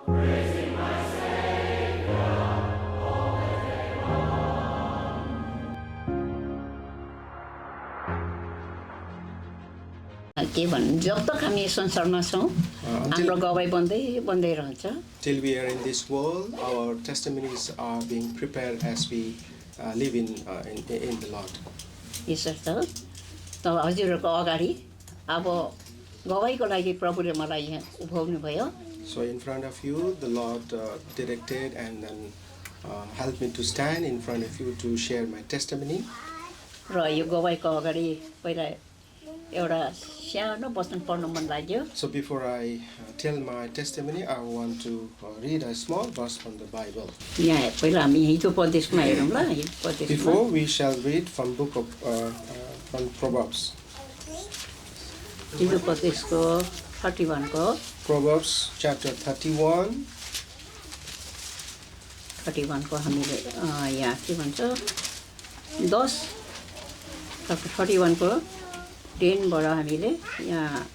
के भन्नु जब तक हामी संसारमा छौं हाम्रो गवाई बन्दै रहन्छ. Till we are in this world, our testimonies are being prepared as we live in the Lord. ईश्वर त हजुरहरुको अगाडि अब गवाईको लागि प्रभुले मलाई यहाँ उभाउनु भयो. So in front of you, the Lord directed and then helped me to stand in front of you to share my testimony. र यो गवाईको अगाडि पहिला एउटा सानो वचन पढ्न मन लाग्यो. So before I tell my testimony, I want to read a small verse from the Bible. यहाँ पहिला हामी हितोपदेशमा हेरौँ ल. हितोपदेशमा Before we shall read from book of from Proverbs. हितोपदेशको 31 को Proverbs chapter 31. 31 को हामीले यहाँ के भन्छ 10 chapter 31 को 10 बाट हामीले यहाँ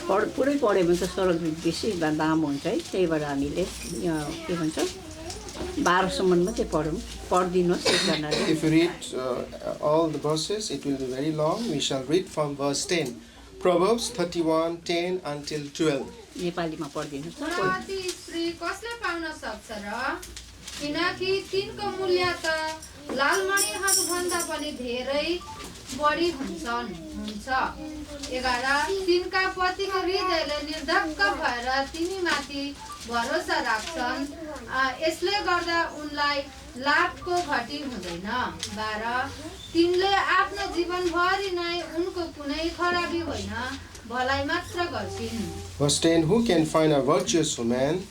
पुरै पढ्यो भने त सरल बेसी लामो हुन्छ है. त्यही भएर हामीले यहाँ के भन्छ 12 सम्म मात्रै पढ्दिनुहोस् एकजनाले. If you read all the verses, it will be very long. We shall read from verse 10. Proverbs 31:10 until 12. नेपालीमा पढ्दिनुहोस् त. ती स्त्री कसले पाउन सक्छ र किनकि तिनको मूल्य त लालमणिहरू भन्दा पनि धेरै बढी हुन्छ. 11 तिनका पतिको हृदयले निर्धक्क भएर तिनीमाथि भरोसा राख्छन्. यसले गर्दा उनलाई लाभको घटी हुँदैन. 12 तिनले आफ्नो जीवनभरि नै उनको कुनै खराबी होइन भलाइ मात्र गर्छिन्. Verse 10. Who can find a virtuous woman?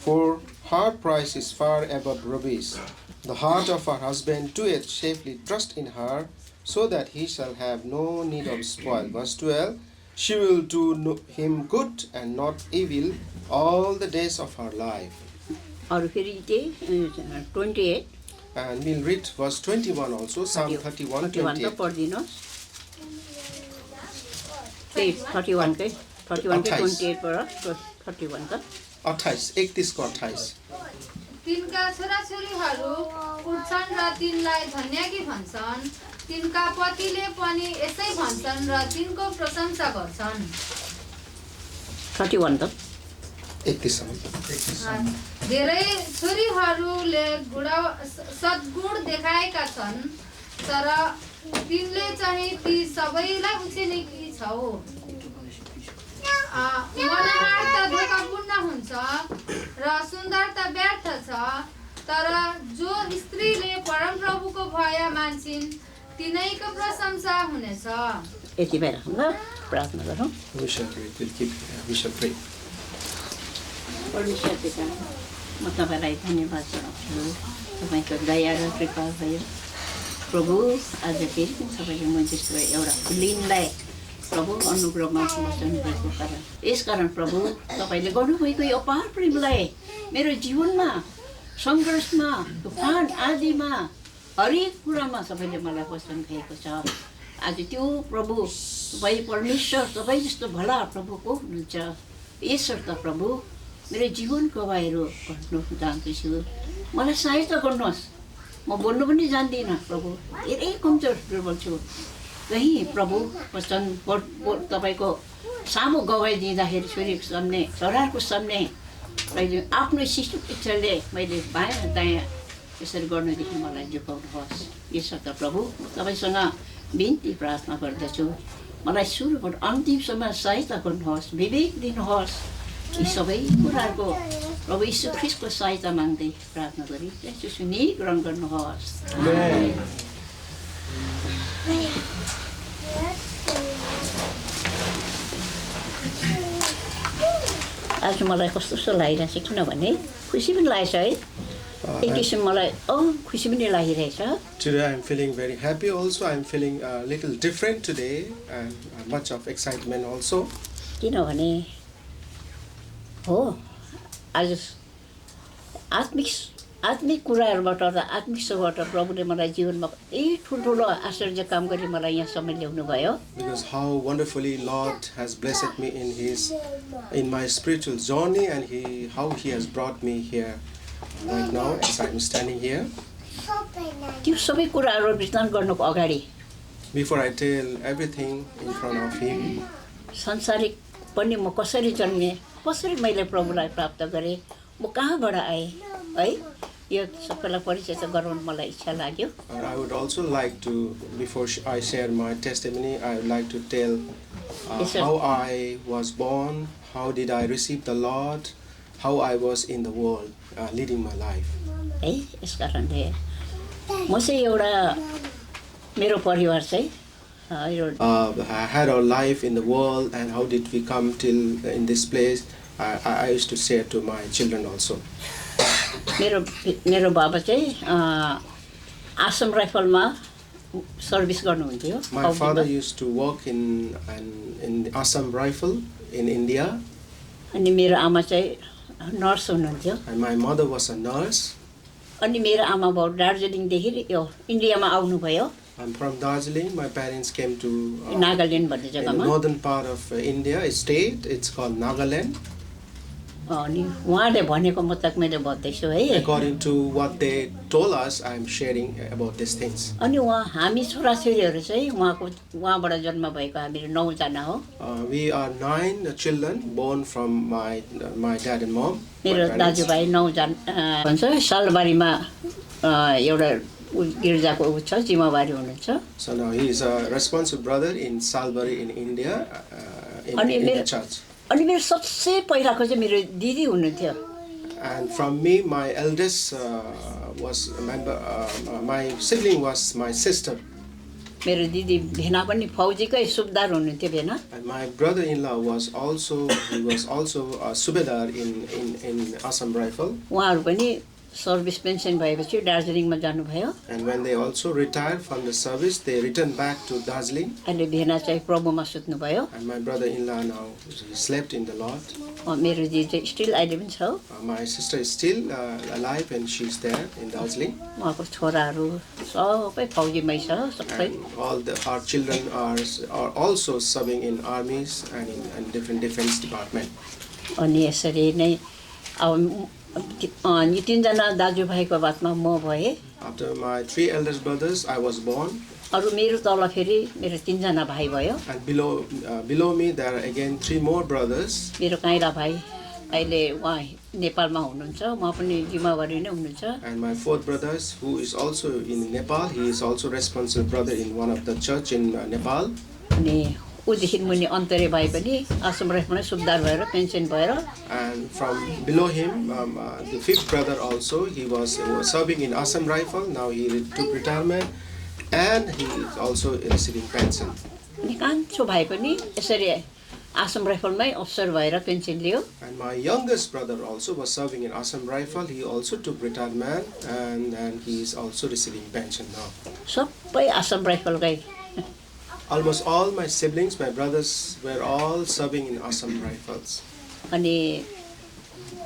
For her price is far above rubies. The heart of her husband doeth safely trust in her, so that he shall have no need of spoil. Verse 12. She will do him good and not evil all the days of her life. अरु फेरि चाहिँ 28 And we'll read verse 21 also. Psalm 31:28. पढ्दिनुहोस्. 31 कै 28 बाट 31 का 31 को 28. तिनका छोराछोरीहरू उठ्छन् र तिनलाई धन्यकी भन्छन्. तिनका पतिले पनि यसै भन्छन् र तिनको प्रशंसा गर्छन्. 31 त 31. धेरै छोरीहरूले सद्गुण देखाएका छन् तर तिनले चाहिँ ती सबैलाई उछिनेकी छौ. मनोहर त धोकापूर्ण हुन्छ र सुन्दरता व्यर्थ छ तर जो स्त्रीले परमप्रभुको भय मान्छिन् तिनैको प्रशंसा हुनेछ. यति बेला ल प्रार्थना गरौँ. We shall pray. परमेश्वर पिता म तपाईलाई धन्यवाद चढाउँछु. तपाईको दया र कृपा भयो प्रभु. आज फेरि सबैले म जस्तो एउटा लिनलाई प्रभु अनुग्रहमा बस्नु भएको कारण यसकारण प्रभु तपाईले गर्नुभएको यो अपार प्रेमलाई मेरो जीवनमा सङ्घर्षमा तुफान आदिमा हरेक कुरामा सबैले मलाई वचन दिएको छ. आज त्यो प्रभु तपाईँ परमेश्वर तपाईँ जस्तो भला प्रभु को हुनुहुन्छ. ईश्वर त प्रभु मेरो जीवन गवाईहरू गर्नु जान्दैछु. मलाई सहायता गर्नुहोस्. म बोल्नु पनि जान्दिनँ प्रभु. धेरै कमजोर दुर्बल छु. कहीँ प्रभु वचन तपाईँको सामु गवाई दिँदाखेरि छोरीको सामने छोराको सामने मैले आफ्नो शिशु इच्छाले मैले बायाँ दायाँ यसरी गर्नुदेखि मलाई जोगाउनुहोस्. यसो त प्रभु तपाईँसँग बिन्ती प्रार्थना गर्दछु. मलाई सुरुबाट अन्तिमसम्म सहायता गर्नुहोस्. विवेक दिनुहोस्. यी सबै कुराहरूको प्रभु यीशु ख्रीष्टको सहायता माग्दै प्रार्थना गरी यसो सुनि ग्रहण गर्नुहोस्. आज मलाई कस्तो लागिरहेछ किनभने खुसी पनि लागेछ है. एक किसिम मलाई खुसी पनि लागिरहेछ. Today I am feeling very happy also. I am feeling a little different today and much of excitement also. किनभने हो आज आत्मिक आत्मिक कुराहरूबाट र आत्मिक सोबाट प्रभुले मलाई जीवनमा यही ठुल्ठुलो आश्चर्य काम गरी मलाई यहाँसम्म ल्याउनु भयो Because how wonderfully Lord has blessed me in my spiritual journey, and how He has brought me here right now as I'm standing here. त्यो सबै कुराहरू विस्तार गर्नुको अगाडि Before I tell everything in front of Him, संसारिक पनि म कसरी जन्मेँ, कसरी मैले प्रभुलाई प्राप्त गरेँ, म कहाँबाट आएँ है, यो सबैलाई परिचय चाहिँ गराउनु मलाई इच्छा लाग्यो। I would also like to, before I share my testimony, I would like to tell how I was born, how did I receive the Lord, how I was in the world, leading my life. है यस कारणले म चाहिँ एउटा मेरो परिवार चाहिँ I had our life in the world, and how did we come till in this place. I used to share to my children also. मेरो बाबा चाहिँ आसाम राइफलमा सर्भिस गर्नुहुन्थ्यो। My father used to work in Assam Rifle in India. अनि मेरो आमा चाहिँ nurse हुनुहुन्थ्यो। And my mother was a nurse. अनि मेरो आमा बाउ दार्जिलिङदेखि यो इन्डियामा आउनुभयो। I'm from Darjeeling. My parents came to Nagaland भन्ने in the जग्गामा। northern part of India, a state. It's called Nagaland. अनि उहाँले भनेको मतलब मैले भन्दैछु है। According to what they told us, I'm sharing about these things. अनि उहाँ हामी छोराछोरीहरू चाहिँ उहाँबाट जन्म भएको हामीहरू 9 जना हो। We are 9 children born from my dad and mom. मेरो दाजुभाइ 9 जना भन्छ सालबारीमा एउटा गिर्जाको उ छ जिम्मेवारी हुनुहुन्छ। So now he is a responsible brother in Salbari in India in the church. अनि मेरो सबसे पहिलाको चाहिँ मेरो दिदी हुनुहुन्थ्यो। And from me, my eldest was a member. My sibling was my sister. मेरो दिदी भेना पनि फौजीकै सुबेदार हुनुहुन्थ्यो भेना। And my brother-in-law was also a subedar in Assam Rifle. उहाँहरू पनि सर्भिस पेन्सन भएपछि दार्जिलिङमा जानुभयो। And when they also retired from the service, they returned back to Darjeeling. अहिले भेना चाहिँ प्रभुमा सुत्नुभयो। And my brother-in-law now he slept in the Lord. मेरो दिदी चाहिँ स्टिल अहिले पनि छ। My sister is still alive and she's there in Darjeeling. उहाँको छोराहरू सबै फौजीमै छ सबै। And all our children are also serving in armies and in different defense department. अनि यसरी नै अब यो 3 जना दाजुभाइको बादमा म भए। After my 3 eldest brothers, I was born. अरु मेरो तल फेरि मेरो 3 जना भाइ भयो। And below me there are again 3 more brothers. मेरो काइला भाइ अहिले उहाँ नेपालमा हुनुहुन्छ, उहाँ पनि जिम्मेवारी नै हुनुहुन्छ। And my 4th brother, who is also in Nepal, he is also responsible brother in one of the church in Nepal. अनि उदेखि मुनि अन्तरे भाइ पनि आसाम राइफलमै सुबेदार भएर पेन्सन भएर। And from below him, the 5th brother also, he was serving in Assam Rifle. Now he took retirement, and he is also receiving pension. अनि कान्छो भाइ पनि यसरी आसाम राइफलमै अफसर भएर pension Leo. And my youngest brother also was serving in Assam Rifle. He also took retirement, and he is also receiving pension now. सबै Assam राइफलकै। Almost all my siblings, my brothers, were all serving in Assam Rifles. अनि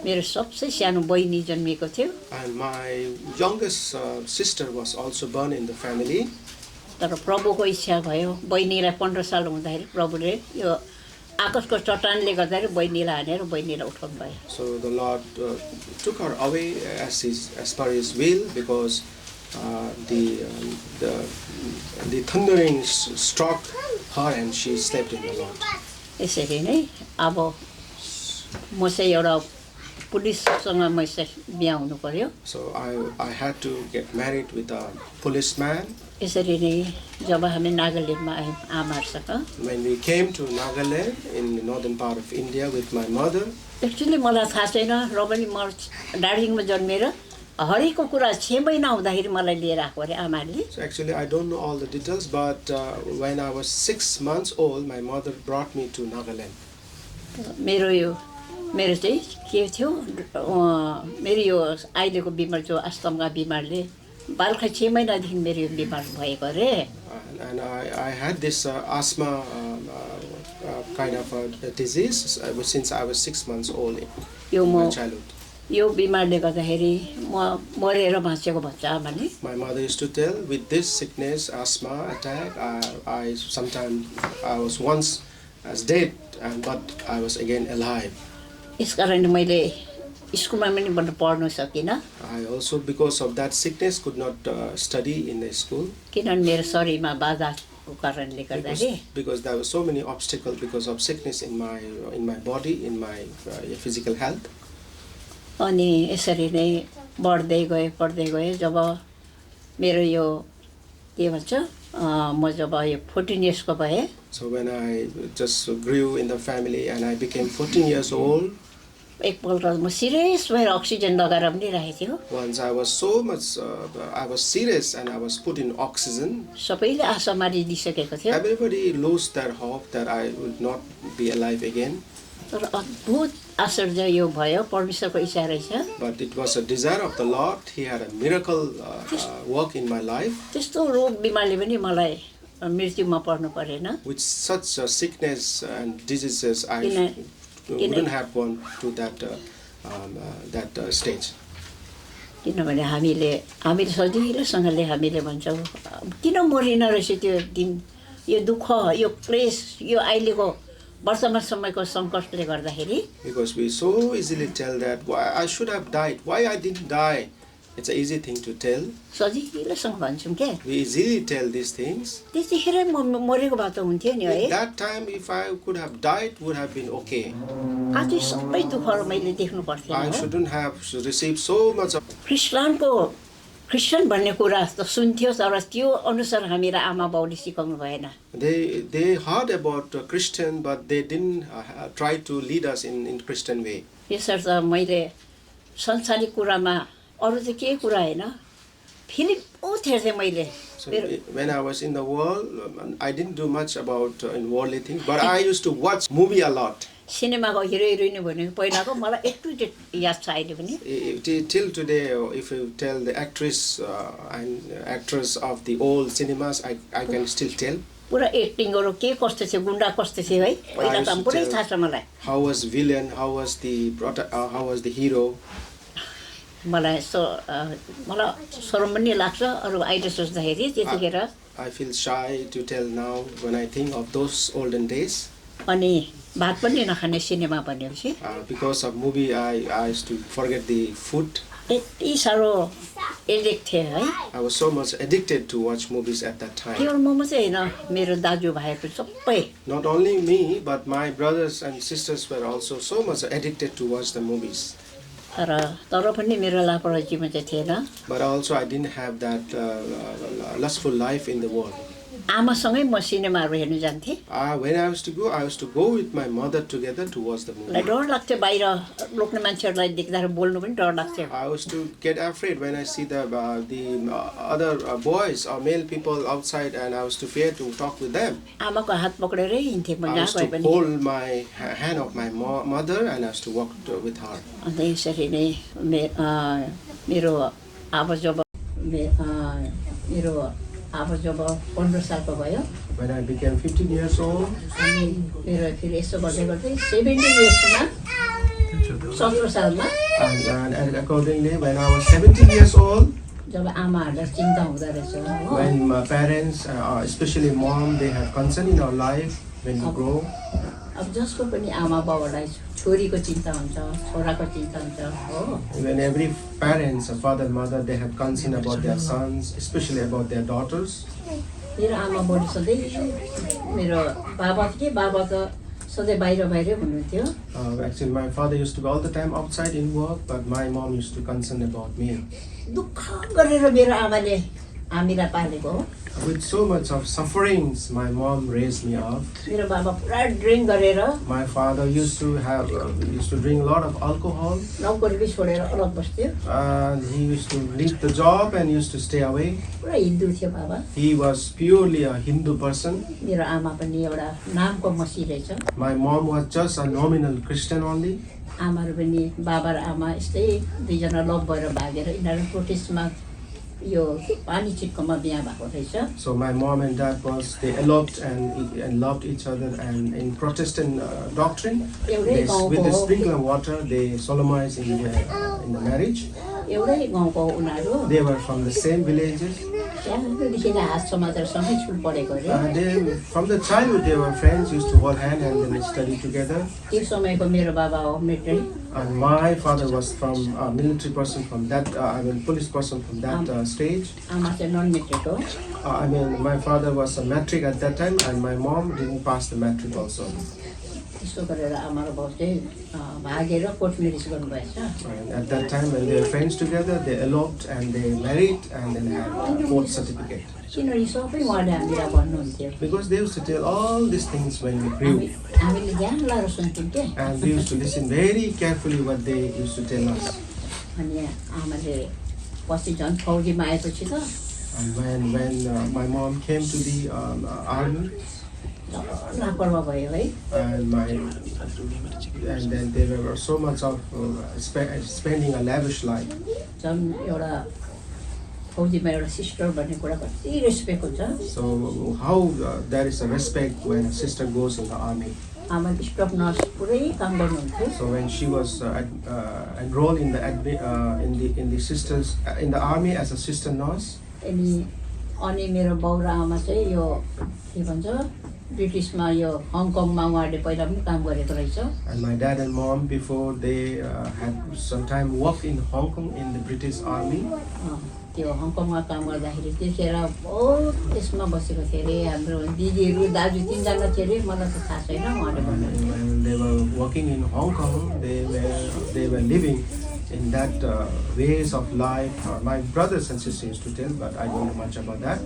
मेरो सबसे सानो बहिनी जन्मिएको थियो। And my youngest sister was also born in the family. तर प्रभुको इच्छा भयो बहिनीलाई 15 साल हुँदाखेरि प्रभुले यो आकाशको चट्टानले गर्दाखेरि बहिनीलाई हानेर बहिनीलाई उठाउनु भयो। So the Lord took her away as per His will, because the thundering struck her and she slept in the Lord. यसरी नै अब म चाहिँ एउटा पुलिससँग मैले बिहा हुनु पर्यो। So I had to get married with a policeman. यसरी नै जब हामी नागाल्यान्डमा आयौँ आमाहरूसँग। When we came to Nagaland in the northern part of India with my mother. Actually मलाई थाहा छैन र पनि म दार्जिलिङमा जन्मेर हरेको कुरा 6 महिना हुँदाखेरि मलाई लिएर आएको अरे आमाले। So actually I don't know all the details, but when I was 6 months old, my mother brought me to Nagaland. मेरो चाहिँ के थियो मेरो यो अहिलेको बिमार जो अस्थमा बिमारले बालखा 6 महिनादेखि मेरो यो बिमार भएको अरे। And I had this asthma kind of a disease since I was 6 months old in my childhood. यो बिमारले गर्दाखेरि म मरेर बाँचेको भन्छ आमाले। My mother used to tell, with this sickness, asthma attack, I sometimes I was once as dead, but I was again alive. यस कारणले मैले स्कुलमा पनि पढ्न सकिनँ। I also, because of that sickness, could not study in the school. किनभने मेरो शरीरमा बाधाको कारणले गर्दाखेरि Because there were so many obstacles because of sickness in my body, in my physical health. अनि यसरी नै बढ्दै गए जब मेरो यो के भन्छ म जब यो 14 इयर्सको भए। So when I just grew in the family and I became 14 years old, एकपल्ट म सिरियस भएर अक्सिजन लगाएर पनि राखेको थियो। once I was so much I was serious and I was put in oxygen. सबैले आशा मारिदिसकेको थियो। Everybody lost their hope that I would not be alive again. तर अद्भुत आश्चर्य यो भयो, परमेश्वरको इच्छा रहेछ। But it was a desire of the Lord. He had a miracle work in my life. त्यस्तो रोग बिमारले पनि मलाई मृत्युमा पर्नु परेन। With such sickness and diseases, I wouldn't have gone to that stage. किनभने हामीले सजिलोसँगले हामीले भन्छौँ किन मरिन रहेछ त्यो दिन, यो दुःख, यो क्लेश, यो अहिलेको वर्तमान समयको सङ्कटले गर्दाखेरि। Because we so easily tell that why I should have died, why I didn't die. It's an easy thing to tell. सजिलोसँग भन्छौँ क्या। We easily tell these things. त्यतिखेरै मरेको भए त हुन्थ्यो नि है। At that time, if I could have died, would have been okay. आज सबै दुःखहरू मैले देख्नु पर्थ्यो। I shouldn't have received so much of. Christian भन्ने कुरा त सुन्थ्यो, तर त्यो अनुसार हामीलाई आमा बाउले सिकाउनु भएन। They heard about Christian, but they didn't try to lead us in Christian way. यसर्थ मैले संसारिक कुरामा अरू चाहिँ केही कुरा हैन, फिल्म बहुत हेर्थेँ मैले। So when I was in the world, I didn't do much about in worldly things, but I used to watch movie a lot. सिनेमाको हिरो हिरोइन भनेको पहिलाको मलाई एक टु जेड याद छ अहिले पनि। Till today, if you tell the actress and actors of the old cinemas, I can still tell. पुरा एक्टिङहरु के कस्तो थियो, गुण्डा कस्तो थियो है, पहिला त पुरै थाहा छ मलाई। How was villain, how was the hero. मलाई शरम पनि लाग्छ अरु अहिले सोच्दाखेरि त्यतिखेर। I feel shy to tell now when I think of those olden days. अनि भात पनि नखाने सिनेमा भनेपछि because of movie I used to forget the food. यति सारो एडिक्ट थिए है। I was so much addicted to watch movies at that time. केवल म मात्रै हैन, मेरो दाजु भाइहरु सबै। Not only me, but my brothers and sisters were also so much addicted to watch the movies. तर पनि मेरो लापरवाही जीवन चाहिँ थिएन। But also I didn't have that lustful life in the world. आमासँगै म सिनेमाहरु हेर्न जान्थे। When I used to go with my mother together to watch the movie. मलाई डर लाग्थ्यो, बाहिर लोक्ने मान्छेहरुलाई देख्दा बोल्नु पनि डर लाग्थ्यो। I used to get afraid when I see the other boys or male people outside, and I used to fear to talk with them. आमाको हात पक्रेरै हिँड्थे म I जहाँ used गए to पनि। hold my hand of my mother, and I used to walk with her. अनि यसरी नै मेरो आमा जब 15 सालको भयो, When I became 15 years old, अनि मेरो फेरि यसो गर्दै गर्दै 17 इयर्समा 17 सालमा and accordingly, when I was 17 years old, जब आमाहरुलाई चिन्ता हुँदा रहेछ, when my parents, especially mom, they have concern in our life when we grow. अब जसको पनि आमा बाबुलाई छोरीको चिन्ता हुन्छ, छोराको चिन्ता हुन्छ हो। When every parents, father, mother, they have concern about their sons, especially about their daughters. मेरो आमा बुढी सधैँ मेरो बाबा त सधैँ बाहिरै हुनुहुन्थ्यो। Actually, my father used to go all the time outside in work, but my mom used to concern about me. दुःख गरेर मेरो आमाले हामीलाई पालेको हो। With so much of sufferings, my mom raised me up. मेरो बाबा पुरा ड्रिङ्क गरेर, My father used to drink a lot of alcohol. नौकरी पनि छोडेर अलग बस्थ्यो। And he used to leave the job and used to stay away. पुरा हिन्दू थियो बाबा। He was purely a Hindu person. मेरो आमा पनि एउटा नामको मसी रहेछ। My mom was just a nominal Christian only. आमाहरु पनि बाबा र आमा यस्तै दुईजना लभ भएर भागेर यिनीहरू प्रोटेस्टमा यो पानी छिटकोमा बिहा भएको रहेछ। So my mom and dad they eloped and loved each other, and in Protestant doctrine, with the sprinkler water they solemnized in the marriage. एउटै गाउँको उनीहरू They were from the same villages. सानोदेखि नै हात समातेर सँगै स्कुल पढेको अरे। From the childhood they were friends, used to hold hand and then study together. त्यो समयको मेरो बाबा हो military. And my father was from a military person from that, police person from that stage. आमा चाहिँ non metric हो। My father was a matric at that time, and my mom didn't pass the matric also. त्यसो गरेर आमा र बाउ चाहिँ भागेर कोर्ट म्यारेज गर्नुभएछ। And at that time when they were friends together, they eloped and they married and then had a court certificate. किनभने सबै उहाँले हामीलाई भन्नुहुन्थ्यो। Because they used to tell all these things when we grew. हामीले ध्यान लाएर सुन्थ्यौँ के। And we used to listen very carefully what they used to tell us. अनि आमाले पछि झन् फौजीमा आएपछि त And when my mom came to the army, लापरवाह भयो है। And then they were so much of spending a lavish life. झन् एउटा फौजीमा एउटा सिस्टर भन्ने कुरा कति रेस्पेक्ट हुन्छ। So how there is a respect when a sister goes in the army. आमा स्टाफ नर्स पुरै काम गर्नुहुन्थ्यो। So when she was enrolled in the sisters in the army as a sister nurse. अनि मेरो बाउ र आमा चाहिँ यो के भन्छ ब्रिटिसमा यो हङकङमा उहाँहरूले पहिला पनि काम गरेको रहेछ। And my dad and mom before they had sometime worked in Hong Kong in the British army. त्यो हङकङमा काम गर्दाखेरि त्यतिखेर बहुत त्यसमा बसेको थियो अरे हाम्रो दिदीहरू दाजु तीनजना थियो अरे मलाई त थाहा छैन उहाँले भन्नु। When they were working in Hong Kong, they were living in that ways of life. My brothers and sisters used to tell, but I don't know much about that.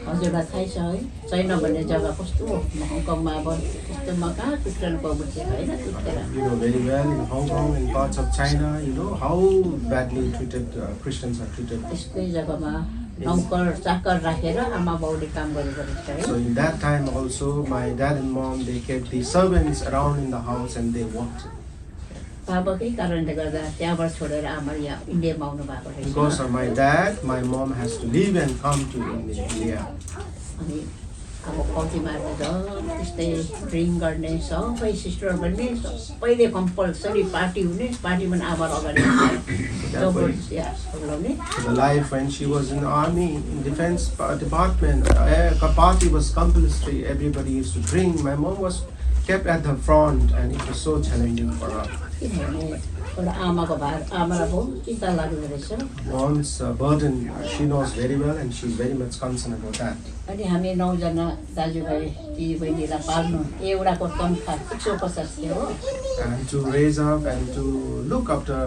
हजुरलाई थाहै छ है चाइना भन्ने जग्गा कस्तो हो हङकङमा अब त्यस्तोमा कहाँ टुक्रानु पाउँछ हैन त्यतिखेर। You know very well in Hong Kong and parts of China, you know how badly treated Christians are treated. त्यस्तै जग्गामा नौकर चाकर राखेर आमा बाउले काम गरेको रहेछ है। So in that time also my dad and mom they kept the servants around in the house and they worked. बाबाकै कारणले गर्दा त्यहाँबाट छोडेर आमा यहाँ इन्डियामा आउनु भएको रहेछ। Because of my dad, my mom has to leave and come to India. अनि अब फौजीमा झन् त्यस्तै ड्रिङ्क गर्ने सबै सिस्टर भन्ने सबैले कम्पलसरी पार्टी हुने पार्टीमा आमा अगाडि बोलाउने। The life when she was in the army, in defense department, party was compulsory. Everybody used to drink. My mom was kept at the front, and it was so challenging for her. एउटा आमाको भार आमालाई बहुत चिन्ता लाग्दो रहेछ। Mom's burden, she knows very well, and she's very much concerned about that. अनि हामी 9 जना दाजुभाइ दिदीबहिनीलाई पाल्नु एउटाको तनखा 150 थियो हो। And to raise up and to look after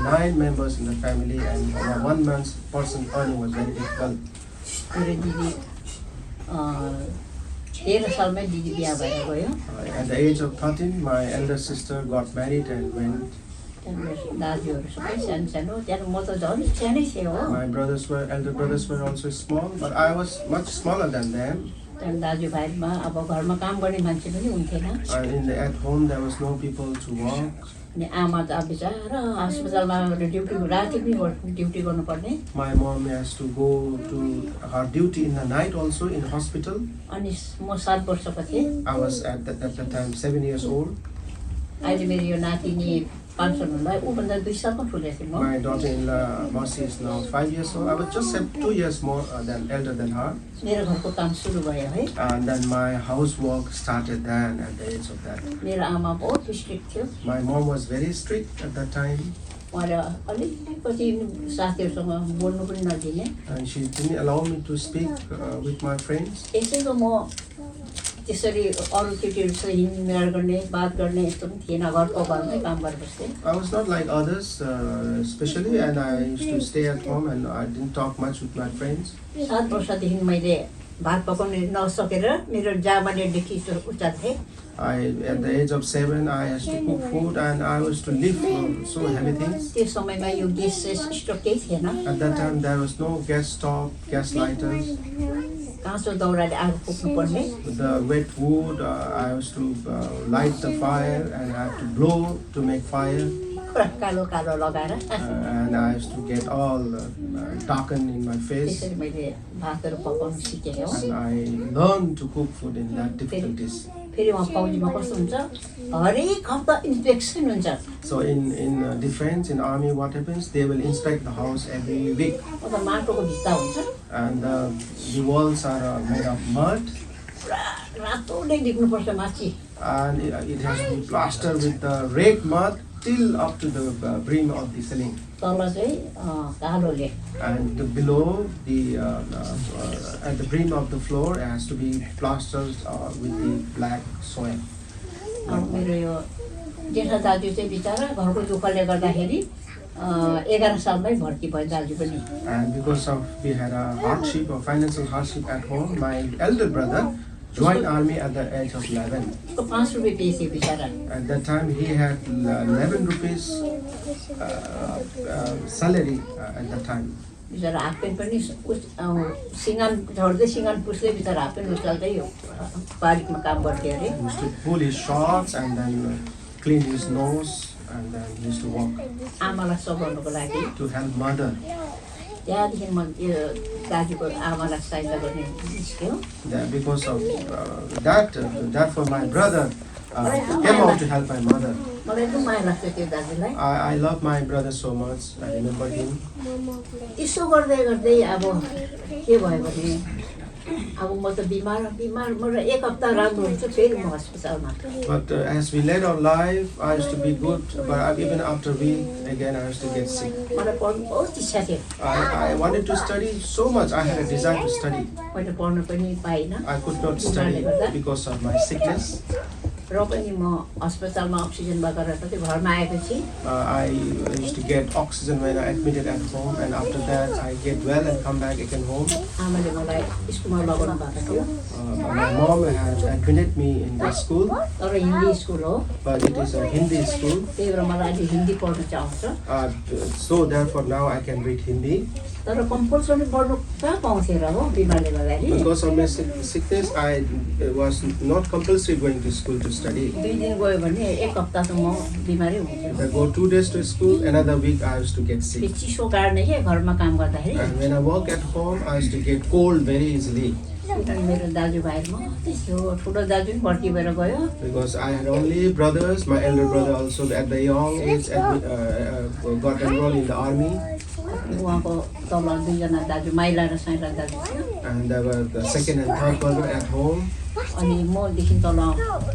9 members in the family, and 1 month's person earning was very difficult. मेरो दिदी 13 सालमै दिदी बिहा भएर गयो। At the age of 13, my elder sister got married and went. दाजुहरू सबै सानो सानो त्यहाँ म त झन् सानै थिएँ हो। My elder brothers were also small, but I was much smaller than them. त्यहाँ दाजुभाइमा अब घरमा काम गर्ने मान्छे पनि हुन्थेन। At home there was no people to work. अनि आमा त अब बिचारा अस्पतालमा ड्युटी राति पनि ड्युटी गर्नुपर्ने। My mom has to go to her duty in the night also in hospital. अनि म 7 वर्षको थिएँ। I was at that time 7 years old. अहिले मेरो यो नातिनी 5 साल हुँदा ऊभन्दा 2 सालको ठुलो थिएँ म। My daughter-in-law Mercy is now 5 years old. I was just 2 years more elder than her. मेरो घरको काम सुरु भयो है। And then my housework started then at the age of that. मेरो आमा बहुत स्ट्रिक्ट थियो। My mom was very strict at that time. उहाँले अलिकति साथीहरूसँग बोल्नु पनि नदिने। And she didn't allow me to speak with my friends. यसैको म त्यसरी अरू केटीहरूसँग हिँडडुल गर्ने बात गर्ने यस्तो पनि थिएन घरको घरमै काम गरेपछि। I was not like others, especially, and I used to stay at home and I didn't talk much with my friends. 7 वर्षदेखि मैले भात पकाउन नसकेर मेरो जामाने डेक्ची उच्चा थिएँ। At the age of 7, I had to cook food and I was to lift so heavy things. त्यो समयमा यो ग्यास स्टोभ केही थिएन। At that time, there was no gas stove, gas lighters. काँचो दाउराले आगो फुक्नु पर्ने। With the wet wood, I was to light the fire and I had to blow to make fire. पुरा कालो कालो लगाएर and I used to get all darkened in my face. त्यसरी मैले भातहरू पकाउनु सिकेँ हो। And I learned to cook food in that difficulties. फेरि उहाँ फौजीमा कस्तो हुन्छ हरेक हप्ता इन्स्पेक्सन हुन्छ। So in defense, in army, what happens? They will inspect the house every week. मतलब माटोको भित्ता हुन्छ And the walls are made of mud. पुरा रातोले देख्नुपर्छ माथि। And it has to be plastered with red mud till up to the brim of the ceiling. तल चाहिँ कालोले And below the at the brim of the floor it has to be plastered with the black soil. मेरो यो जेठा दाजु चाहिँ बिचारा घरको दुःखले गर्दाखेरि 11 सालमै भर्ती भयो दाजु पनि। And because of we had a hardship or financial hardship at home, my elder brother joined army at the age of 11. उसको 5 रुपियाँ पेसे बिचारा। At that time he had 11 rupees salary at that time. बिचारा half pant पनि सिँगान झर्दै सिँगान पुस्दै बिचारा half pant उस्काल्दै बारीमा काम गर्थ्यो अरे। He used to pull his shorts and then clean his nose and then he used to walk आमालाई सघाउनुको लागि to help mother. त्यहाँदेखि म यो दाजुको आमालाई सहायता गर्ने निस्क्यो। Because of that, therefore my brother came out to help my mother. मलाई एकदम माया लाग्छ त्यो दाजुलाई। I love my brother so much. I remember him. यसो गर्दै गर्दै अब के भयो भने अब म त बिमार म 1 हप्ता राम्रो हुन्छ फेरि म अस्पतालमा। But as we led our life, I used to be good. But even after we again, I used to get sick. मलाई पढ्नु बहुत इच्छा थियो। I wanted to study so much. I had a desire to study. मैले पढ्नु पनि पाइनँ। I could not study because of my sickness. र पनि म अस्पतालमा अक्सिजन लगाएर चाहिँ घरमा आएपछि I used to get oxygen when I admitted at home, and after that I get well and come back again home. आमाले मलाई स्कुलमा लगाउनु भएको थियो। My mom had admitted me in the school, तर हिन्दी स्कुल हो। but it is a Hindi school. त्यही भएर मलाई अहिले हिन्दी पढ्नु चाहिँ आउँछ। So therefore now I can read Hindi. तर कम्पल्सरी पढ्नु कहाँ पाउँथे र हो बिमारले गर्दाखेरि। Because of my sickness, I was not compulsory going to school to study. 2 दिन गयो भने 1 हप्ता त म बिमारै हुन्थेँ। If I go 2 days to school, another week I used to get sick. चिसो काट्ने के घरमा काम गर्दाखेरि। And when I work at home, I used to get cold very easily. मेरो दाजुभाइमा त्यो ठुलो दाजु पनि भर्ती भएर गयो। Because I had only brothers, my elder brother also at the young age got enrolled in the army. उहाँको तल 2 जना दाजु माइला र साइला दाजु थियो। And there were the second and third brother at home. अनि मदेखि तल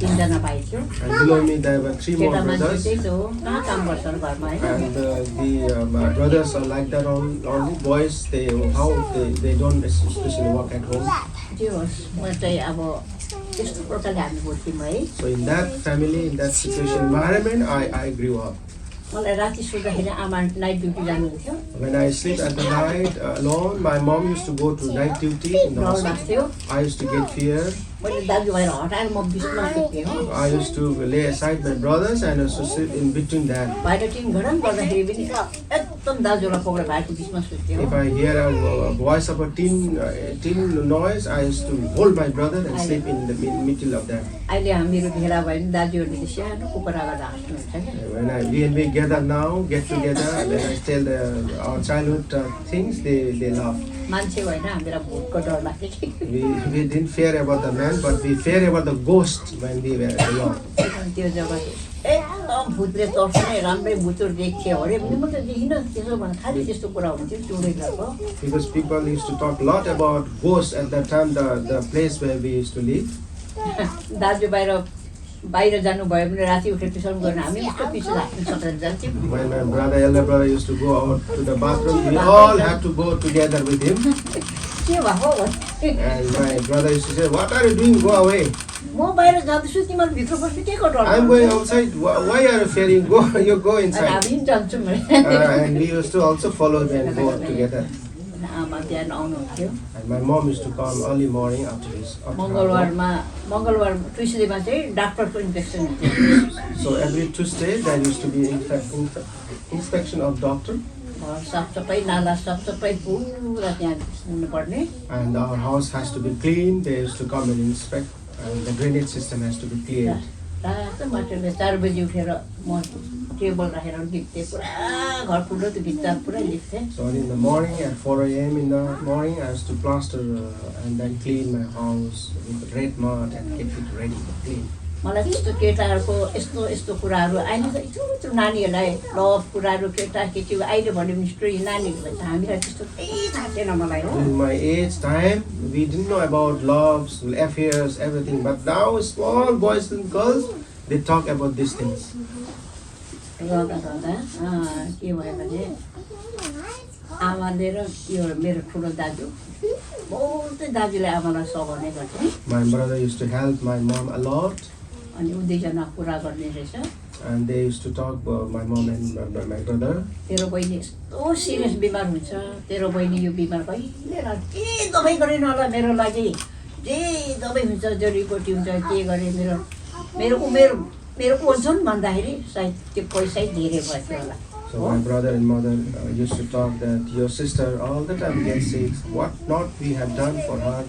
3 जना भाइ थियो। And below me there were 3 more केटा मान्छे brothers. चाहिँ जो कहाँ काम गर्छन् घरमा हैन। And the brothers are like that only boys. They don't especially work at home. त्यो होस् म चाहिँ अब त्यस्तो प्रकारले हामी बोल्थ्यौँ है। So in that family, in that situation environment, I grew up. मलाई राति सुत्दाखेरि आमा नाइट ड्युटी जानुहुन्थ्यो। When I sleep at the night alone, my mom used to go to night duty in the डर hospital. लाग्थ्यो। I used to get fear. मैले दाजुभाइलाई हटाएर म बिचमा सुत्थेँ हो। I used to lay aside my brothers and I used to sleep in between them. बाहिर tin घडन गर्दाखेरि पनि एकदम दाजुलाई पक्रेर भाइको बिचमा सुत्थेँ If हो। I hear a voice of a tin noise, I used to hold my brother and sleep in the middle of them. अहिले हामीहरू भेला भयो भने दाजुहरूले चाहिँ सानो कुकुरा गरेर हाँस्नुहुन्छ क्या। When we gather now, get together, when I tell our childhood things, they laugh. मान्छे होइन हामीलाई भूतको डर लाग्थ्यो कि। We didn't fear about the man, but we fear about the ghost when we were young. त्यो जग्गा एकदम भूतले तर्सने राम्रै भूतहरू देख्थ्यो अरे पनि म त देखिनँ त्यसो भने खालि त्यस्तो कुरा हुन्थ्यो चुडेको। Because people used to talk a lot about ghosts at that time, the place where we used to live. दाजु बाहिर जानुभयो भने राति उठेर पिसाब गर्न हामी उसको पछि लाग्नु सकेर जान्थ्यौँ। When my elder brother used to go out to the bathroom, we all had to go together with him. के भएको भने And my brother used to say, "What are you doing? Go away." म बाहिर जाँदैछु तिमीहरू भित्र बस्नु के को डर? I'm going outside. Why are you fearing? Go, you go inside. हामी पनि जान्छौँ भने। And we used to also follow them go together. आमा बिहान आउनुहुन्थ्यो। And my mom used to come early morning after her work. मङ्गलबार ट्युसडेमा चाहिँ डाक्टरको infection हुन्थ्यो। So every Tuesday there used to be inspection of doctor. घर साफसफाइ नाला साफसफाइ पुरा त्यहाँ हुनुपर्ने। And our house has to be clean. They used to come and inspect, and the drainage system has to be cleared. रातो माटोले 4 बजी उठेर म टेबल राखेर लिप्थे पुरा घर ठुलो त्यो भित्ता पुरा लिप्थे So in the morning at 4 a.m. in the morning, I used to plaster and then clean my house with red mud and keep it ready to clean. मलाई त्यस्तो केटाहरूको यस्तो यस्तो कुराहरू अहिले त यत्रो नानीहरूलाई लभ कुराहरू केटा केटी अहिले भन्यो भने स्टोरी नानीहरूलाई चाहिँ हामीलाई त्यस्तो केही थाहा छैन मलाई हो In my age time, we didn't know about loves, affairs, everything. But now, small boys and girls, they talk about these things. गर्दा गर्दा के भयो भने आमाले र यो मेरो ठुलो दाजु बहुतै दाजुले आमालाई सघाउने गर्थे My brother used to help my mom a lot. अनि उ दुईजना कुरा गर्ने रहेछ And they used to talk about my mom and my brother. तेरो बहिनी यस्तो सिरियस बिमार हुन्छ तेरो बहिनी यो बिमार कहिले के दबाई गरेन होला मेरो लागि जे दबाई हुन्छ जडीबुटी हुन्छ के गरे मेरो मेरो उमेर मेरो ओजन भन्दाखेरि सायद त्यो पैसै धेरै भयो होला So my brother and mother used to talk that your sister all the time gets sick. What not we have done for her.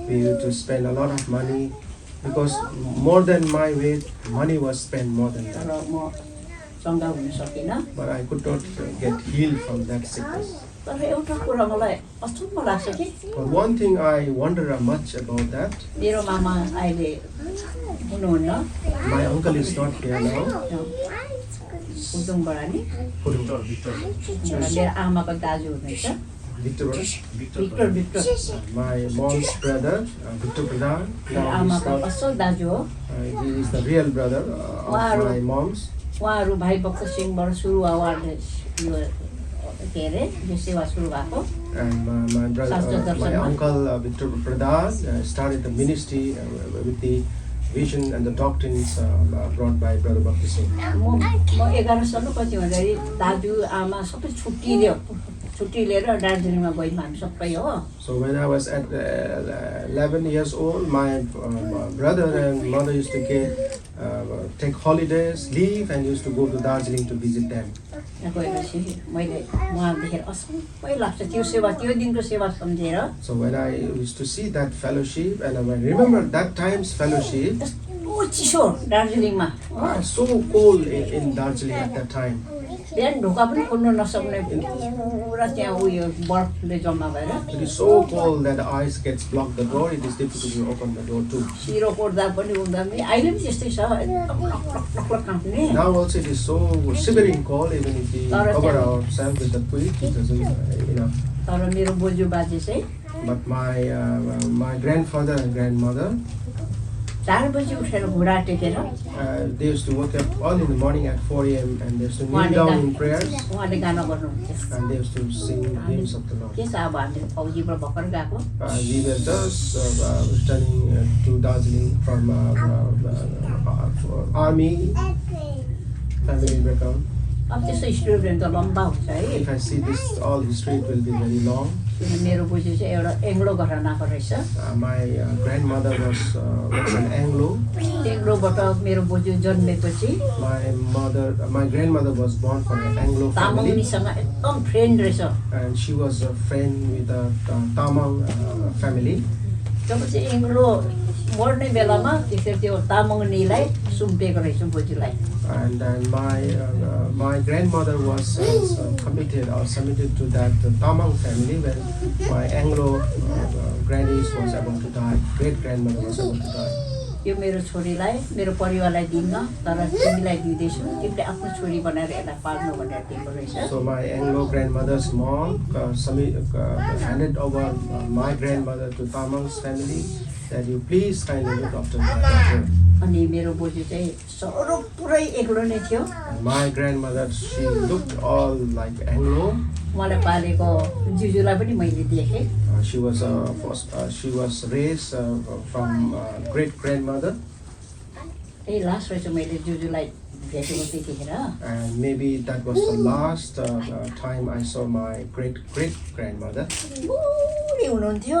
We used to spend a lot of money because more than my weight, money was spent more than तर that. म चङ्गा हुन सकिनँ But I could not get healed from that sickness. तर एउटा कुरा मलाई अचम्म लाग्छ कि But one thing I wonder much about that, मेरो मामा अहिले हुनुहुन्न my uncle is not here now. उदुङबाट नि मेरो आमाको दाजु हुनुहुन्छ Victor, Victor Victor my mom's brother, Victor Pradhan. मेरो Now आमाको असल दाजु हो he is the real brother of my mom's. उहाँहरू भाइ भक्त सिंहबाट सुरु उहाँहरूले यो के अरे यो सेवा सुरु भएको And my brother, my uncle Victor Pradhan started the ministry with the vision and the doctrines brought by Brother Bhakti Singh. म 11 सालमा कति हुँदाखेरि दाजु आमा सबै छुट्टी लिएर दार्जिलिङमा गयौँ हामी सबै हो So when I was at 11 years old, my brother and mother used to take holidays, leave, and used to go to Darjeeling to visit them. यहाँ गएपछि मैले उहाँ देखेर असम्मै लाग्छ त्यो सेवा त्यो दिनको सेवा सम्झेर So when I used to see that fellowship, and I remember that time's fellowship, यस्तो चिसो दार्जिलिङमा so cold in Darjeeling at that time. बिहान ढोका पनि खोल्नु नसक्ने पुरा त्यहाँ उयो बर्फले जम्मा भएर It is so cold that the ice gets blocked the door. It is difficult to open the door too. सिरो कोर्दा पनि उठ्दा पनि अहिले पनि त्यस्तै छ एकदम लक काट्ने Now also it is so shivering cold. Even if we cover ourselves with the quilt, it doesn't enough. तर मेरो बोजू बाजे चाहिँ But my grandfather and grandmother, 4 बजी उठेर घुँडा टेकेर they used to wake up early in the morning at 4 a.m. and they used to kneel down in prayers उहाँले गाना गर्नुहुन्थ्यो and they used to sing hymns of the Lord. के छ अब हामीले फौजीबाट भर्खर गएको We were just returning to Darjeeling from army family background. अब त्यस्तो स्टोरीहरू त लम्बा हुन्छ है If I see this, all history it will be very long. किन मेरो बोजू चाहिँ एउटा एङ्ग्लो घरानाको रहेछ My grandmother was an Anglo. एङ्ग्लोबाट मेरो बोजू जन्मेपछि My grandmother was born from an Anglo family, तामाङनीसँग एकदम फ्रेन्ड रहेछ and she was a friend with the Tamang family. जब चाहिँ एङ्ग्लो मर्ने बेलामा त्यसरी त्यो तामाङनीलाई सुम्पेको रहेछ बोजूलाई And my grandmother was committed or submitted to that Tamang family when my Anglo grannies was about to die. Great grandmother was about to die. यो मेरो छोरीलाई मेरो परिवारलाई दिन्न तर तिमीलाई दिँदैछु तिमीले आफ्नो छोरी बनाएर यसलाई पाल्नु भनेर दिएको रहेछ So my Anglo grandmother's mom handed over my grandmother to Tamang's family that you please kindly look after my daughter. अनि मेरो बोजू चाहिँ सरो पुरै एक्लो नै थियो My grandmother, she looked all like Anglo. मलाई पालेको जुजूलाई पनि मैले देखेँ She was raised from great grandmother, त्यही लास्ट रहेछ मैले जुजूलाई भेटेको त्यतिखेर and maybe that was the last time I saw my great grandmother. बुढी हुनुहुन्थ्यो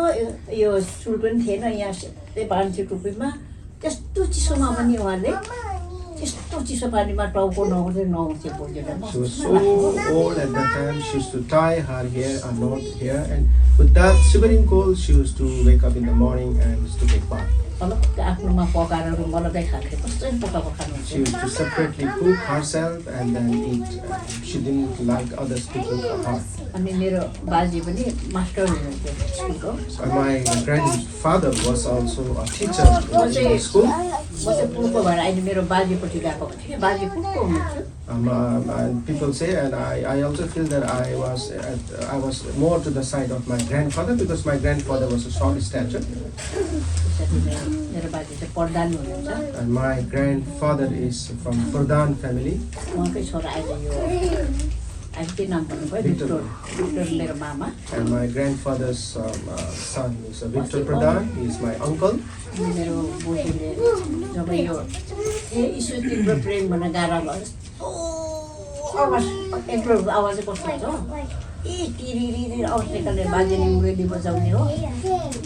यो सुल पनि थिएन यहाँ त्यही पानी टुप्पीमा त्यस्तो चिसोमा पनि उहाँले त्यस्तो चिसो पानीमा टाउको नहुन्थ्यो बोजूलाई She was so old at that time. She used to tie her hair a knot here, and with that shivering cold, she used to wake up in the morning and used to take bath. अलग्गै आफ्नोमा पकाएर room अलग्गै खान्थे कसरी पकाएको खानुहुन्छ She used to separately cook herself and then eat. She didn't like others to cook for her. अनि मेरो बाजे पनि मास्टर हुनुहुन्थ्यो स्कुलको My grandfather was also a teacher in the school. म चाहिँ पुलको भएर अहिले मेरो बाजेपट्टि गएको थिएँ बाजे पुलको हुनुहुन्छ And people say, and I also feel that I was more to the side of my grandfather because my grandfather was a short stature. मेरो बाजे चाहिँ प्रधान हुनुहुन्छ And my grandfather is from Pradhan family. उहाँकै छोरा अहिले यो अहिले के नाम भन्नुभयो विक्टर मेरो मामा And my grandfather's son is Victor Pradhan. He is my uncle. मेरो बोजूले जब यो ईश्वर तिम्रो प्रेम भनेर गारा भयो आवाज एक्लो आवाज चाहिँ कस्तो हुन्छ टिरिरी आवाज निकाल्ने बाजेले मुरली बजाउने हो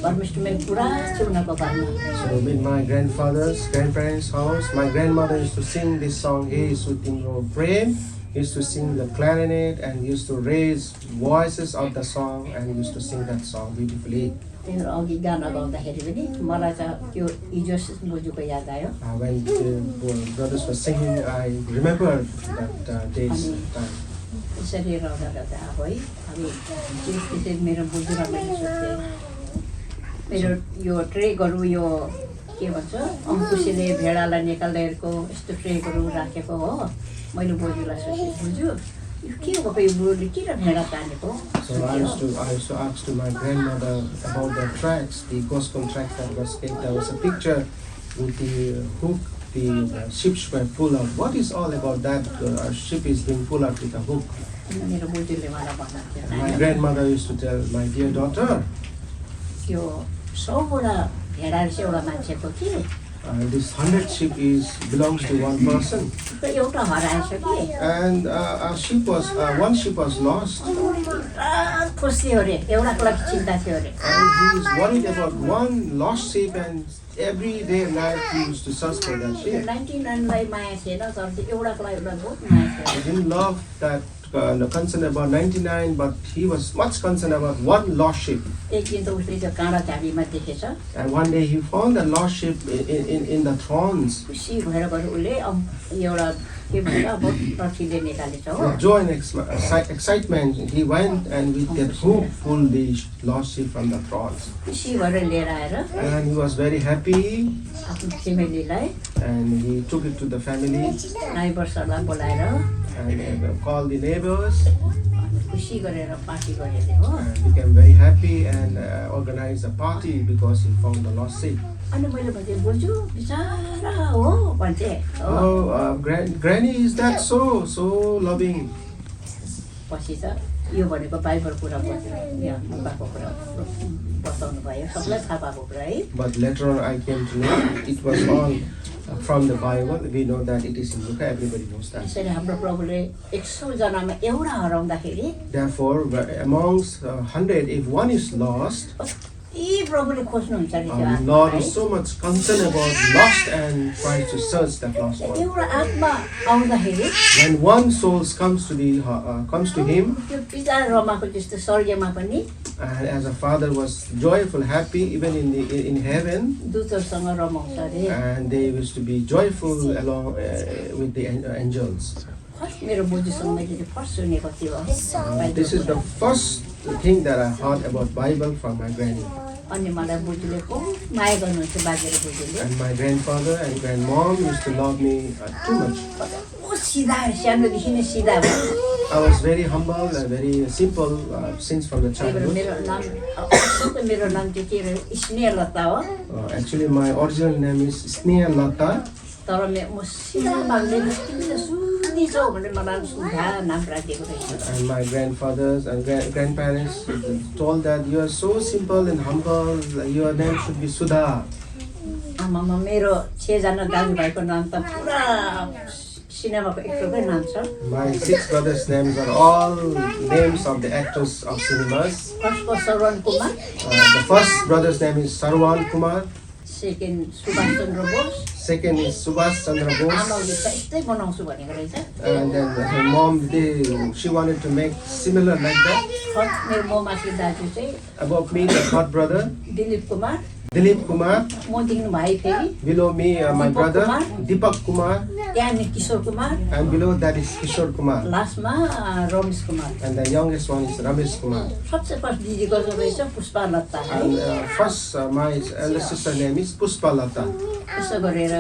परमेश्वरमै पुरा छ उनीहरूको घरमा So in my grandparents' house, my grandmother used to sing this song, Hey Sutimro Prem. Used to sing the clarinet and used to raise voices of the song and used to sing that song beautifully. तिनीहरू अघि गाना गाउँदाखेरि पनि मलाई त त्यो हिजो बोजूको याद आयो When the brothers were singing, I remember that day's time. यसरी रहँदा रहँदा अब है अब त्यसपछि मेरो बोजू र मैले सोचेँ मेरो यो ट्रेकहरू यो के भन्छ अङ्कुशीले भेडालाई निकाल्दाखेरिको यस्तो ट्रेकहरू राखेको हो मैले बोजूलाई सोचेँ बोजू यो के भएको यो बुढोले किन भेडा तानेको So I used to ask to my grandmother about the tracks, the gospel tracks that was kept. There was a picture with the hook, the ships were pulled out. What is all about that? A ship is being pulled out with a hook. मेरो बोजूले मलाई भन्नुहुन्थ्यो My grandmother used to tell my dear daughter, यो 100वटा भेडाहरू चाहिँ एउटा मान्छेको कि this 100 sheep belongs to one person. एउटा हराएछ कि And one sheep was lost. खुसी हो रे एउटाको लागि चिन्ता थियो रे And he is worried about one lost sheep and every day and night he used to search for that sheep. 99 लाई माया थिएन तर चाहिँ एउटाको लागि एउटा बहुत माया थियो He didn't love that concern about 99, but he was much concerned about one lost sheep. एक दिन त उसले त्यो काँडा झाडीमा देखेछ And one day he found a lost sheep in the thorns. खुसी भएर गएर उसले एउटा के भन्छ अब रथीले निकालेछ हो With joy and excitement, he went and with that hook pulled the lost sheep from the thorns. खुसी भएर लिएर आएर And he was very happy आफ्नो फ्यामिलीलाई and he took it to the family नाइबर्सहरूलाई बोलाएर and called the neighbors खुसी गरेर party गरेर हो and became very happy and organized a party because he found the lost sheep. अनि मैले भने बोजू बिचारा हो भन्छे Oh, Granny, is that so loving? पछि त यो भनेको बाइबल कुरा बोल्नु यहाँ मुकाको कुरा बताउनु भयो सबलाई थाहा पाएको कुरा है But later on I came to know it was all from the Bible. We know that it is in Luka, everybody knows that. त्यसैले हाम्रो प्रभुले 100 जनामा एउटा हराउँदाखेरि Therefore, amongst 100, if one is lost, यी प्रभुले खोज्नुहुन्छ नि त्यो our आत्मा Lord है is so much concerned about lost and tries to search that lost one. एउटा आत्मा आउँदाखेरि When one soul comes to him, त्यो बिचार रमाको जस्तो स्वर्गमा पनि and as a father was joyful, happy, even in heaven, दूतहरूसँग रमाउँछ अरे and they used to be joyful along with the angels. First मेरो बोजूसँग मैले फर्स्ट सुनेको थियो This is the first thing that I heard about Bible from my granny. अनि मलाई बोजूले बहुत माया गर्नुहुन्छ बाजे र बोजूले And my grandfather and grandmom used to love me too much. ओ सिधा सानोदेखि नै सिधा भयो I was very humble and very simple since from the त्यही भएर childhood. मेरो नाम चाहिँ के अरे स्नेहलता हो Actually, my original name is Sneha Lata. तर म सिधा माग्दै तिमीले सुधी छौ भनेर मलाई सुधा नाम राखेको रहेछ And my grandfathers and grandparents told that you are so simple and humble, your name should be Sudha. आमामा मेरो 6 जना दाजुभाइको नाम त पुरा सिनेमाको एक्टरकै नाम छ My 6 brothers' names are all names of the actors of cinemas. फर्स्टको Shravan Kumar The first brother's name is Sarwan Kumar. Second Subhash Chandra Bose Second is Subhash Chandra Bose. आमाले त यस्तै बनाउँछु भनेको रहेछ And then her mom, she wanted to make similar like that. Third मेरो ममाथि दाजु चाहिँ About me, the third brother, Dilip Kumar Dilip Kumar. मदेखि भाइ फेरि Below me, my Deepak brother, Kumar. Deepak Kumar. त्यहाँदेखि Kishore Kumar And below that is Kishore Kumar. लास्टमा Ramesh Kumar And the youngest one is Ramesh Kumar. सबसे first दिदीको जो रहेछ पुष्पा लत्ता है And first, my elder sister name is Pushpa Lata. त्यसो गरेर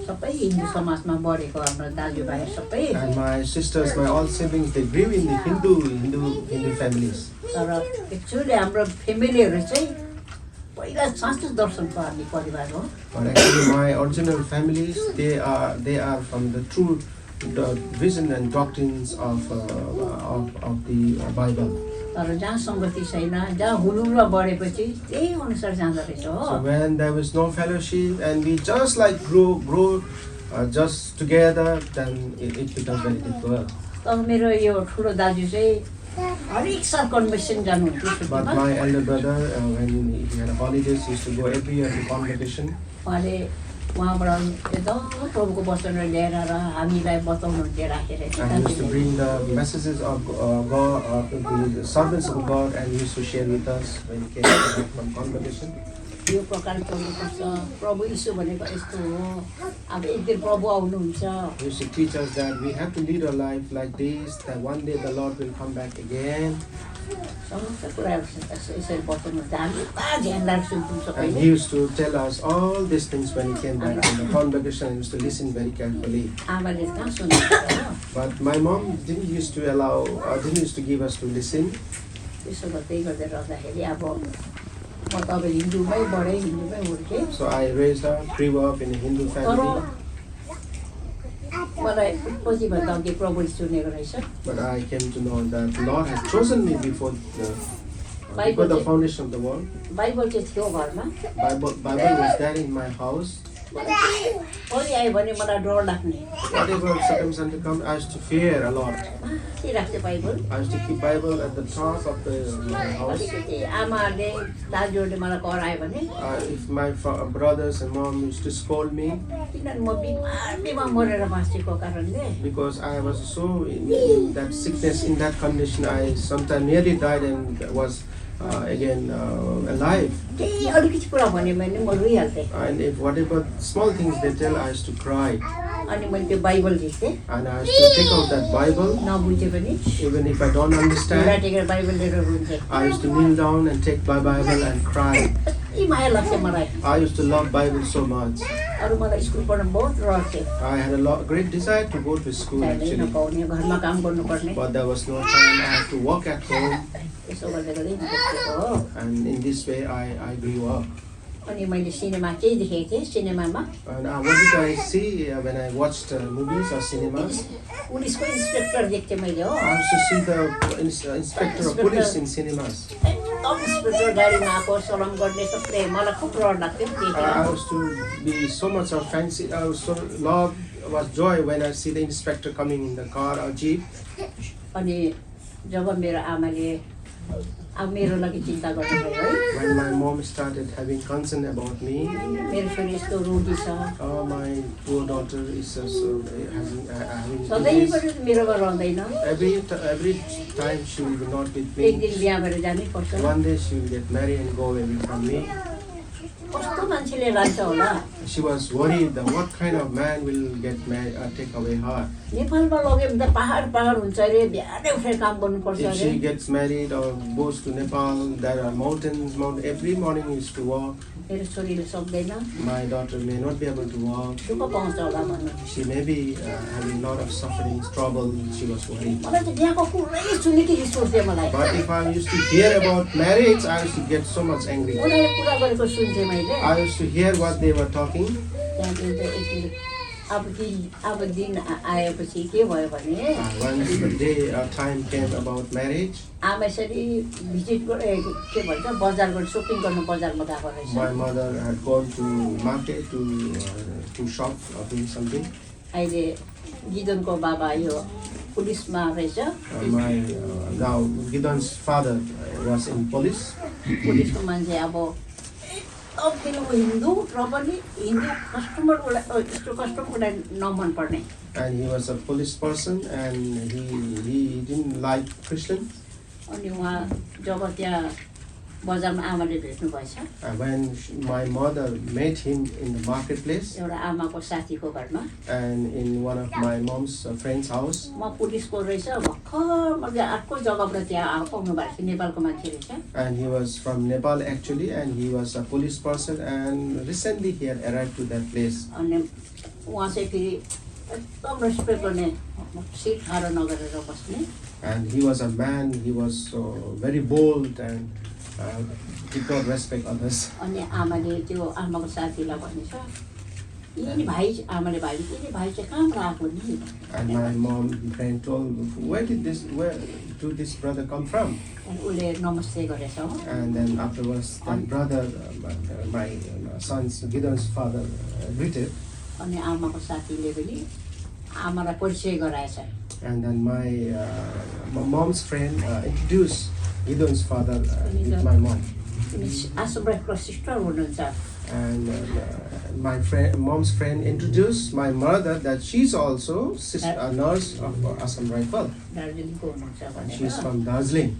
सबै हिन्दू समाजमा बढेको हाम्रो दाजुभाइ सबै And my sisters, my all siblings, they grew in the Hindu families. तर एक्चुअली हाम्रो फ्यामिलीहरू चाहिँ पहिला संस्कृत दर्शनको हामी परिवार हो But actually, my original families, they are from the true vision and doctrines of the Bible. तर जहाँ सङ्गति छैन जहाँ हुलुलमा बढेपछि त्यही अनुसार जाँदो रहेछ So हो when there was no fellowship and we just like grow just together, then it becomes very difficult. तर मेरो यो ठुलो दाजु चाहिँ हरेक साल कन्भेन्सन जानुहुन्थ्यो But छुट्टीमा my elder brother, when he had holidays, he used to go every year to convocation. उहाँले उहाँबाट एकदम प्रभुको वचनहरू ल्याएर र हामीलाई बताउनुहुन्थ्यो राखेर And he used to bring the messages of God, the servants of God, and he used to share with us when he came back from convocation. यो प्रकार चल्नुपर्छ प्रभु यीशु भनेको यस्तो हो अब एक दिन प्रभु आउनुहुन्छ He used to teach us that we have to lead our life like this, that one day the Lord will come back again. समस्त कुराहरू यसरी बताउनुहुन्छ हामी पुरा ध्यान राख्छौँ And सबैले he used to tell us all these things when he came back from the convocation. He used to listen very carefully. आमाले कहाँ सुन्नुहुन्छ हो But my mom didn't used to give us to listen. त्यसो गर्दै गर्दै रहँदाखेरि अब म त अब हिन्दूमै बढेँ हिन्दूमै हुर्केँ So I raised her, grew up in a Hindu तर family. मलाई पछिभन्दा अघि प्रभु सुनेको रहेछ But I came to know that the Lord has chosen me before the foundation of the world. Bible चाहिँ थियो घरमा Bible was there in my house. कहिले आयो भने मलाई डर लाग्ने Whatever circumstances come, I used to fear a lot. के राख्थ्यो Bible I used to keep Bible at the top of my house. अलिकति आमाहरूले दाजुहरूले मलाई करायो भने If my brothers and mom used to scold me किनभने म बिमार मरेर बाँचेको कारणले because I was so in that sickness, in that condition, I sometimes nearly died and was again alive. केही अलिकति कुरा भन्यो भने म रोइहाल्थेँ And if whatever small things they tell, I used to cry. अनि मैले त्यो बाइबल झिक्थेँ And I used to take out that Bible, नबुझे पनि even if I don't ढुङ्गा understand. टेकेर बाइबल लिएर रुन्थेँ I used to kneel down and take my Bible and cry. यति माया लाग्थ्यो मलाई I used to love Bible so much. अरू मलाई स्कुल पढ्नु बहुत रहर थियो I had a great desire to go to school टाइमै actually, नपाउने घरमा काम गर्नुपर्ने but there was no time. I had to work at home, यसो गर्दै गर्दै बसेको हो and in this way I grew up. अनि मैले सिनेमा केही देखेको थिएँ सिनेमामा And what did I see when I watched movies or cinemas? पुलिसको इन्सपेक्टर देख्थेँ मैले हो I used to see the inspector of police in cinemas. एकदम इन्सपेक्टर गाडीमा आएको सलाम गर्ने सबले मलाई खुब रहर लाग्थ्यो I त्यतिखेर used to be so much of fancy. I was so was joy when I see the inspector coming in the car or jeep. अनि जब मेरो आमाले अब मेरो लागि चिन्ता गर्नुभयो है When my mom started having concern about me, मेरो छोरी यस्तो रोगी छ oh my poor daughter is having सधैँबाट disease. मेरोमा रहँदैन Every time she will not with एक me. दिन बिहा भएर जानै पर्छ One day she will get married and go away from me. कस्तो मान्छेले लान्छ होला She was worried that what kind of man will get married or take away her. नेपालमा लग्यो भने त पहाड हुन्छ अरे बिहानै उठेर काम गर्नुपर्छ If अरे she gets married or goes to Nepal, there are mountains. Every morning used to walk. मेरो छोरीले सक्दैन My daughter may not be able to walk. दुःख पाउँछ होला भन्नु She may be having a lot of sufferings, trouble. She was worried. मलाई त बिहाको कुरै सुनेको रिस उठ्थ्यो मलाई But if I used to hear about marriage, I used to get so much angry. उनीहरूले कुरा गरेको सुन्थेँ मैले I used to hear what they were talking. त्यहाँदेखि त एक दिन अब दिन आएपछि के भयो भने Once the day or time came about marriage, आमा यसरी भिजिट के भन्छ बजार गर्नु सपिङ गर्नु बजारमा गएको रहेछ my mother had gone to market to shop or do something. अहिले गिदनको बाबा यो पुलिसमा रहेछ My now Gideon's father was in police. पुलिसको मान्छे अब एकदम हिन्दू र पनि हिन्दू कस्टमरलाई नमन पर्ने And he was a police person, and he didn't like Christians. अनि उहाँ जब त्यहाँ बजारमा आमाले भेट्नु भएछ When my mother met him in the marketplace एउटा आमाको साथीको घरमा and in one of my mom's friend's house, म पुलिसको रहेछ भर्खर मैले अर्को जग्गाबाट त्यहाँ आउनु भएको थियो नेपालको मान्छे रहेछ and he was from Nepal actually, and he was a police person, and recently he had arrived to that place. अनि उहाँ चाहिँ फेरि एकदम रेस्पेक्ट गर्ने सिट खाएर नगरेर बस्ने And he was a man, he was very bold and did not respect others. अनि आमाले त्यो आमाको साथीलाई भनेछ यिनी भाइ आमाले भाइ यिनी भाइ चाहिँ कहाँबाट आएको नि And my mom friend told, where did this brother come from? अनि उसले नमस्ते गरेछ हो And then afterwards, that brother, my son's Gideon's father, greeted. अनि आमाको साथीले पनि आमालाई परिचय गराएछ And then my mom's friend introduced Gideon's father with my mom. आश्रमको सिस्टर हुनुहुन्छ And mom's friend introduced my mother that she's also a nurse of Assam Rifle. दार्जिलिङको हुनुहुन्छ And भनेर she's from Darjeeling.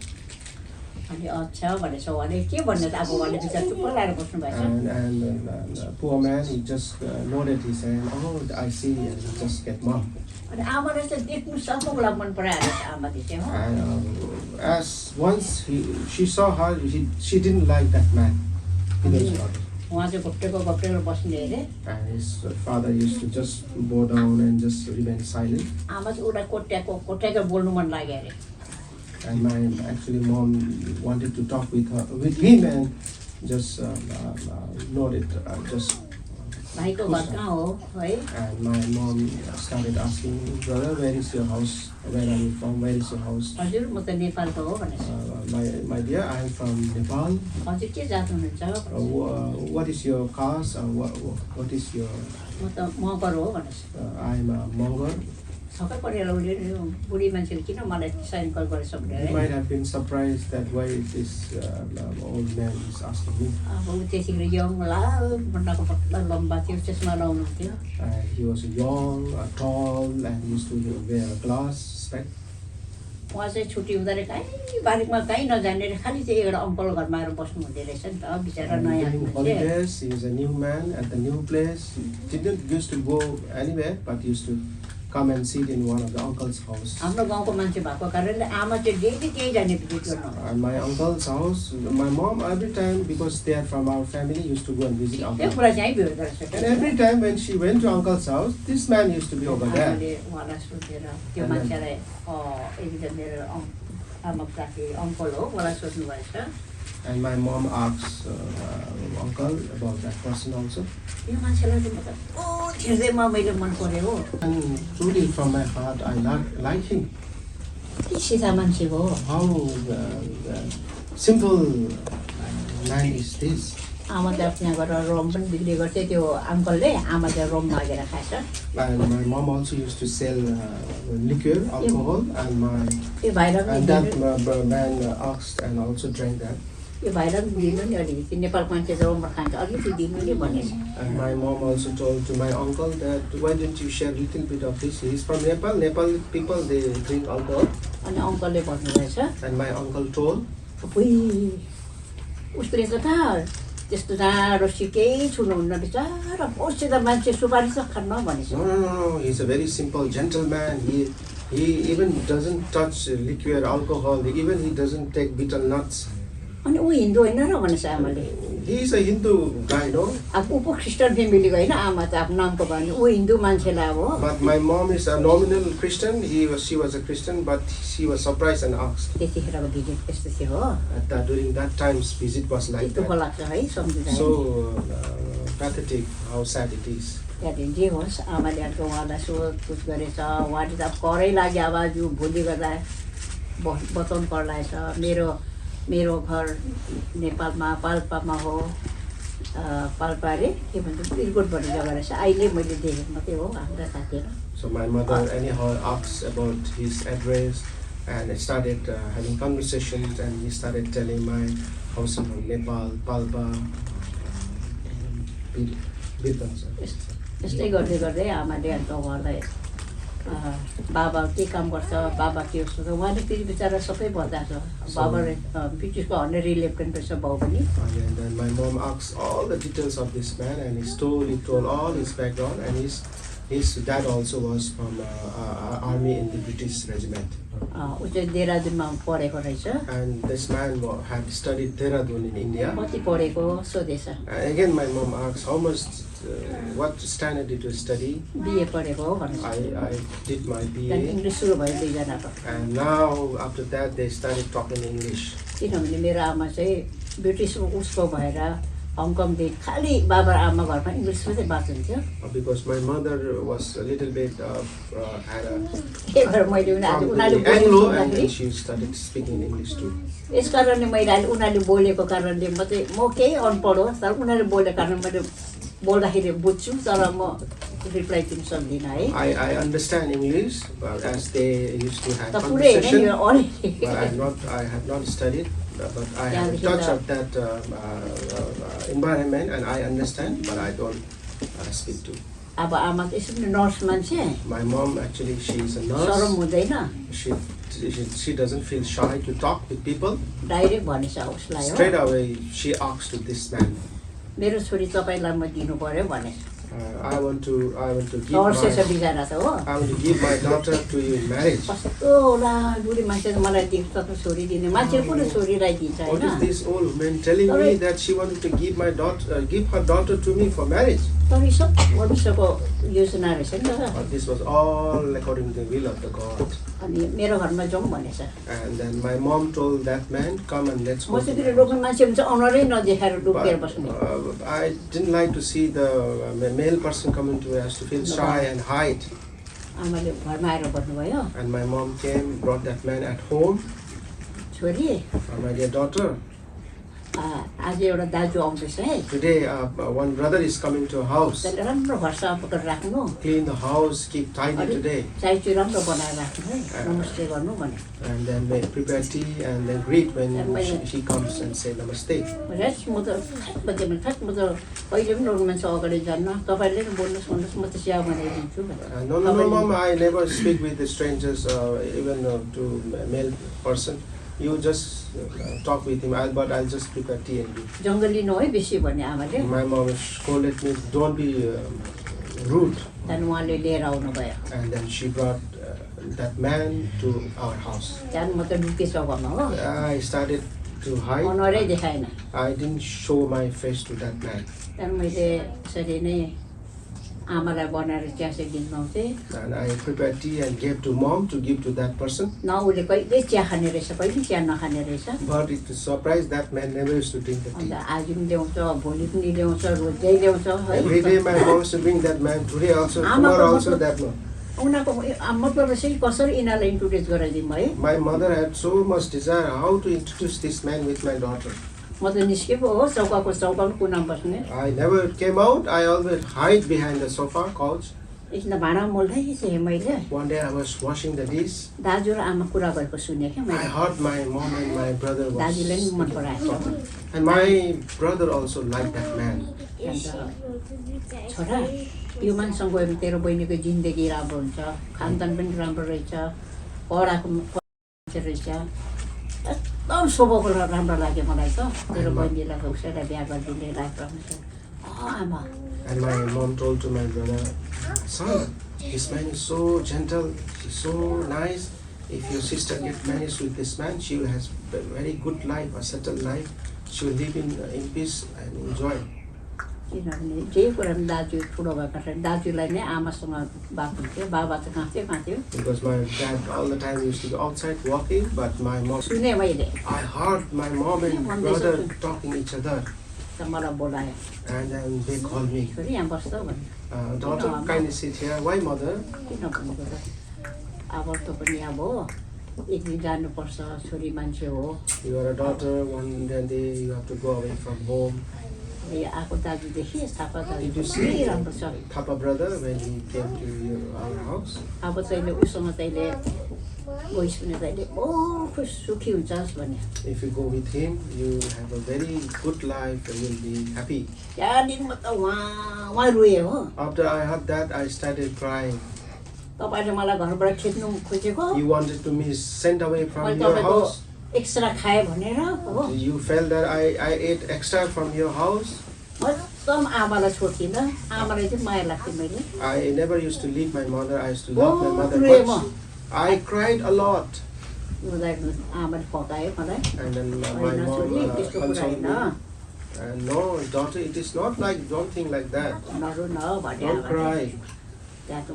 अनि अच्छा भनेछ उहाँले के भन्नु त अब उहाँले विचार चुप्प लाएर बस्नु भएछ And poor man, he just nodded his hand. Oh, I see. And he just get mom. अनि आमाले चाहिँ देख्नु सक्नु मलाई मन पराएर आमाले चाहिँ हो And as once she saw her, she didn't like that man. Gideon's father. उहाँ चाहिँ घोप्टेको बस्ने अरे And his father used to just bow down and just remain silent. आमा चाहिँ उसलाई कोट्याएको बोल्नु मन लाग्यो अरे And my actually mom wanted to talk with him and just nodded, just. भाइको घर कहाँ हो है And my mom started asking, brother, where is your house? Where are you from? Where is your house? हजुर म त नेपालको हो भनेछ My dear, I am from Nepal. हजुर के जात हुनुहुन्छ What is your caste? What is your? म त मगर हो भनेछ I am a Mongol. छक्कै परेर उसले बुढी मान्छेले किन मलाई साइन कल गरेछ You भनेर might have been surprised that why this old man is asking me. अब ऊ त्यतिखेर यङ होला भन्दाको पत्ला लम्बा थियो चस्मा लाउनु हुन्थ्यो He was young, tall, and used to wear a glass spec. उहाँ चाहिँ छुट्टी हुँदाखेरि कहीँ बारीमा कहीँ नजाने खालि चाहिँ एउटा अङ्कल घरमा आएर बस्नु हुँदो रहेछ नि त बिचरा And नयाँ during मान्छे holidays, he was a new man at the new place. He didn't used to go anywhere, but used to come and sit in one of the uncle's house. हाम्रो गाउँको मान्छे भएको कारणले आमा चाहिँ डेली त्यही जाने भिजिट गर्नु And my uncle's house, my mom every time, because they are from our family, used to go and visit त्यो uncle. कुरा चाहिँ भिड रहेछ And every time when she went to uncle's house, this man used to be over there. आमाले उहाँलाई सोधेर त्यो मान्छेलाई एकजना मेरो आमाको साथी अङ्कल हो उहाँलाई सोध्नु भएछ And my mom asks uncle about that person also. यो मान्छेलाई चाहिँ मतलब हृदयमा मैले मन पर्यो हो And truly from my heart, I like him. के सिधा मान्छे हो How simple man is this. आमा त त्यहाँ गएर रम पनि बिक्री गर्थ्यो त्यो अङ्कलले आमा चाहिँ रम मागेर खाएछ And my mom also used to sell liquor, alcohol, and त्यो भाइलाई that man asked and also drank that. यो भाइलाई पनि दिनु नि अलिकति नेपालको मान्छे रममा खान्छ अलिकति दिनु नि भनेर And my mom also told to my uncle that why don't you share a little bit of this? He's from Nepal. Nepal people, they drink alcohol. अनि अङ्कलले भन्नुभएछ And my uncle told, उसले त कहाँ त्यस्तो जाडो सिकेही छुनुहुन्न रहेछ र उसले त मान्छे सुपारी त खान्न भनेछ no, he's a very simple gentleman. He even doesn't touch liquor, alcohol. Even he doesn't take bitter nuts. अनि ऊ हिन्दू होइन र भनेछ आमाले He's a Hindu guy, no? अब ऊ पो क्रिस्चियन फेमिलीको होइन आमा त आफ्नो नामको भयो भने ऊ हिन्दू मान्छेलाई हो But my mom is a nominal Christian. She was a Christian, but she was surprised and asked. त्यतिखेरको भिजिट यस्तो थियो हो During that time's visit was like दुःख that. लाग्छ है सम्झिँदा So pathetic, how sad it is. त्यहाँदेखि जे होस् आमाले अर्को उहाँलाई सोधपुछ गरेछ उहाँले त अब करै लाग्यो आवाज यो भोलि गर्दा बताउनु पर्ला मेरो घर नेपालमा पाल्पामा हो पाल्पा अरे के भन्छ बिरकोट भन्ने जग्गा रहेछ अहिले मैले देखेको मात्रै हो हाम्रा साथीहरू So my mother anyhow asked about his address and started having conversations, and he started telling my house in Nepal, Palpa, Bitan. यस्तै गर्दै गर्दै आमाले अन्त उहाँलाई बाबा के काम गर्छ बाबा के हो उहाँले फेरि बिचरा सबै बताएको छ बाबा ब्रिटिसको हनरी लेफ्टेन्ट रहेछ बाउ पनि And then my mom asked all the details of this man, and he told all his background, and his dad also was from army in the British regiment. ऊ चाहिँ देहरादुनमा पढेको रहेछ And this man had studied Dehradun in India. कति पढेको सोधेछ And again, my mom asked, how much, what standard did you study? BA पढेको हो भनेर I did my BA. English सुरु भयो दुईजनाको And now, after that, they started talking English. किनभने मेरो आमा चाहिँ ब्रिटिस उसको भएर हङकङदेखि खालि बाबा र आमा घरमा इङ्ग्लिस मात्रै बाँच्नुहुन्थ्यो Because my mother was a little bit, had a त्यही भएर मैले उनीहरूले Anglo, and बोल्दाखेरि then she started speaking English too. यस कारणले मैले अहिले उनीहरूले बोलेको कारणले म चाहिँ म केही अनपढ हो तर उनीहरूले बोलेको कारण मैले बोल्दाखेरि बुझ्छु तर म रिप्लाई दिन सक्दिनँ है I understand English, but as they used to have त पुरै होइन conversation, नि but I have not studied, but I have a touch of that environment, and I understand, but I don't speak to. अब आमा त यसरी nurse मान्छे My mom actually, she is a सरम nurse. हुँदैन She doesn't feel shy to talk with people. Direct भनेछ उसलाई हो Straight away, she asked to this man. मेरो छोरी तपाईँलाई म दिनु पर्यो भने I want to give नर्सै छ my बिचरा त हो daughter to you in marriage. कस्तो होला बुढी मान्छे त मलाई दिन्छ त छोरी दिने मान्छे कुनै छोरीलाई दिन्छ What is होइन this old woman telling me that she wanted to give her daughter to me for marriage? तर यो सब भविष्यको योजना रहेछ नि त But this was all according to the will of the God. अनि मेरो घरमा जाउँ भनेछ And then my mom told that man, come and let's म go. चाहिँ फेरि रोक्ने मान्छे हुन्छ अनुहारै नदेखाएर डुबेर बस्ने But I didn't like to see the male person coming to us to feel shy and hide. आमाले घरमा आएर भन्नुभयो And my mom came, brought that man at home. छोरी My dear daughter, आज एउटा दाजु आउँदैछ है today one brother is coming to our house. त्यसले राम्रो घर सफा गरेर राख्नु Clean the house, keep tidy today. चाय चाहिँ राम्रो बनाएर राख्नु है नमस्ते गर्नु भने And then they prepare tea and then greet when she comes and say namaste. रेस म त खास म त कहिले पनि रोक्नु मान्छे अगाडि जान्न तपाईँले नै बोल्नुहोस् भन्नुहोस् म त चिया बनाइदिन्छु भने No, mom, I never speak with the strangers, even to a male person. You just talk with him, but I'll just prepare tea and give. जङ्गली न है बेसी भने आमाले My mom scolded me, don't be rude. त्यहाँदेखि उहाँले लिएर आउनुभयो And then she brought that man to our house. त्यहाँदेखि म त ढुकेछ घरमा हो I started to hide. अनुहारै देखाएन I didn't show my face to that man. त्यहाँदेखि मैले यसरी नै आमालाई बनाएर चिया चाहिँ दिन लाउँथेँ And I prepared tea and gave to mom to give to that person. न उसले कहिले चिया खाने रहेछ कहिले चिया नखाने रहेछ But it surprised that man never used to drink the tea. अन्त आज पनि ल्याउँछ भोलि पनि ल्याउँछ रोजै ल्याउँछ है Every day my mom used to bring that man. Today also, tomorrow also that man. उनीहरूको मतलब चाहिँ कसरी यिनीहरूलाई इन्ट्रोड्युस गराइदिउँ है My mother had so much desire how to introduce this man with my daughter. म त निस्केको हो चौकाको चौकामा कुनामा बस्ने I never came out. I always hide behind the sofa couch. एकछिन भाँडा मोल्दै थिएँ मैले One day I was washing the dish. दाजु र आमा कुरा गरेको सुनेँ क्या I मैले heard my mom and my brother दाजुले was पनि मन पराएको छ and my brother also liked that man. अन्त छोरा यो मान्छेसँग गयो भने तेरो बहिनीको जिन्दगी राम्रो हुन्छ खानदान पनि राम्रो रहेछ पढाएको मान्छे रहेछ एकदम स्वभावको राम्रो लाग्यो मलाई त तेरो बहिनीलाई उसैलाई बिहा गरिदिने लाइफ राम्रो छ आमा And my mom told to my brother, son, this man is so gentle, he's so nice. If your sister gets married with this man, she will have a very good life, a settled life. She will live in peace and enjoy. किनभने जे कुरा पनि दाजु ठुलो भएको कारण दाजुलाई नै आमासँग बात हुन्थ्यो बाबा त कहाँ थियो Because my dad all the time used to go outside walking, but my mom. सुने मैले I heard my mom and brother talking each other, त मलाई बोलायो and then they called me, छोरी यहाँ बस्छौ भने daughter, kindly sit here. Why, mother? किन भनेको त अब त पनि अब एक दिन जानुपर्छ छोरी मान्छे हो You are a daughter. One day you have to go away from home. आएको दाजुदेखि थापा Did दाजु you पुरै see राम्रो छ Thapa brother when he came to our house? अब तैँले उसँग तैँले गइस् भने तैँले बहुत खुस सुखी हुन्छस् भने If you go with him, you have a very good life and you'll be happy. त्यहाँदेखि म त उहाँ रोएँ हो After I heard that, I started crying. तपाईले मलाई घरबाट खिच्नु खोजेको You wanted to be sent away from मैले your तपाईको house. एक्स्ट्रा खाए भनेर हो You felt that I ate extra from your house. एकदम आमालाई छोड्दिनँ आमालाई चाहिँ माया लाग्थ्यो मैले I never used to leave my mother. I used to love my mother रुएँ म much. I cried a lot. आमाले फकायो मलाई And then my होइन mom छोरी त्यस्तो कुरा consoled होइन me. No, daughter, it is not like, don't think like that. नरु न भन्यो Don't cry. त्यहाँ त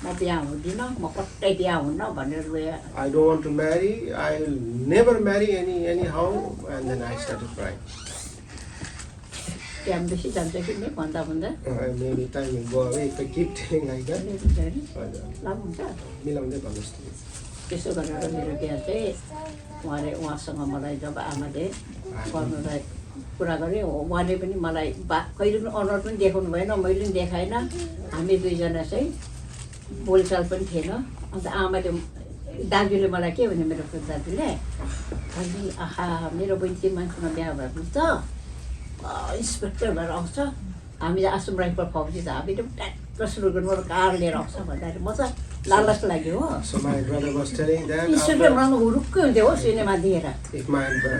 म बिहा हुँदिनँ म कतै बिहा हुन्न भनेर रोएँ I don't want to marry. I'll never marry anyhow. And then I started crying. Time बेसी जान्छ कि नि भन्दा भन्दा Maybe time will go away if I keep telling like that. लाभ हुन्छ मिलाउँदै भन्नुहोस् न। त्यसो गरेर मेरो बिहा चाहिँ उहाँसँग मलाई जब आमाले गर्नुलाई कुरा गरेँ उहाँले पनि मलाई कहिले पनि अनुहार पनि देखाउनु भएन मैले पनि देखाएन हामी दुईजना चाहिँ बोलचाल पनि थिएन अन्त आमाले दाजुले मलाई के भन्यो मेरो दाजुले अनि आहा मेरो बहिनी चाहिँ मान्छेमा बिहा भएको त इन्सपेक्टर भएर आउँछ हामी आश्रम राइफल फौजी त हामीले ट्याक्क सुरु गर्नु कार लिएर आउँछ भन्दाखेरि म त लालच लाग्यो हो So my brother was telling that inspector बनाउनु हुरुक्कै हुन्थ्यो हो सिनेमा दिएर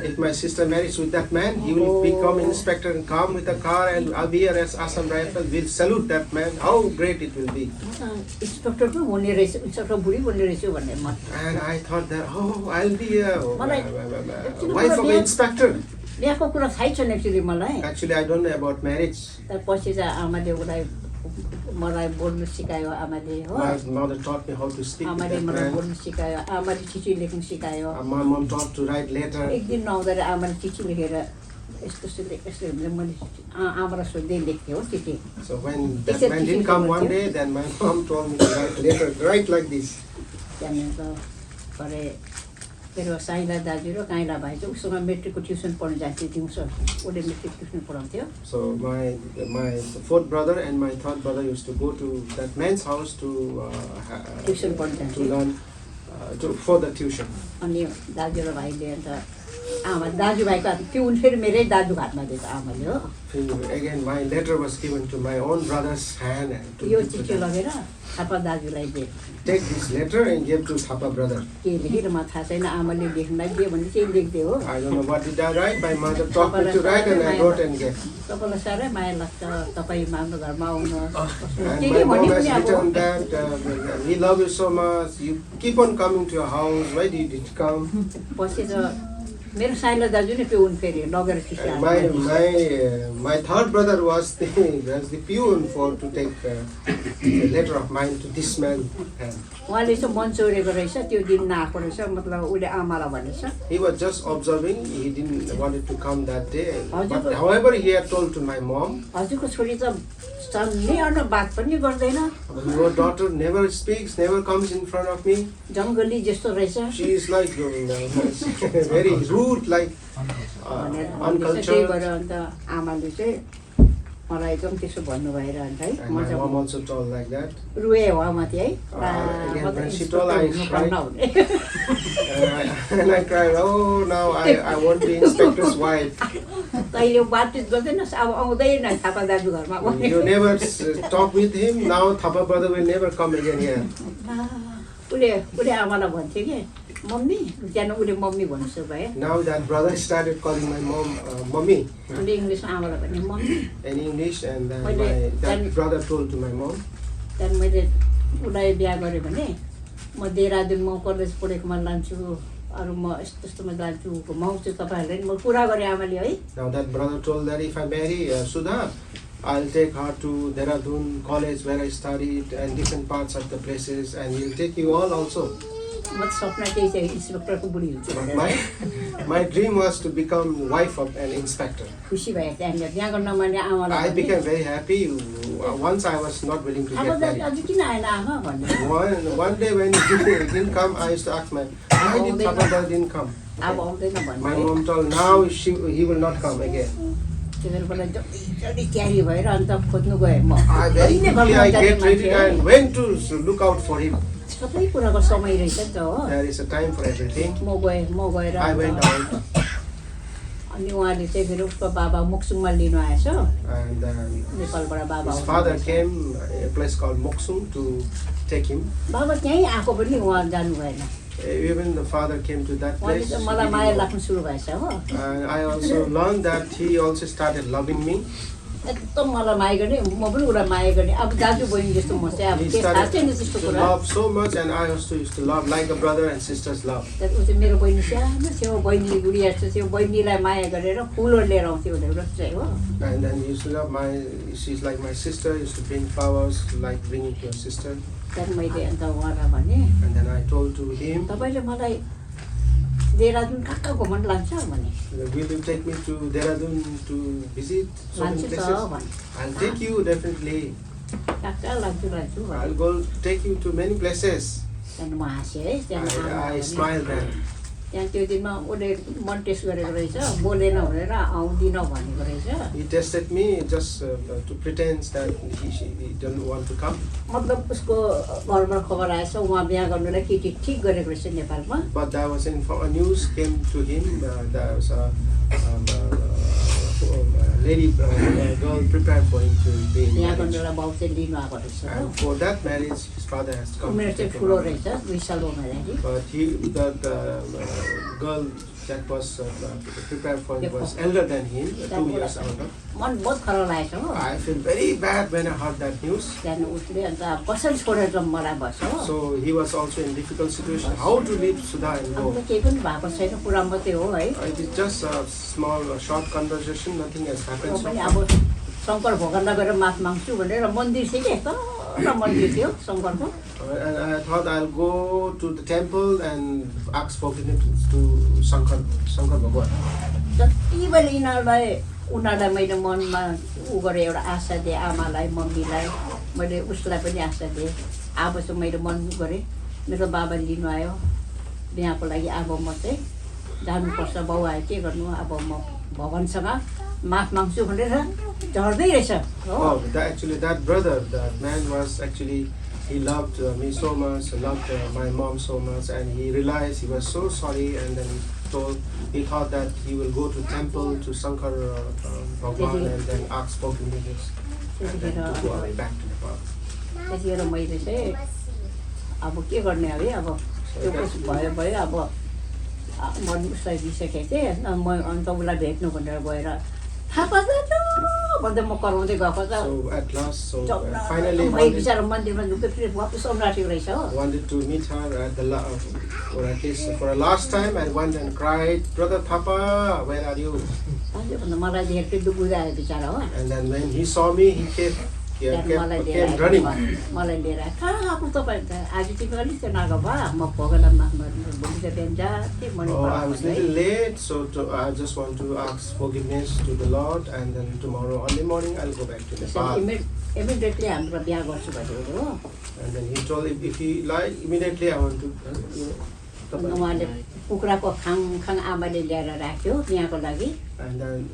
if my sister marries with that man, he will become inspector and come with a car and I'll be here as Assam Rifle. We'll salute that man. How great it will be. Inspector पो हुने रहेछ inspector बुढी हुने रहेछ भन्ने म And I thought that, oh, I'll be a मलाई wife of an inspector. बिहाको कुरा थाहै छैन एक्चुअली मलाई Actually, I don't know about marriage. तर पछि चाहिँ आमाले उसलाई मलाई बोल्नु सिकायो आमाले हो My mother taught me how to speak with आमाले that मलाई man. बोल्नु सिकायो आमाले चिठी लेख्नु सिकायो My mom taught to write letter. एक दिन नआउँदाखेरि आमाले चिठी लेखेर यस्तो यस्तो भनेर मैले आमालाई सोध्दै लेख्थेँ हो चिठी So when that man didn't come one day, then my mom told me to write letter, write like this. त्यहाँनिर त भरे मेरो साइला दाजु र काइला भाइ चाहिँ उसँग मेट्रिकको ट्युसन पढ्नु जान्थ्यो दिउँसो उसले मेट्रिक ट्युसन पढाउँथ्यो So my fourth brother and my third brother used to go to that man's house to tuition पढ्नु to जान्थ्यो learn for the tuition. अनि दाजु र भाइले अन्त आमा दाजुभाइको हात त्यो फेरि मेरै दाजु हातमा दिएको आमाले हो Again, my letter was given to my own brother's hand and to यो give to चिठी them. लगेर थापा दाजुलाई दिए Take this letter and give to Thapa brother. के लेखेर म थाहा छैन आमाले लेख्नलाई दियो भने चाहिँ लेख्दै हो I don't know what did I write. My mother taught me to write and I wrote and gave. तपाईँलाई साह्रै माया लाग्छ तपाईँ हाम्रो घरमा आउनुहोस् And के my के mom भन्यो has पनि अब written that we love you so much. You keep on coming to your house. Why did you come? पछि त मेरो साइला दाजु नै पिउन फेरि लगेर चिठी And हाल्नु my third brother was the peon for to take a letter of mine to this man. उहाँले चाहिँ मन चोरेको रहेछ त्यो दिन नआएको रहेछ मतलब उसले आमालाई भनेछ He was just observing. He didn't wanted to come that day. हजुर But however, he had told to my mom. हजुरको छोरी त सन्ने बात पनि गर्दैन Your daughter never speaks, never comes in front of me. जङ्गली जस्तो रहेछ She is like very rude, like त्यही uncultured. भएर अन्त आमाले चाहिँ मलाई एकदम त्यसो भन्नु भएर अन्त है And my mom also told like that. रुएँ हो माथि है Again, म त when she यस्तो told, I हुनुपर्न हुने And I cried, oh, now I want to be inspector's wife. कहिले बातचित गर्दैनस् अब आउँदैन थापा दाजु घरमा भने You never talk with him, now Thapa brother will never come again here. उसले आमालाई भन्थ्यो कि मम्मी त्यहाँ उसले मम्मी भन्छु भयो Now that brother started calling my mom mommy उसले इङ्ग्लिसमा आमालाई भने mummy in English, and then Then- that brother told to my mom. त्यहाँदेखि मैले उसलाई बिहा गरेँ भने म देहरादुनमा कलेज पढेकोमा लान्छु अरू म यस्तो यस्तोमा जान्छु घुमाउँछु तपाईँहरूले म कुरा गरेँ आमाले है Now that brother told that if I marry Sudha, I'll take her to Dehradun college where I studied and different parts of the places, and we'll take you all also. म त सपना त्यही चाहिँ इन्सपेक्टरको बुढी हुन्छु But भनेर my dream was to become wife of an inspector. खुसी भयो त्यहाँनिर बिहा गर्न मैले आमालाई I became very happy. Once I was not willing to अब get married. अझ किन आएन आमा भन्ने One day when he didn't come, I used to ask my, why did Thapa brother didn't come? अब आउँदैन My भन्ने mom told, now he will not come again. त्यो बेला मलाई जल्दी तयारी भएर अन्त खोज्नु गएँ म I very quickly I get ready and went to look out for him. सबै कुराको समय रहेछ नि त हो There is a time for everything. म गएर I went out. अनि उहाँले चाहिँ फेरि उसको बाबा मुक्सुङमा लिनु आएछ And नेपालबाट बाबा his father came a place called Moksung to take him. बाबा त्यहीँ आएको पनि उहाँ जानु भएन Even the father came to that उहाँले place. चाहिँ he मलाई didn't माया go. लाग्नु सुरु भएछ हो And I also learned that he also started loving me. एकदम मलाई माया गर्ने म पनि उसलाई माया गर्ने अब दाजु बहिनी जस्तो म चाहिँ अब He के थाहा छैन started त्यस्तो to कुरा love so much, and I also used to love like a brother and sister's love. तर ऊ चाहिँ मेरो बहिनी सानो थियो बहिनी गुडिया जस्तो थियो बहिनीलाई माया गरेर फुलहरू लिएर आउँथ्यो उनीहरू चाहिँ हो And then he used to love she's like my sister, used to bring flowers like bringing to your sister. त्यहाँदेखि मैले अन्त उहाँलाई भने And then I told to him, तपाईँले मलाई देहरादुन कहाँ कहाँ घुम्न लान्छ भने will you take me to Dehradun to visit so many लान्छु त places? भने I'll take you definitely. कहाँ कहाँ लान्छु लान्छु भने I'll go take you to many places. त्यहाँदेखि म हाँसेँ है त्यहाँदेखि I smiled then. त्यहाँ त्यो दिनमा उसले मन टेस्ट गरेको रहेछ बोलेन भनेर आउँदिन भनेको रहेछ He tested me just to pretend that he didn't want to come. मतलब उसको घरमा खबर आएछ उहाँ बिहा गर्नुलाई केटी ठिक गरेको रहेछ नेपालमा But there was a news came to him. There was a lady, girl prepared for him to be in बिहा marriage. गर्नुलाई बाउ चाहिँ लिनु आएको रहेछ हो And for that marriage, his father has come. उमेर to चाहिँ take him ठुलो out. रहेछ 2 साल उमेरदेखि But the girl that was prepared for him was elder than him, 2 years older. मन बहुत खराब लागेको हो I feel very bad when I heard that news. त्यहाँदेखि उसले अन्त कसरी छोडेर जाउँ मलाई भन्छ हो So he was also in difficult situation. How to leave Sudha and go? अन्त केही पनि भएको छैन कुरा मात्रै हो है It is just a small, short conversation. Nothing has happened म so पनि far. अब शङ्कर भगवान्लाई गएर माफ माग्छु भनेर मन्दिर थियो कि तल मन्दिर थियो शङ्करको And I thought I'll go to the temple and ask forgiveness to Shankar Bhagwan. जति बेला उनीहरूलाई मैले मनमा उ गरेँ एउटा आशा दिएँ आमालाई मम्मीलाई मैले उसलाई पनि आशा दिएँ अब चाहिँ मैले मन गरेँ मेरो बाबा लिनु आयो बिहाको लागि अब म चाहिँ जानुपर्छ बाउ आयो के गर्नु अब म भगवान्सँग माफ माग्छु भनेर झर्दै रहेछ हो Oh, that brother, that man was actually, he loved me so much, loved my mom so much, and he realized he was so sorry, and then he thought that he will go to temple to Shankar Bhagwan and then ask forgiveness and then to go away back to Nepal. त्यतिखेर मैले चाहिँ अब के गर्ने अरे अब त्यो पछि भयो अब म उसलाई दिइसकेको थिएँ म अन्त उसलाई भेट्नु भनेर गएर थापा जानु भन्दै म कराउँदै गएको त So at last, finally मै बिचारा मन्दिरमा ढुक्कै फेरि वापस आउनु आँटेको रहेछ हो wanted to meet her at the or at least for a last time. I went and cried, Brother Thapa, where are you? भन्दा मलाई देखेर चाहिँ डुबुदायो बिचारा हो And then when he saw me, he came running. मलाई लिएर आयो कहाँ आएको तपाईँ त आज तिमी अलिक चाहिँ नागा भा म भगवान्लाई माफ गर्नु भोलि त बिहान जाते morning Oh, I was a little late, so I just want to ask forgiveness to the Lord, and then tomorrow early morning I'll go back to Nepal. Immediately हाम्रो बिहा गर्छु भनेको हो And then he told if he like immediately I want to. उहाँले कुखुराको खाङ आमाले ल्याएर राख्यो बिहाको लागि And then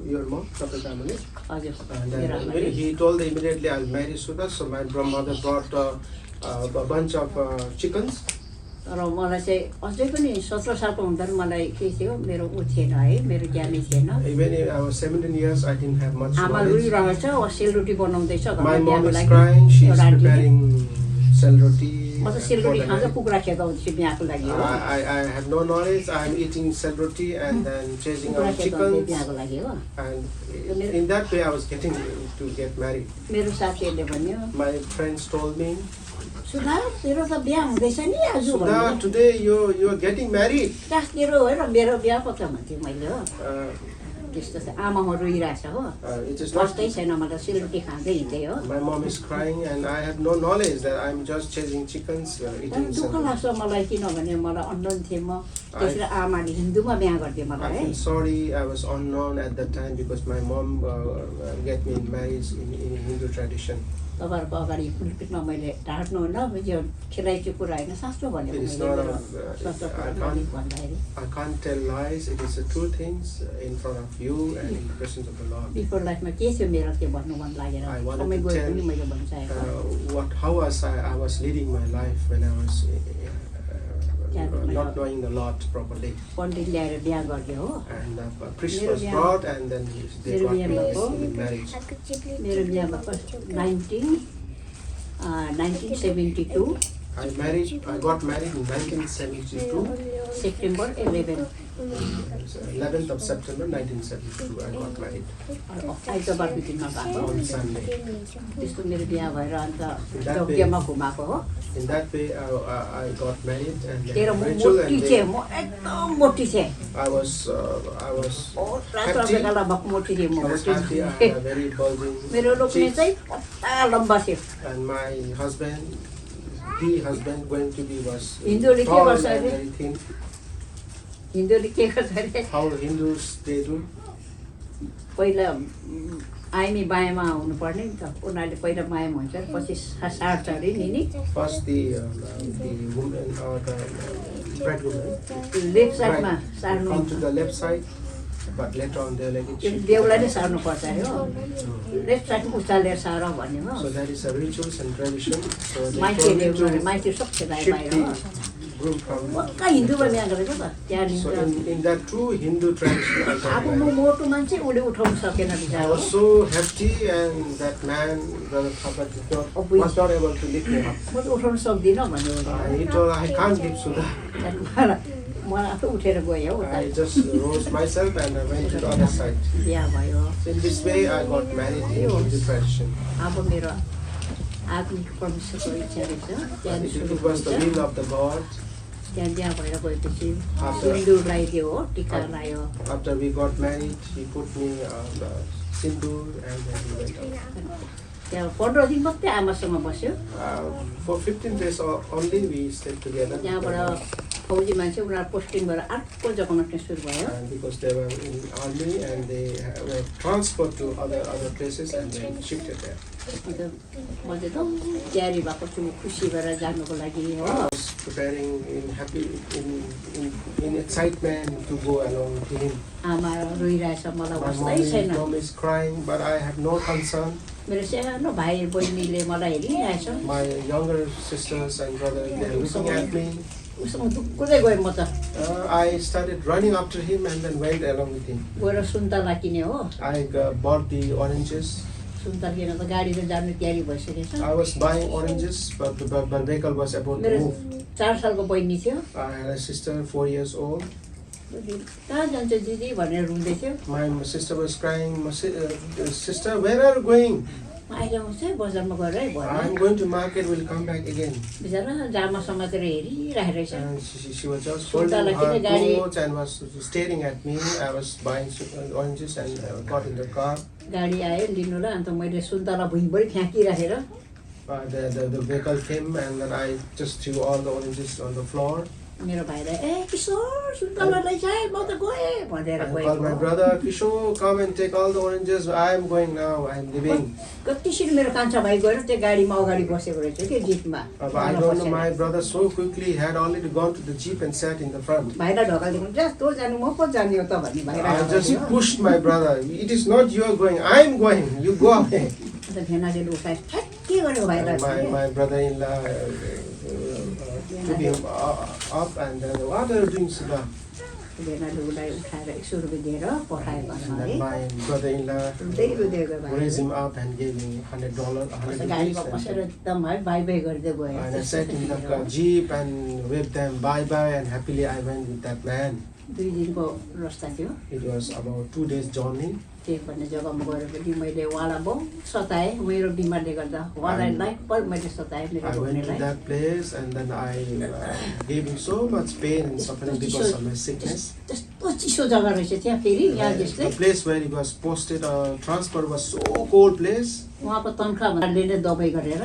your mom, Dr. Kamani. हजुर And मेरो then आमाले he told immediately I'll marry Sudha. So my grandmother brought a bunch of chickens. तर मलाई चाहिँ अझै पनि 17 सालको हुँदा मलाई के थियो मेरो ऊ थिएन है मेरो ज्ञानै थिएन Even if I was 17 years, I didn't have much आमा knowledge. रुइरहेको छ सेलरोटी बनाउँदैछ My घरमा mom बिहाको is लागि crying. She is एउटा आन्टीले preparing selroti. म त for सेलरोटी the खान्छ marriage. कुखुरा खेदाउँछु बिहाको लागि हो I have no knowledge. I am eating selroti and then chasing कुखुरा out खेदाउँदै chickens. बिहाको लागि हो And in that way, I was getting to get married. मेरो साथीहरूले भन्यो My friends told me, सुधा तेरो त बिहा हुँदैछ नि आज Sudha, भन्यो today you are getting married. Class तेरो हो र मेरो बिहा पो त भन्थेँ मैले हो Uh, त्यस्तो छ आमा रुइरहेछ हो it is not. बस्दै छैन म त सेलरोटी खाँदै हिँड्दै हो My mom is crying, and I have no knowledge that I'm just chasing chickens, eating दुःख selroti. लाग्छ मलाई किनभने मलाई अननोन थिएँ म त्यसरी आमाले हिन्दूमा बिहा गरिदियो I मलाई है feel sorry. I was unknown at that time because my mom get me married in Hindu tradition. तपाईँहरूको अगाडि पुलपिटमा मैले ढाँट्नु होइन यो खेलाइची कुरा होइन साँच्चो भनेको It is मैले not मेरो सशक्त नागरिक भन्दाखेरि I can't tell lies. It is the true things in front of you and in the presence of the Lord. Before लाइफमा के थियो मेरो त्यो भन्नु मन लागेर I wanted समय to गयो tell पनि मैले भन्न चाहेको how was I was leading my life when I was not knowing the Lord properly. पण्डित ल्याएर बिहा गरिदियो हो And a priest was brought, and then they got married. मेरो बिहा भएको 1972 I got married in 1972. September 11 11th of September 1972 I got married आइतबारको दिनमा भएको on Sunday. त्यस्तो मेरो बिहा भएर अन्त यज्ञमा घुमाएको हो In that way, I got married, and तेरो म Rachel मोटी and थिएँ म एकदम मोटी थिएँ I was रातो बेला भएको मोटी थिएँ म happy. I had a very bulging मेरो लोग्ने cheeks, चाहिँ पत्ता लम्बा थियो and my husband, the husband going to be was हिन्दूले के tall गर्छ and अरे very thin. हिन्दूले के गर्छ अरे How Hindus they do? पहिला आइमी बायाँमा हुनुपर्ने नि त उनीहरूले पहिला बायाँमा हुन्छ पछि साट्छ अरे नि First the woman or the bridegroom left साइडमा सार्नु come to the left side, but later on they like त्यो it. देउलाई नै सार्नु पर्छ अरे हो लेफ्ट साइड उचालेर सार भन्ने हो So that is a rituals and tradition. So they माइती told me देउले to माइती सबसे बाहिर shift बाहिर हो the groom from. पक्का हिन्दूमा बिहा गरेको त So त्यहाँनिर in that true Hindu tradition, I got अब म married. मोटो मान्छे उसले उठाउनु सकेन I बिचारो was so hefty, and that man, Brother Thapa, was not able to lift me up. म त उठाउनु सक्दिनँ भन्यो He told, I can't give Sudha. मलाई आफै उठेर गयो हो I just rose myself and I went to the other side. बिहा भयो So in this way, I got married in Hindu tradition. अब मेरो आत्मिक परमेश्वरको इच्छा रहेछ त्यहाँदेखि सुरु It was the हुन्छ will of the God. त्यहाँ बिहा भएर गएपछि After- सिन्दुर लगाइदियो हो टिका लगायो After we got married, he put me sindoor, and then we went out. त्यहाँ 15 दिन मात्रै आमासँग बस्यो For 15 days only we stayed together. त्यहाँबाट फौजी मान्छे उनीहरू पोस्टिङ भएर अर्को जग्गामा ट्रान्सफर भयो And because they were in army, and they were transferred to other places, and they shifted there. अन्त म चाहिँ त तयारी भएको छु खुसी भएर जानुको लागि हो I was preparing in excitement to go along with him. आमा रोइरहेछ मलाई My बस्दै छैन mom is crying, but I have no concern. मेरो सानो भाइ बहिनीले मलाई हेरिरहेछ My younger sisters and brothers, they are looking at me. उसँग दुक्कुदै गएँ म त I started running after him and then went along with him. गएर सुन्तला किने हो I bought the oranges. सुन्तला किनेर त गाडी त जानु तयारी भइसकेछ I was buying oranges, but the vehicle was about to मेरो move. 4 सालको बहिनी थियो I had a sister, 4 years old. कहाँ जान्छ दिदी भनेर रुँदै थियो My sister was crying, sister, where are you going? म आइरहन्छ है बजारमा गएर है I'm भन्यो going to market, will come back again. बिचरा जामा समातेर हेरिरहेको रहेछ And she was just Sudha holding like in her a gari. clothes and was staring at me. I was buying oranges and got in the car. गाडी आयो लिनुलाई अन्त मैले सुन्तला भुइँभरि फ्याँकिराखेर The vehicle came, and then I just threw all the oranges on the floor. मेरो भाइलाई ए किशोर सुन्तला लैजाए म त गएँ भनेर I called my गएको brother, Kishore, come and take all the oranges. I am going now. I am leaving. कतिसरी मेरो कान्छा भाइ गएर त्यो गाडीमा अगाडि बसेको रहेछ कि जिपमा But I don't know, my brother so quickly had already gone to the jeep and sat in the front. भाइलाई ढकालिदिनु जा तँ जानु म पो जाने हो त भन्ने I भाइलाई just ढकालिदियो। pushed my brother. It is not you are going. I am going. You go away. अन्त भेनाले उठाए ठ्याक्कै गरेको भाइलाई My brother-in-law took him up, and then, what are you doing, Sudha? भेनाले उसलाई उठाएर 100 रुपियाँ दिएर पठायो And घरमा then है my brother-in-law रुँदै रुँदै गयो भाइ raised him up and gave him $100. गाडीमा बसेर एकदम है बाई बाई गर्दै And I गयो sat in the jeep and waved them bye-bye, and happily I went with that man. 2 दिनको रस्ता थियो It was about 2 days journey. त्यो भन्ने जग्गामा गएर पनि मैले उहाँलाई बहुत सताएँ मेरो बिमारले गर्दा उहाँलाई लाइफभर मैले सताएँ मेरो I went to घुम्नेलाई that place, and then I gave him so much pain and suffering because of my sickness. त्यस्तो चिसो जग्गा रहेछ त्यहाँ फेरि यहाँ जस्तै The place where he was posted, transferred, was so cold place. उहाँको तनखा भन्नाले नै दबाई गरेर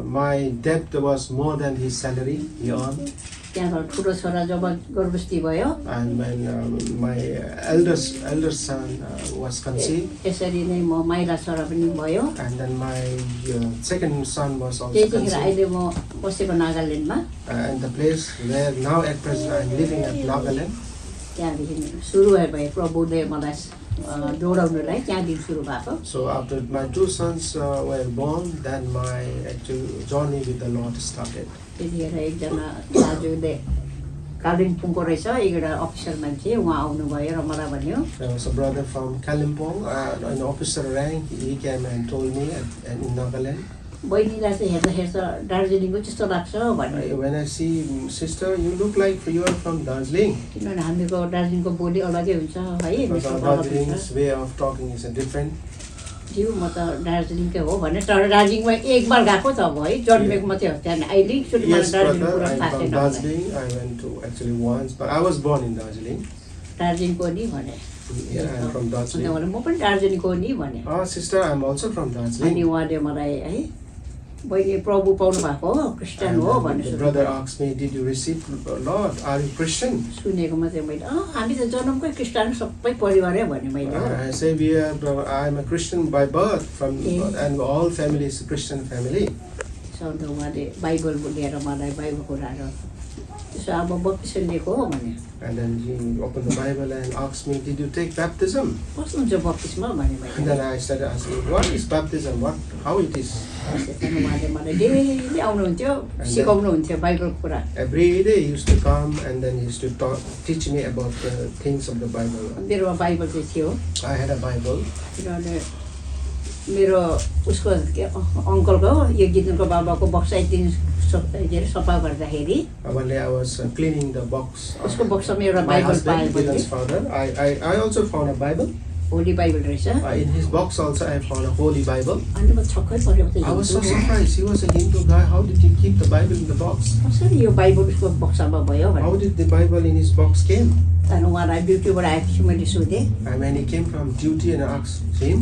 My debt was more than his salary he earned. त्यहाँबाट ठुलो छोरा जब गर्भस्थी भयो And when my elder son was conceived, यसरी नै म माइला छोरा पनि भयो and then my second son was also त्यतिखेर conceived. अहिले म बसेको नागाल्यान्डमा And the place where now at present I am living at Nagaland. त्यहाँदेखि सुरु भयो प्रभुले मलाई दौडाउनुलाई त्यहाँदेखि सुरु भएको So after my 2 sons were born, then my actual journey with the Lord started. त्यतिखेर एकजना दाजुले कालिम्पोङको रहेछ एउटा अफिसर मान्छे उहाँ आउनुभयो र मलाई भन्यो There was a brother from Kalimpong, an officer rank. He came and told me in Nagaland. बहिनीलाई चाहिँ हेर्दा हेर्दा दार्जिलिङको जस्तो लाग्छ भन्यो When I see sister, you look like you are from Darjeeling. किनभने हामीको दार्जिलिङको बोली अलगै हुन्छ है Because our नेपालको अलग हुन्छ Darjeeling's way of talking is different. ज्यू म त दार्जिलिङकै हो भने तर दार्जिलिङमा एक बार गएको त अब है जन्मेको मात्रै हो त्यहाँ अहिले सुरु Yes, दार्जिलिङ brother, कुरा I'm थाहा from छैन मलाई। Darjeeling. I went to actually once, but I was born in Darjeeling. दार्जिलिङको नि भने Yeah, I'm from अन्त Darjeeling. भने म पनि दार्जिलिङको नि भने Oh, sister, I'm also from अनि Darjeeling. उहाँले मलाई है बहिनी प्रभु पाउनु भएको हो क्रिस्चियन हो And भने the brother asked me, "Did you receive Lord? Are you Christian?" सुनेको मात्रै मैले हामी त जन्मकै क्रिस्चियन सबै परिवारै भने मैले हो I say I'm a Christian by birth and all family is a Christian family. अन्त उहाँले बाइबल लिएर मलाई बाइबल कुराहरू त्यसो अब बप्तिस्म लिएको हो भने And then he opened the Bible and asked me, "Did you take baptism?" कस्तो हुन्छ बप्तिस्म भने And मैले then I started asking, "What is baptism? How it is?" त्यहाँदेखि उहाँले मलाई डेली आउनुहुन्थ्यो सिकाउनुहुन्थ्यो बाइबल कुरा Every day he used to come and then he used to teach me about the things of the Bible. मेरोमा Bible चाहिँ थियो I had a Bible. किनभने मेरो उसको अङ्कलको यो गिदनको बाबाको बक्सा एक दिन के अरे सफा गर्दाखेरि One day I was cleaning the box. उसको बक्सामा एउटा My बाइबल husband, पाएँ Gideon's father. I also found a Bible. Holi Bible रहेछ In his box also I found a holy Bible. अनि म छक्कै परेँ त I was so हिन्दू हो। surprised. He was a Hindu guy. How did he keep the Bible in the box? कसरी यो Bible उसको बक्सामा भयो How भने did the Bible in his box came? त्यहाँदेखि उहाँलाई ड्युटीबाट आएपछि मैले सोधेँ And when he came from duty and I asked him,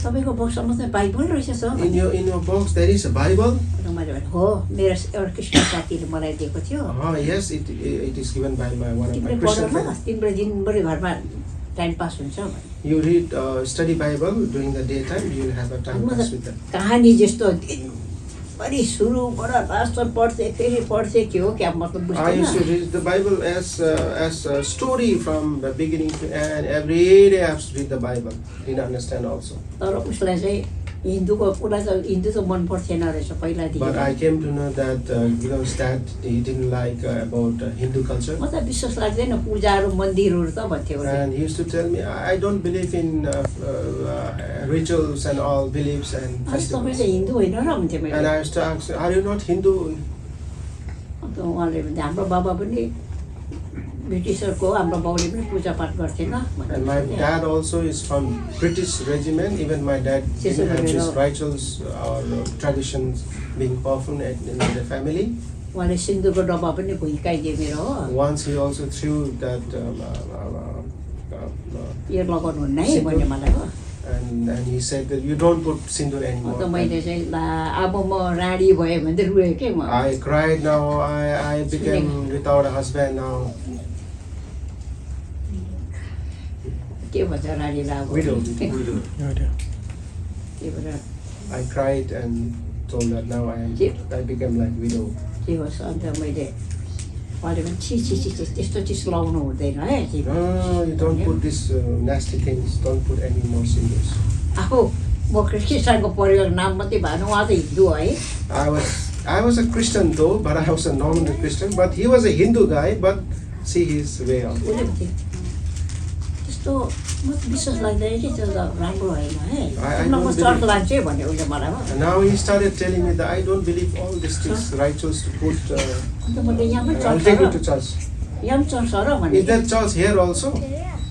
तपाईँको बक्सामा चाहिँ बाइबल रहेछ sir in your box there is a Bible? अनि मैले भने हो मेरो एउटा क्रिस्चियन साथीले मलाई दिएको थियो Oh yes, it is given by one of my तिमीले Christian पढ ल friends. तिम्रो दिनभरि घरमा टाइम पास हुन्छ भने You read study Bible during the daytime. You will have a time म pass त with that. कहानी जस्तो दिनभरि सुरुबाट लास्टसम्म पढ्थेँ फेरि पढ्थेँ के हो क्या मतलब I used to बुझ्दैन read the Bible as a story from the beginning to end. Every day I have to read the Bible. Didn't understand also. तर उसलाई चाहिँ हिन्दूको उसलाई त हिन्दू त मन पर्थेन रहेछ But पहिलादेखि I came to know that because that he didn't like about Hindu culture. म त विश्वास लाग्दैन पूजाहरू मन्दिरहरू त भन्थ्यो उसले। And he used to tell me, I don't believe in rituals and all beliefs and अनि तपाईँ festivals. चाहिँ हिन्दू होइन र भन्थ्यो And मैले I used to ask, are you not Hindu? अन्त उहाँले भन्थ्यो हाम्रो बाबा पनि ब्रिटिसहरूको हाम्रो बाउले पनि पूजापाठ गर्थेन And my dad also is from British regiment. Even my dad didn't have his rituals or traditions being performed in the family. उहाँले सिन्दुरको डब्बा पनि भुइँकाइदियो मेरो हो Once he also threw that यो लगाउनुहुन्न है भन्यो मलाई हो and he said that you don't put sindoor anymore. अन्त मैले चाहिँ ला अब म राडी भएँ भने चाहिँ रुएँ के म I cried now. I became without a husband now. के भन्छ राडीलाई अब Widow. के भन्छ I cried and told that now I became like widow. के होस् अन्त मैले उहाँले पनि छि छि छि छि त्यस्तो चिज लगाउनु हुँदैन है No, you don't put these nasty things. Don't put any more sindoors. आफू म क्रिस्चियनको परिवारको नाम मात्रै भएन उहाँ त हिन्दू है I was a Christian though, but I was a nominal Christian. But he was a Hindu guy. But see his way out. उसले भन्थ्यो त्यस्तो म त विश्वास लाग्दैन कि त्यो त राम्रो होइन है don't म चर्च लान्छु है भन्यो उसले मलाई हो And now he started telling me that I don't believe all these things, rituals to put. अन्त मैले यहाँ पनि I'll चर्च take you र to church. यहाँ पनि चर्च र भने Is that church here also?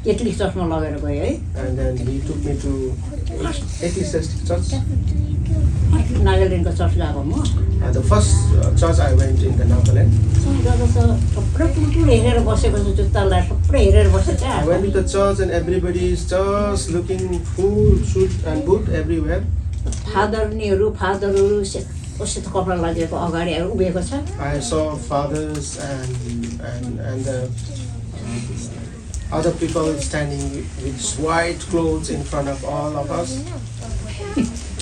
केटलिक चर्चमा लगेर गयो है And then he took me to Ecclesiastic church. नागाल्यान्डको चर्च गएको म The first church I went in the Nagaland. गएको त थुप्रो टुटुर हेरेर बसेको छ जुत्तालाई थुप्रै हेरेर बसेको I छ went to the church and everybody is just looking full suit and boot everywhere. फादरहरू सेतो कपडा लागेको अगाडि उभिएको छ I saw fathers and the other people standing with white clothes in front of all of us.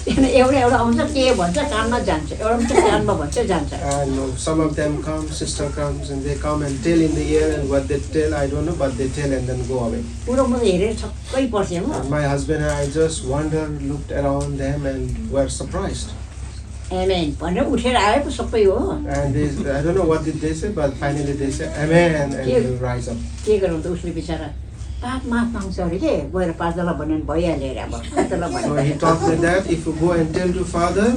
एउटा आउँछ के भन्छ कानमा जान्छ एउटा मात्रै कानमा भन्छ जान्छ And some of them come, sister comes and they come and tell in the ear and what they tell, I don't know, but they tell and then go away. पुरो म त हेरेर छक्कै पर्थेँ म And my husband and I just wandered, looked around them and were surprised. Amen भनेर उठेर आयो पो सबै हो And I don't know what did they say, but finally they said, Amen, and they will rise up. के गरौँ त उसले बिचरा पाप माफ माग्छ अरे के गएर पाँचजना भन्यो भने भइहाल्यो अरे अब पाँचजना So he भन्यो taught me that if you go and tell to Father,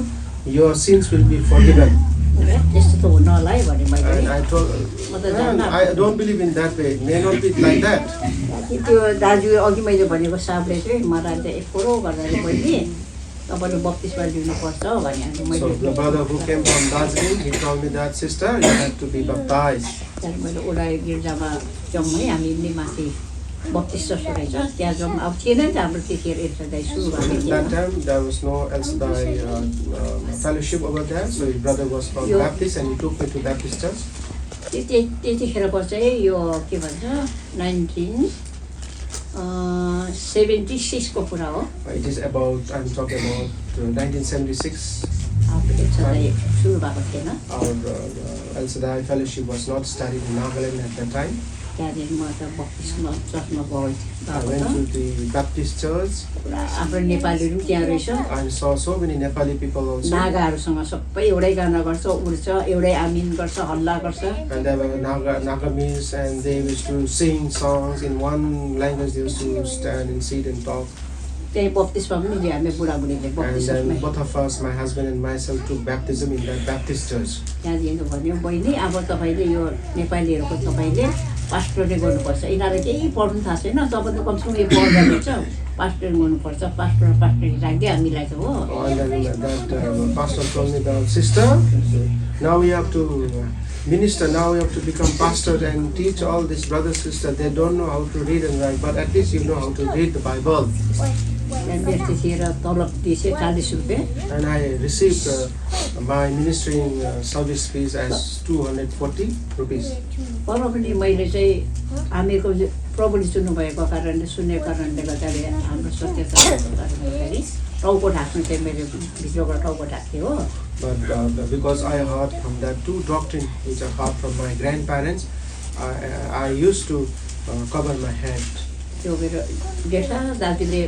your sins will be forgiven. त्यस्तो त हुन होला है भने मैले And I told, "Man, I don't believe in that way. It may not be like that." त्यो दाजु अघि मैले भनेको साहबले चाहिँ मलाई चाहिँ एकरो गरेर मैले तपाईँले बत्तिसमा लिनुपर्छ भने So मैले the brother who came from Darjeeling, he told me that, sister, you have to be baptized. त्यहाँदेखि मैले उडायो गिर्जामा जाउँ है हामी नि माथि बत्तिस जस्तो रहेछ त्यहाँ जाउँ अब थिएन नि त हाम्रो त्यतिखेर एक्सर्साइज सुरु भएको That थिएन time there was no LCI fellowship over there, so his brother was from Yo. Baptist and he took me to Baptist church. त्यतिखेरको चाहिँ यो के भन्छ 1976 को कुरा हो It is about, I'm talking about 1976. अब एक्सर्साइज सुरु भएको थिएन Our LCI fellowship was not started in Nagaland at that time. त्यहाँदेखि म त बत्तिसमा चर्चमा I went to the Baptist church. हाम्रो नेपालीहरू पनि त्यहाँ रहेछ I saw so many Nepali people also. नागाहरूसँग सबै एउटै गाना गर्छ उड्छ एउटै आमिन गर्छ हल्ला गर्छ And there were Nagamis, and they used to sing songs in one language. They used to stand and sit and talk. त्यही बत्तिसमा पनि हामी बुढाबुढीले And बत्तिसमा then both of us, my husband and myself, took baptism in that Baptist church. त्यहाँदेखि भन्यो बहिनी अब तपाईँले यो नेपालीहरूको तपाईँले पास्टरले गर्नुपर्छ यिनीहरूले केही पढ्नु थाहा छैन तपाईँ त कमसेकम यो पढ्दा रहेछ पास्टर गर्नुपर्छ पास्टर राखिदियो हामीलाई त हो And then that pastor told me that, sister, now we have to minister, now we have to become pastor and teach all these brothers, sisters. They don't know how to read and write, but at least you know how to read the Bible. त्यहाँदेखि त्यतिखेर तलब 240 रुपियाँ And I received my ministering service fees as 240 rupees. तर पनि मैले चाहिँ हामीको प्रभुले सुन्नुभएको कारणले सुनेको कारणले गर्दाखेरि हाम्रो सत्यता भएको कारणले गर्दाखेरि टाउको ढाक्नु चाहिँ मैले भित्रबाट टाउको ढाक्थेँ हो But because I heard from that two doctrine which I heard from my grandparents, I used to cover my head. त्यो मेरो जेठा दाजुले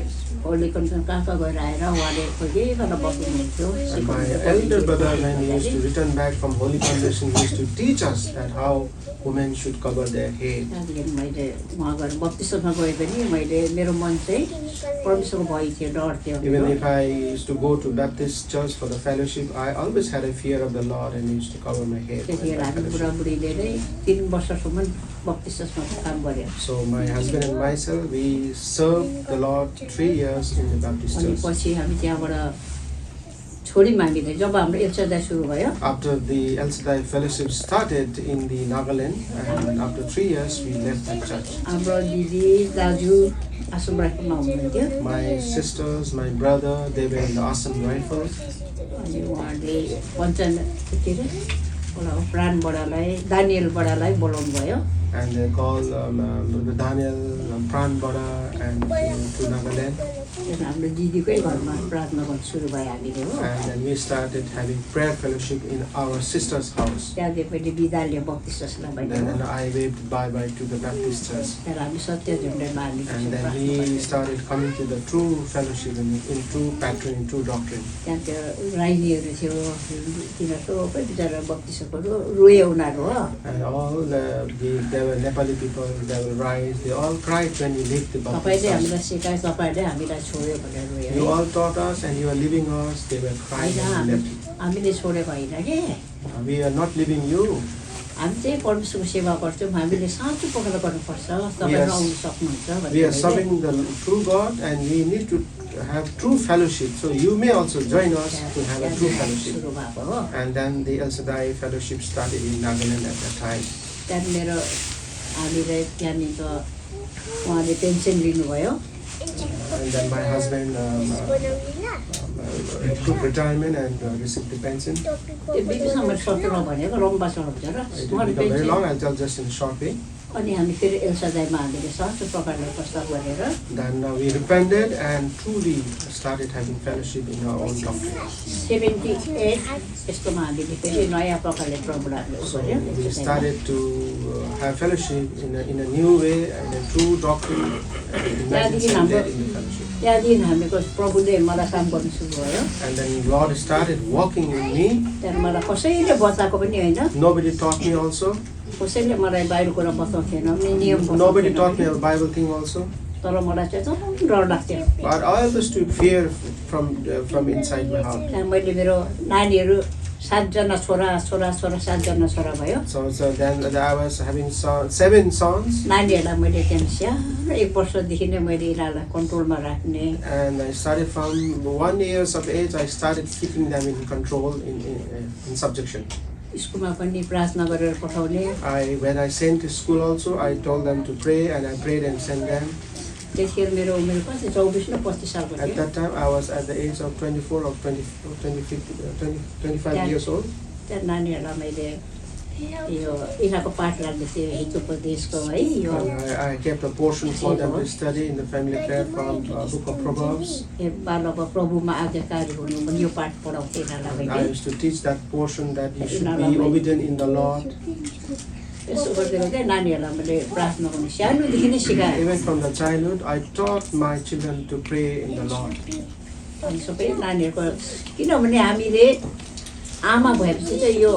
होली कन्सन कहाँ गएर आएर उहाँले खोइ गरेर बस्नुहुन्थ्यो And my elder brother, when he used to return back from Holy Convention, he used to teach us that how women should cover their head. त्यहाँदेखि मैले उहाँ गएर बत्तिसमा गए पनि मैले मेरो मन चाहिँ परमेश्वरको भय थियो डर थियो Even if I used to go to Baptist church for the fellowship, I always had a fear of the Lord and used to cover my head. for त्यतिखेर that हामी fellowship. बुढाबुढीले नै 3 वर्षसम्म बत्तिसमा काम गऱ्यो So my husband and myself, we served the Lord 3 years in the Baptist अनि church. पछि हामी त्यहाँबाट छोड्यौँ हामीले जब हाम्रो एक्सर्साइज सुरु भयो After the LCI fellowship started in the Nagaland, and after 3 years, we left that church. हाम्रो दिदी दाजु आश्रम राइफलमा हुनुहुन्थ्यो My sisters, my brother, they were in the awesome rifle. अनि उहाँले पञ्चान के अरे प्राण बडालाई दानियल बडालाई बोलाउनु भयो And they called Daniel, Pran Bada, and to Nagaland. त्यहाँदेखि हाम्रो दिदीकै घरमा प्रार्थना गर्नु सुरु भयो हामीले हो And then we started having prayer fellowship in our sister's house. त्यहाँदेखि पहिले बिदा लियो बत्तिस जसलाई Then भयो I waved bye-bye to the Baptist church. त्यहाँदेखि हामी सत्य झुन्डेमा And then we started coming to the true fellowship in true pattern, in true doctrine. त्यहाँ त्यो राइनीहरू थियो तिनीहरू सबै बिचरा बत्तिसको रोयो उनीहरू हो And all there were Nepali people, there were rise, they all cried when we left the Baptist तपाईँले church. हामीलाई सिकाए तपाईँले हामीलाई छोड्यो भनेर रोयो You all taught us and you are leaving us, they were crying होइन when we left. हामीले छोडेको होइन कि We are not leaving you. हामी चाहिँ परमेश्वरको सेवा गर्छौँ हामीले साँचो पक्रेर गर्नुपर्छ तपाईँहरू आउनु सक्नुहुन्छ We are भनेर serving the true God and we need to have true fellowship. So you may also join us to have a true fellowship. सुरु भएको हो And then the LCI fellowship started in Nagaland at that time. त्यहाँदेखि मेरो हामीले त्यहाँनिर उहाँले pension लिनुभयो And then my husband took retirement and received the pension. त्यो बिचमा मैले सत्र भनेको लम्बा हुन्छ र It उहाँले will become very long, pension I'll tell just in a short way. अनि हामी फेरि एल्सादाईमा हामीले साँचो प्रकारले प्रस्ताव गरेर Then we repented and truly started having fellowship in our own doctrine. 78 यस्तोमा हामीले फेरि नयाँ प्रकारले प्रभुलाई So we started to have fellowship in a new way and a true doctrine. And imagine sitting there in the fellowship. त्यहाँदेखि हामीको प्रभुले मलाई काम गर्नु सुरु भयो And then Lord started working in me. त्यहाँदेखि मलाई कसैले बचाएको पनि होइन Nobody taught me also. कसैले मलाई बाहिर कुरा बताउँथेन नियम Nobody बताउँथेन taught me a Bible thing also. तर मलाई चाहिँ एकदम डर लाग्थ्यो But I always took fear from inside my heart. त्यहाँ मैले मेरो नानीहरू 7 जना छोरा 7 जना छोरा भयो So then I was having 7 sons. नानीहरूलाई मैले त्यहाँ सानो 1 वर्षदेखि नै मैले यिनीहरूलाई कन्ट्रोलमा राख्ने And I started from 1 year of age. I started keeping them in control, in subjection. स्कुलमा पनि प्रार्थना गरेर पठाउने When I sent to school also, I told them to pray, and I prayed and sent them. त्यतिखेर मेरो उमेर कति 24 न 25 सालको At थियो that time, I was at the age of 24 or 25 years old. त्यहाँ नानीहरूलाई मैले यो यिनीहरूको पाठ राख्दै थिएँ हितोपदेशको है यो And I kept a portion for them to study in the family prayer from Book of Proverbs. बालक प्रभुमा आज्ञाकारी हुनु भने यो पाठ पढाउँथेँ यिनीहरूलाई I मैले used to teach that portion that you should be obedient in the Lord. यसो गर्दै गर्दै नानीहरूलाई मैले प्रार्थना गर्नु सानोदेखि नै सिकाएँ Even from the childhood, I taught my children to pray in the Lord. अनि सबै नानीहरूको किनभने हामीले आमा भएपछि चाहिँ यो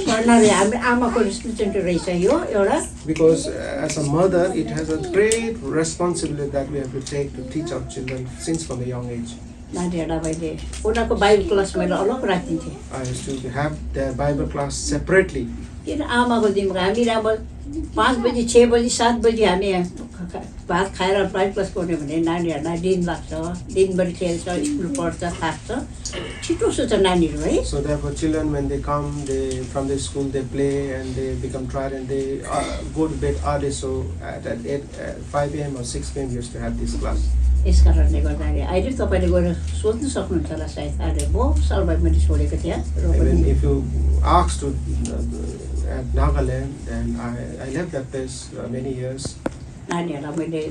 भन्नाले हामी आमाको रेस्पोन्सिबिलिटी रहेछ यो एउटा Because as a mother, it has a great responsibility that we have to take to teach our children since from a young age. नानीहरूलाई मैले उनीहरूको बाइबल क्लास मैले अलग राखिदिन्थेँ I used to have their Bible class separately. किन आमाको दिमाग हामी अब 5 बजी 6 बजी 7 बजी हामी भात खाएर बाइबल क्लास पढ्यो भने नानीहरूलाई दिन लाग्छ दिनभरि खेल्छ स्कुल पढ्छ थाक्छ छिटो सुत्छ नानीहरू है So therefore, children when they come, from the school they play and they become tired and they go to bed early. So at 5 a.m. or 6 p.m. we used to have this class. यस कारणले गर्दाखेरि अहिले तपाईँले गएर सोध्नु सक्नुहुन्छ होला सायद अहिले बहुत साल भयो मैले छोडेको थिएँ र Even पनि if you ask to at Nagaland, then I left that place many years. नानीहरूलाई मैले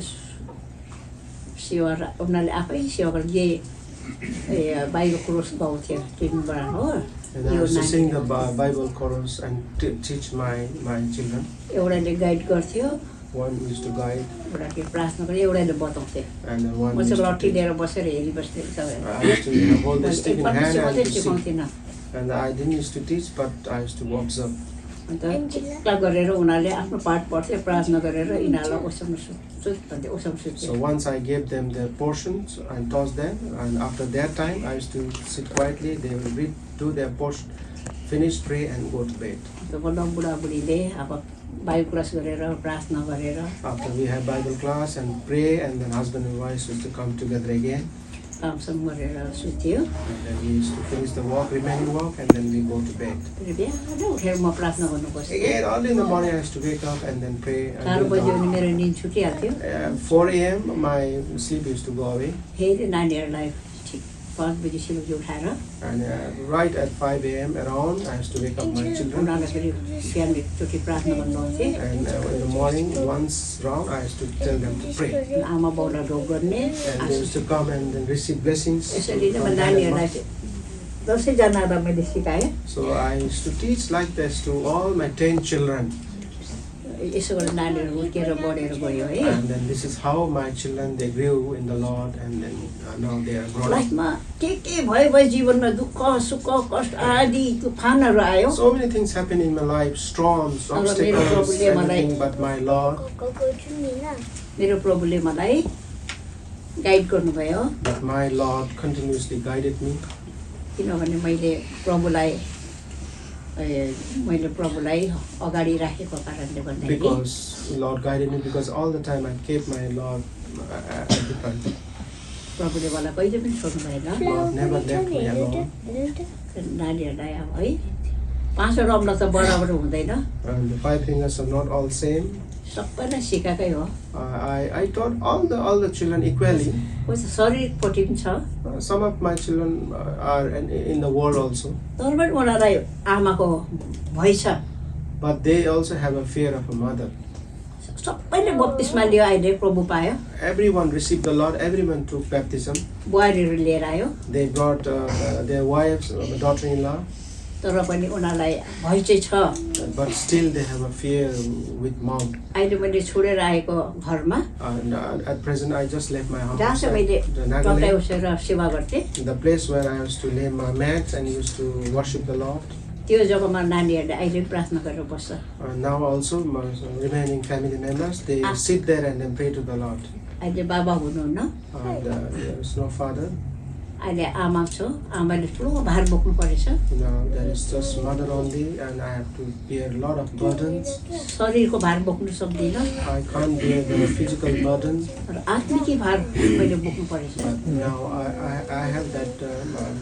सेवा उनीहरूले आफै सेवा गरेर बाहिर क्रोस गाउँथ्यो टिनबाट हो And I used to sing the Bible chorus and teach my children. एउटाले गाइड गर्थ्यो One used to guide, एउटाले प्रार्थना गरे एउटाले बताउँथ्यो and then one म used चाहिँ to लट्ठी teach. लिएर बसेर हेरिबस्थेँ सबैलाई I used to hold the stick in hand and to sing. सिकाउँथिनँ And I didn't used to teach, but I used to observe. अन्त चिक्ला गरेर उनीहरूले आफ्नो पाठ पढ्थ्यो प्रार्थना गरेर यिनीहरूलाई ओसाउनु भन्थ्यो ओसाउनु So सुत्थ्यो once I gave them their portions and taught them, and after that time I used to sit quietly. They will read, do their portion, finish, pray, and go to bed. अन्त बल्ल बुढाबुढीले अब Bible class गरेर प्रार्थना गरेर After we have Bible class and pray, and then husband and wife used to come together again, कामसम्म गरेर सुत्थ्यो and then we used to finish the work, remaining work, and then we go to bed. फेरि बिहान उठेर म प्रार्थना गर्नु बस्थेँ Again, early in the morning I used to wake up and then pray. 4 बजी भने मेरो निन्द छुटिहाल्थ्यो 4 a.m. my sleep used to go away, फेरि नानीहरूलाई ठिक 5 बजी सिलुजी उठाएर and right at 5 a.m. around I used to wake up my children. उनीहरूलाई फेरि बिहान एकचोटि प्रार्थना गर्नुहुन्थ्यो And in the morning, once round, I used to tell them to pray. आमा बाउलाई ढोक गर्ने And they used to come and then receive blessings. यसरी नै म from them. नानीहरूलाई 10जनालाई मैले सिकाएँ So I used to teach like this to all my 10 children. यसो गरेर नानीहरू हुर्केर बढेर गयो है And then this is how my children, they grew in the Lord, and then now they are grown up. लाइफमा के भयो भयो जीवनमा दुःख सुख कष्ट आदि तुफानहरू आयो So many things happen in my life, storms, obstacles, everything, but my Lord, मेरो प्रभुले मलाई गाइड गर्नुभयो but my Lord continuously guided me. किनभने मैले प्रभुलाई अगाडि राखेको कारणले गर्दाखेरि Because Lord guided me, because all the time I kept my Lord at the front. प्रभुले मलाई कहिले पनि छोड्नु भएन Lord never left me alone. नानीहरूलाई अब है 5 रमला त बराबर हुँदैन And the 5 fingers are not all same. सबैलाई सिकाएकै हो I taught all the children equally. कोही त शरीरपट्टि पनि छ Some of my children are in the world also, तर पनि उनीहरूलाई आमाको भय छ but they also have a fear of a mother. सबैले बत्तिसमा लियो अहिले प्रभु पायो Everyone received the Lord. Everyone took baptism. बुहारीहरू लिएर आयो They brought their wives, daughter-in-law. तर पनि उनीहरूलाई भय चाहिँ छ। but still they have a fear with mom. अहिले मैले छोडेर आएको घरमा And at present, I just left my जहाँ house चाहिँ मैले at टक्कै Nagaland, उसेर सेवा गर्थेँ, the place where I used to lay my mat and used to worship the Lord. त्यो जग्गामा नानीहरूले अहिले पनि प्रार्थना गरेर बस्छ। Now also, my remaining family members, they sit there and then pray to the Lord. अहिले बाबा हुनुहुन्न, And there is no father. अहिले आमा छ, आमाले ठुलो भार बोक्नु परेछ। Now there is just mother only, and I have to bear a lot of burdens. शरीरको भार बोक्नु सक्दिनँ, I can't bear the physical burden, र आत्मिकी भार मैले बोक्नु परेछ। but now I have that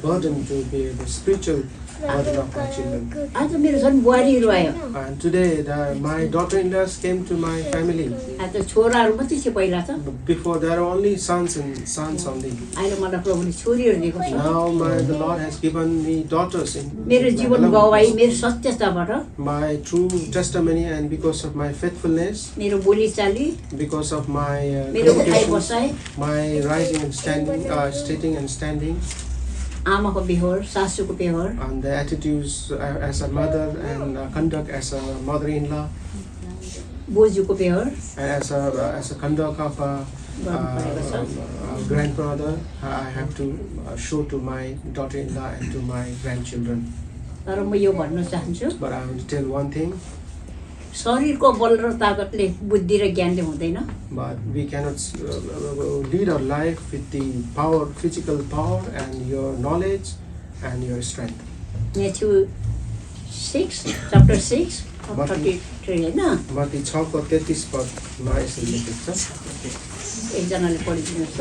burden to bear the spiritual burden of my children. आज मेरो झन् बुहारीहरू आयो, And today, my daughter-in-laws came to my family. आज छोराहरू मात्रै थियो पहिला त, Before there were only sons only. अहिले मलाई प्रभुले छोरीहरू दिएको छ। Now the Lord has given me daughters in मेरो जीवन गवाई, मेरो सत्यताबाट, my true testimony, and because of my faithfulness, मेरो बोलीचाली, because of my मेरो उठाइ communication, बसाइ, my rising and standing, sitting and standing, आमाको व्यवहार, सासूको व्यवहार, and the attitudes as a mother and conduct as a mother-in-law, बोजूको व्यवहार and as a conduct of a grandmother, I have to show to my daughter-in-law and to my grandchildren. तर म यो भन्न चाहन्छु, But I will tell one thing, शरीरको बल र ताकतले बुद्धि र ज्ञानले हुँदैन, but we cannot lead our life with the power, physical power and your knowledge and your strength. Matthew 6, chapter 6, 33 हैन, मत्ती 6 को 33 पदमा यसरी लेखेको छ। एकजनाले पढिदिनुहोस् त।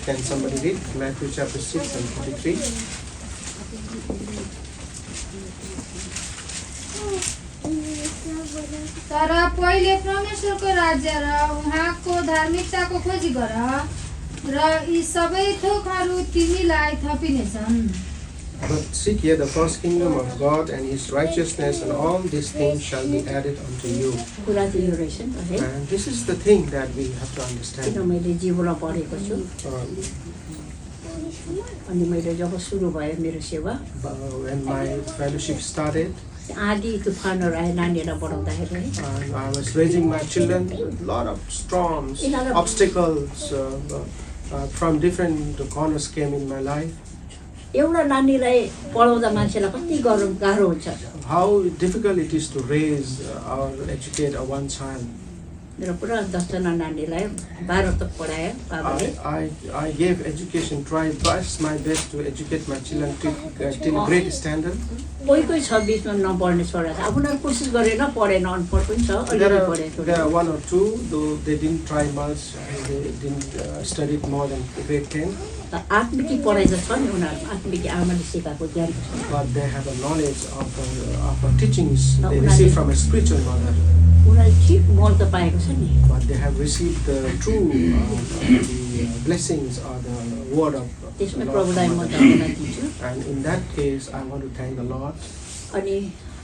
Can somebody read Matthew chapter 6 and 33? तर पहिले परमेश्वरको राज्य र उहाँको धार्मिकताको खोजी गर र यी सबै थोकहरू तिमीलाई थपिनेछन्। But seek ye the first kingdom of God and his righteousness, and all these things shall be added unto you. कुरा चाहिँ यो रहेछ नि है, And this is the thing that we have to किन understand. मैले जीवनमा पढेको छु। अनि मैले जब सुरु भयो मेरो सेवा, When my fellowship started, आँधी तुफानहरू आए नानीहरूलाई पढाउँदाखेरि है, and I was raising my children, a lot of storms, obstacles from different corners came in my life. एउटा नानीलाई पढाउँदा मान्छेलाई कति गाह्रो हुन्छ। How difficult it is to raise or educate one child. मेरो पुरा 10 जना नानीलाई 12 तक पढायो बाबाले। I gave education, tried my best to educate my children till great standard. कोही छ बिचमा नपढ्ने छोरा छ, अब उनीहरू कोसिस गरेन, पढेन, अनपढ पनि छ, अलिअलि पढेको। There are one or two, though they didn't try much, they didn't study more than grade 10. आत्मिकी पढाइ त छ नि उनीहरू, आत्मिकी आमाले सिकाएको ज्ञान छ। But they have a knowledge of teachings they receive from a spiritual mother. उनीहरूले ठिक मल त पाएको छ नि। But they have received the true the blessings or the word of the त्यसमै Lord प्रभुलाई from म mother. धन्यवाद दिन्छु। And in that case, I want to thank the Lord. अनि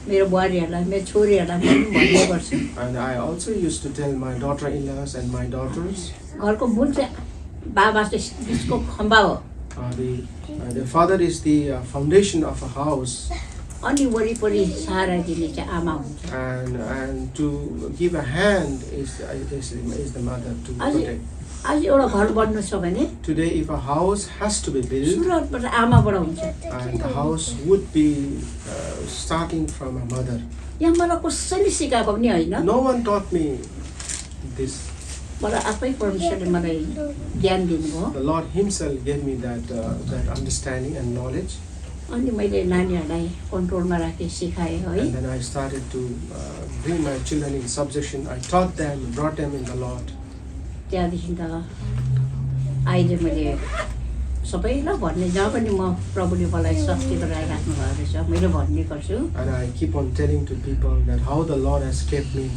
मेरो बुहारीहरूलाई, मेरो छोरीहरूलाई म पनि भन्ने गर्छु, And I also used to tell my daughter-in-laws and my daughters, घरको मूल चाहिँ बाबा चाहिँ बिचको खम्बा हो, the father is the foundation of a house, अनि वरिपरि सहारा दिने चाहिँ आमा हुन्छ। and to give a hand is the mother to protect. आज एउटा घर बन्नु छ भने Today, if a house has to be built, सुरुवातबाट आमाबाट हुन्छ। and the house would be starting from a mother. यहाँ मलाई कसैले सिकाएको पनि होइन, No one taught me this. मलाई आफै परमेश्वरले मलाई ज्ञान दिनुभयो। The Lord Himself gave me that understanding and knowledge. अनि मैले नानीहरूलाई कन्ट्रोलमा राखेँ, सिकाएँ है। And then I started to bring my children in subjection. I taught them, brought them in the Lord. त्यहाँदेखि त अहिले मैले सबैलाई भन्ने, जहाँ पनि म प्रभुले मलाई शक्ति गराएर राख्नु भएको रहेछ मैले भन्ने गर्छु। And I keep on telling to people that how the Lord has kept me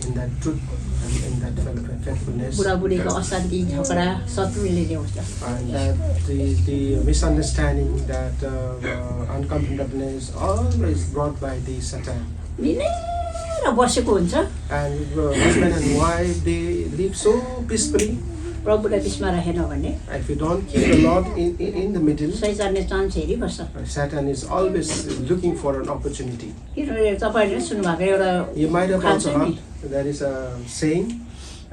in that truth and in that faithfulness. बुढाबुढीको अशान्ति झगडा शत्रुले ल्याउँछ। And that the misunderstanding, that uncomfortableness, always brought by the Satan. मिलेर बसेको हुन्छ, And husband and wife, they live so peacefully. प्रभुलाई बिचमा राखेन भने If you don't keep the Lord in the middle, शैतानले chance हेरिबस्छ। Satan is always looking for an opportunity. किनभने तपाईँहरूले सुन्नुभएको एउटा You might have खान्छ also नि, heard there is a saying.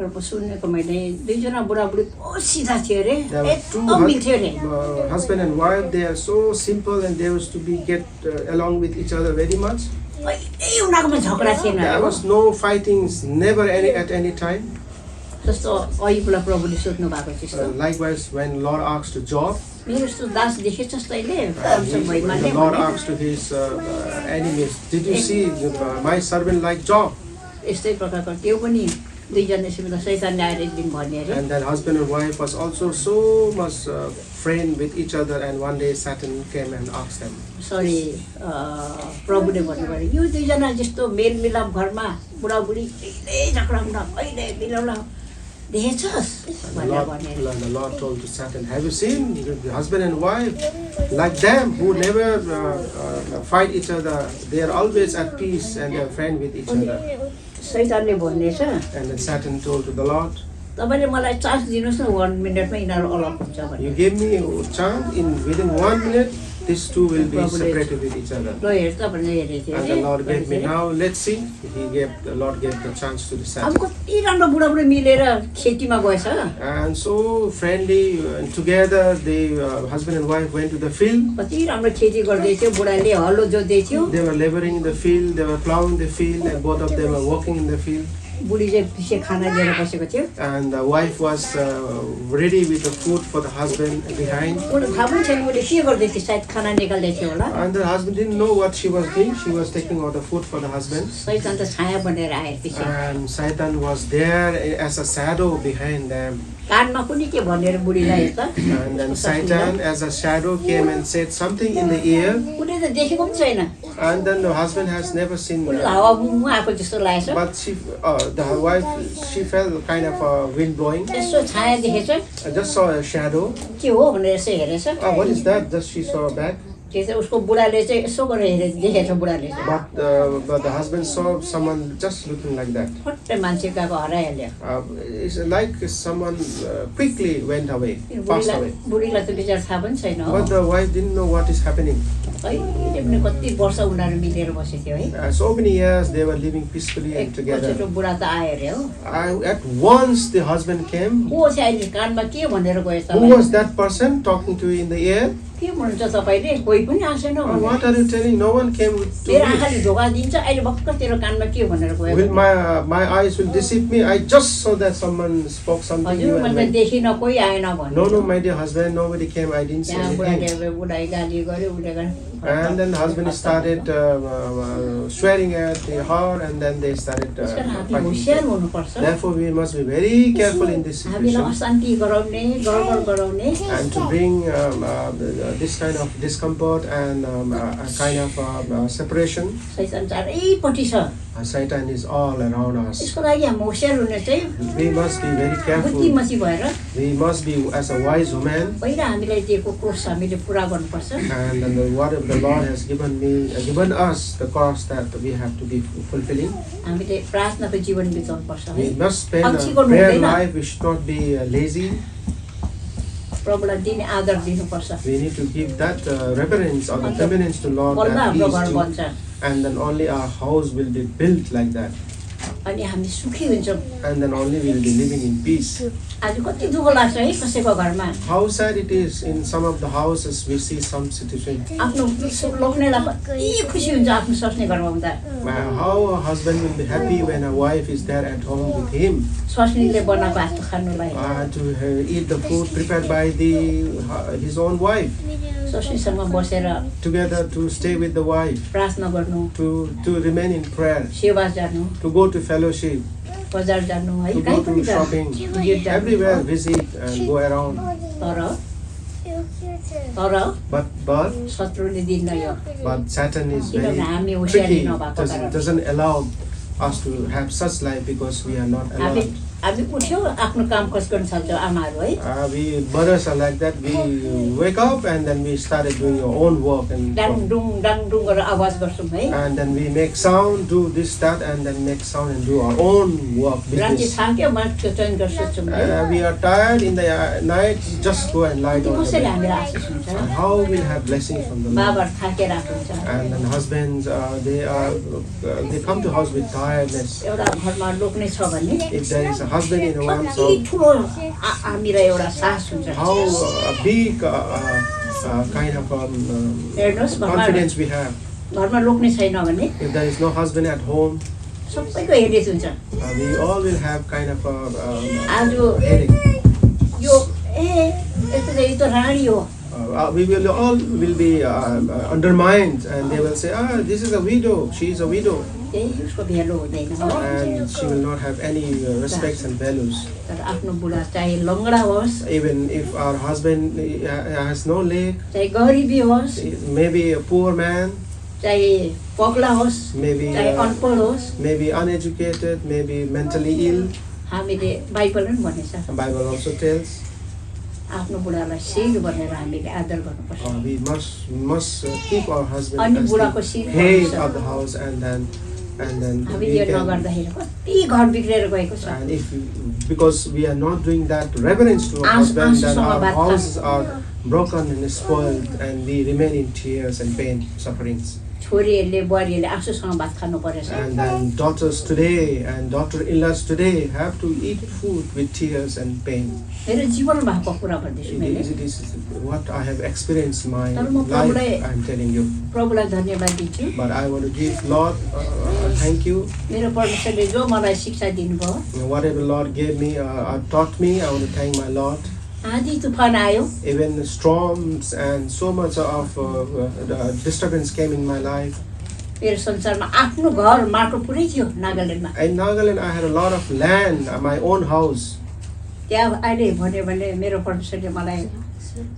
सुनेको मैले दुईजना बुढाबुढी बहुत सिधा थियो अरे, There were two एकदम मिल्थ्यो अरे। husband and wife. They are so simple and they used to get along with each other very much. कहिल्यै उनीहरूकोमा झगडा थिएन There अरे। was no fightings, never at any time. जस्तो अहिबलाई प्रभुले सोध्नु भएको जस्तो Likewise, when Lord asked to Job, मेरो यस्तो दास देखेछस् तैँले when the Lord asked to his enemies, did you see my servant like Job? यस्तै प्रकारको त्यो पनि दुईजना सिमिला शैतानले आएर एक दिन भन्ने अरे। And that husband and wife was also so much friend with each other, and one day Satan came and asked them. सरी प्रभुले भन्नुभयो यो दुईजना जस्तो मेलमिलाप घरमा बुढाबुढी कहिल्यै झगडा हुँदा कहिले मिलाउला देखेछस् भनेर भने अरे। The Lord told to Satan, have you seen the husband and wife like them who never fight each other? They are always at peace and they are friend with each other. शैतानले भन्नेछ And then Satan told to the Lord, तपाईँले मलाई chance दिनुहोस् न 1 मिनटमा यिनीहरू अलग हुन्छ भने। you gave me a chance within 1 minute, these two will be separated with each other. ल हेर त भनेर हेरेको And the Lord gave me, now let's see. The Lord gave the chance to the अब Satan. कति राम्रो बुढाबुढी मिलेर खेतीमा गएछ। And so friendly and together, the husband and wife went to the field. कति राम्रो खेती गर्दै थियो, बुढाले हलो जोत्दै थियो, They were laboring in the field, they were plowing the field, and both of them were working in the field. बुढी चाहिँ पछि खाना लिएर बसेको थियो। And the wife was ready with the food for the husband behind. उनी थाहा पनि छैन उले के गर्दै थियो, सायद खाना निकाल्दै थियो होला। And the husband didn't know what she was doing. She was taking out the food for the husband. शैतान त छाया बनेर आए पछि। And Satan was there as a shadow behind them. कानमा कुनै के भनेर बुढीलाई त And then Satan as a shadow came and said something in the ear. उले त देखेको पनि छैन। And then the husband has never seen उले that. हावा बुमु आएको जस्तो लागेछ। But the wife, she felt kind of a wind blowing. यसो छाया देखेछ, I just saw a shadow. के हो भनेर यसो हेरेछ। What is that? Just she saw a bat. त्यो चाहिँ उसको बुढाले चाहिँ यसो गरेर हेरे देखेछ बुढाले चाहिँ। But the husband saw someone just looking like that. फट्टै मान्छे गएको हराइहाल्यो। It's like someone quickly went away, passed away. बुढीलाई त विचार थाहा पनि छैन हो। But the wife didn't know what is happening. कहिले पनि कति वर्ष उनीहरू मिलेर बसेको थियो है। So many years they were living peacefully and together. एकपल्ट बुढा त आयो अरे हो। At once the husband came. को चाहिँ अहिले कानमा के भनेर गएछ Who was that person talking to you in the ear? के भन्नुहुन्छ तपाईँले कोही पनि आएन And what are you telling? No one came to तेरो me. आँखाले धोका दिन्छ अहिले भर्खर तेरो कानमा के भनेर गयो Will my eyes will deceive me? I just saw that someone spoke something new हजुर and मैले went. देखिनँ कोही आएन No, भन्नु my dear husband, nobody came. I didn't see त्यहाँ anything. बुढाले बुढाई गाली गर्यो उसले गर्यो And then the husband started swearing at her, and then they started त्यसकारण हामी fighting. होसियार हुनुपर्छ Therefore, we must be very careful in this हामीलाई situation अशान्ति गराउने गडबड गराउने and to bring this kind of discomfort and a kind of separation. शैतान चारैपट्टि छ Satan is all around us. त्यसको लागि हामी होसियार हुने चाहिँ We must be very careful. Buddhimati भएर We must be as a wise woman. पहिला हामीलाई दिएको कोर्स हामीले पुरा गर्नुपर्छ And then whatever the Lord has given us the course that we have to be fulfilling. हामीले प्रार्थनाको जीवन बिताउनु पर्छ है We must spend अल्छी a गर्नु prayer हुँदैन life. We should not be lazy. प्रभुलाई दिने आदर दिनुपर्छ We need to give that reverence or the reverence to Lord बल्ल that हाम्रो He घर is बन्छ due. And then only our house will be built like that. अनि हामी सुखी हुन्छौँ And then only we will be living in peace. आज कति दुःख लाग्छ है कसैको घरमा How sad it is in some of the houses we see some situation. आफ्नो लोग्नेलाई कति खुसी हुन्छ आफ्नो स्वास्नी घरमा हुँदा How a husband will be happy when a wife is there at home with him. स्वास्नीले बनाएको हात खानुलाई To eat the food prepared by his own wife. स्वास्नीसँग बसेर Together to stay with the wife. प्रार्थना गर्नु To remain in prayer. सेवा जानु To go to fellowship. बजार जानु है To कहीँ go पनि to shopping. जानु Everywhere visit and go around. तर But शत्रुले दिन्न यो But Satan is किनभने हामी very होसियारी tricky. नभएको कारण Doesn't allow us to have such life because we are not हामी allowed. हामी उठ्यो आफ्नो काम खोज गर्न सक्छौँ आमाहरू है We mothers are like that. We wake up and then we started doing our own work and डाङडुङ गरेर आवाज गर्छौँ है then we make sound, do this, that, and then make sound and do our own work, राति business. थाक्यो म त्यो चयन गरेर सोध्छौँ है We are tired in the night, just go and lie त्यो down. कसरी हामीलाई आशिष हुन्छ And how we'll have blessing from the Lord. बाबाहरू थाकेर आएको हुन्छ And then husbands, they come to house with tiredness. एउटा घरमा लोग्ने छ भने If there is a husband in one, कति so ठुलो हामीलाई एउटा साहस हुन्छ how big kind of हेर्नुहोस् confidence we have. घरमा लोग्ने छैन भने If there is no husband at home, सबैको हेरेज हुन्छ we all will have kind of आज headache. यो यस्तो यो त रानी हो We will all will be undermined, and they will say, this is a widow, she is a widow, त्यही उसको भेलो हुँदैन हो and she will not have any respects and values. तर आफ्नो बुढा चाहे लङ्गडा होस् Even if our husband has no leg, चाहे गरिबी होस् maybe a poor man, चाहे पगला होस् maybe चाहे अनपढ होस् maybe uneducated, maybe mentally ill. हामीले बाइबलले पनि भनेछ The Bible also tells आफ्नो बुढालाई शिर भनेर हामीले आदर गर्नुपर्छ we must keep our husband अनि as बुढाको the शिर head गर्नुपर्छ। of the house, and then हामी we यो can. नगर्दाखेरि कति घर बिग्रेर गएको छ And because we are not doing that reverence to our husband, then our houses are broken and spoiled, and we remain in tears and pain, sufferings. छोरीहरूले बुहारीहरूले आँसुसँग भात खानु परेछ And then daughters today and daughter-in-laws today have to eat food with tears and pain. मेरो जीवन भएको कुरा भन्दैछु मैले It is what I have experienced in my तर म life, प्रभुलाई- I am telling you. प्रभुलाई धन्यवाद दिन्छु But I want to give Lord thank you. मेरो परमेश्वरले जो मलाई शिक्षा दिनुभयो Whatever Lord gave me, taught me, I want to thank my Lord. आँधी तुफान आयो Even storms and so much of disturbance came in my life. मेरो संसारमा आफ्नो घर माटो पुरै थियो नागाल्यान्डमा In Nagaland, I had a lot of land, my own house. त्यहाँ अहिले भन्यो भने मेरो परमेश्वरले मलाई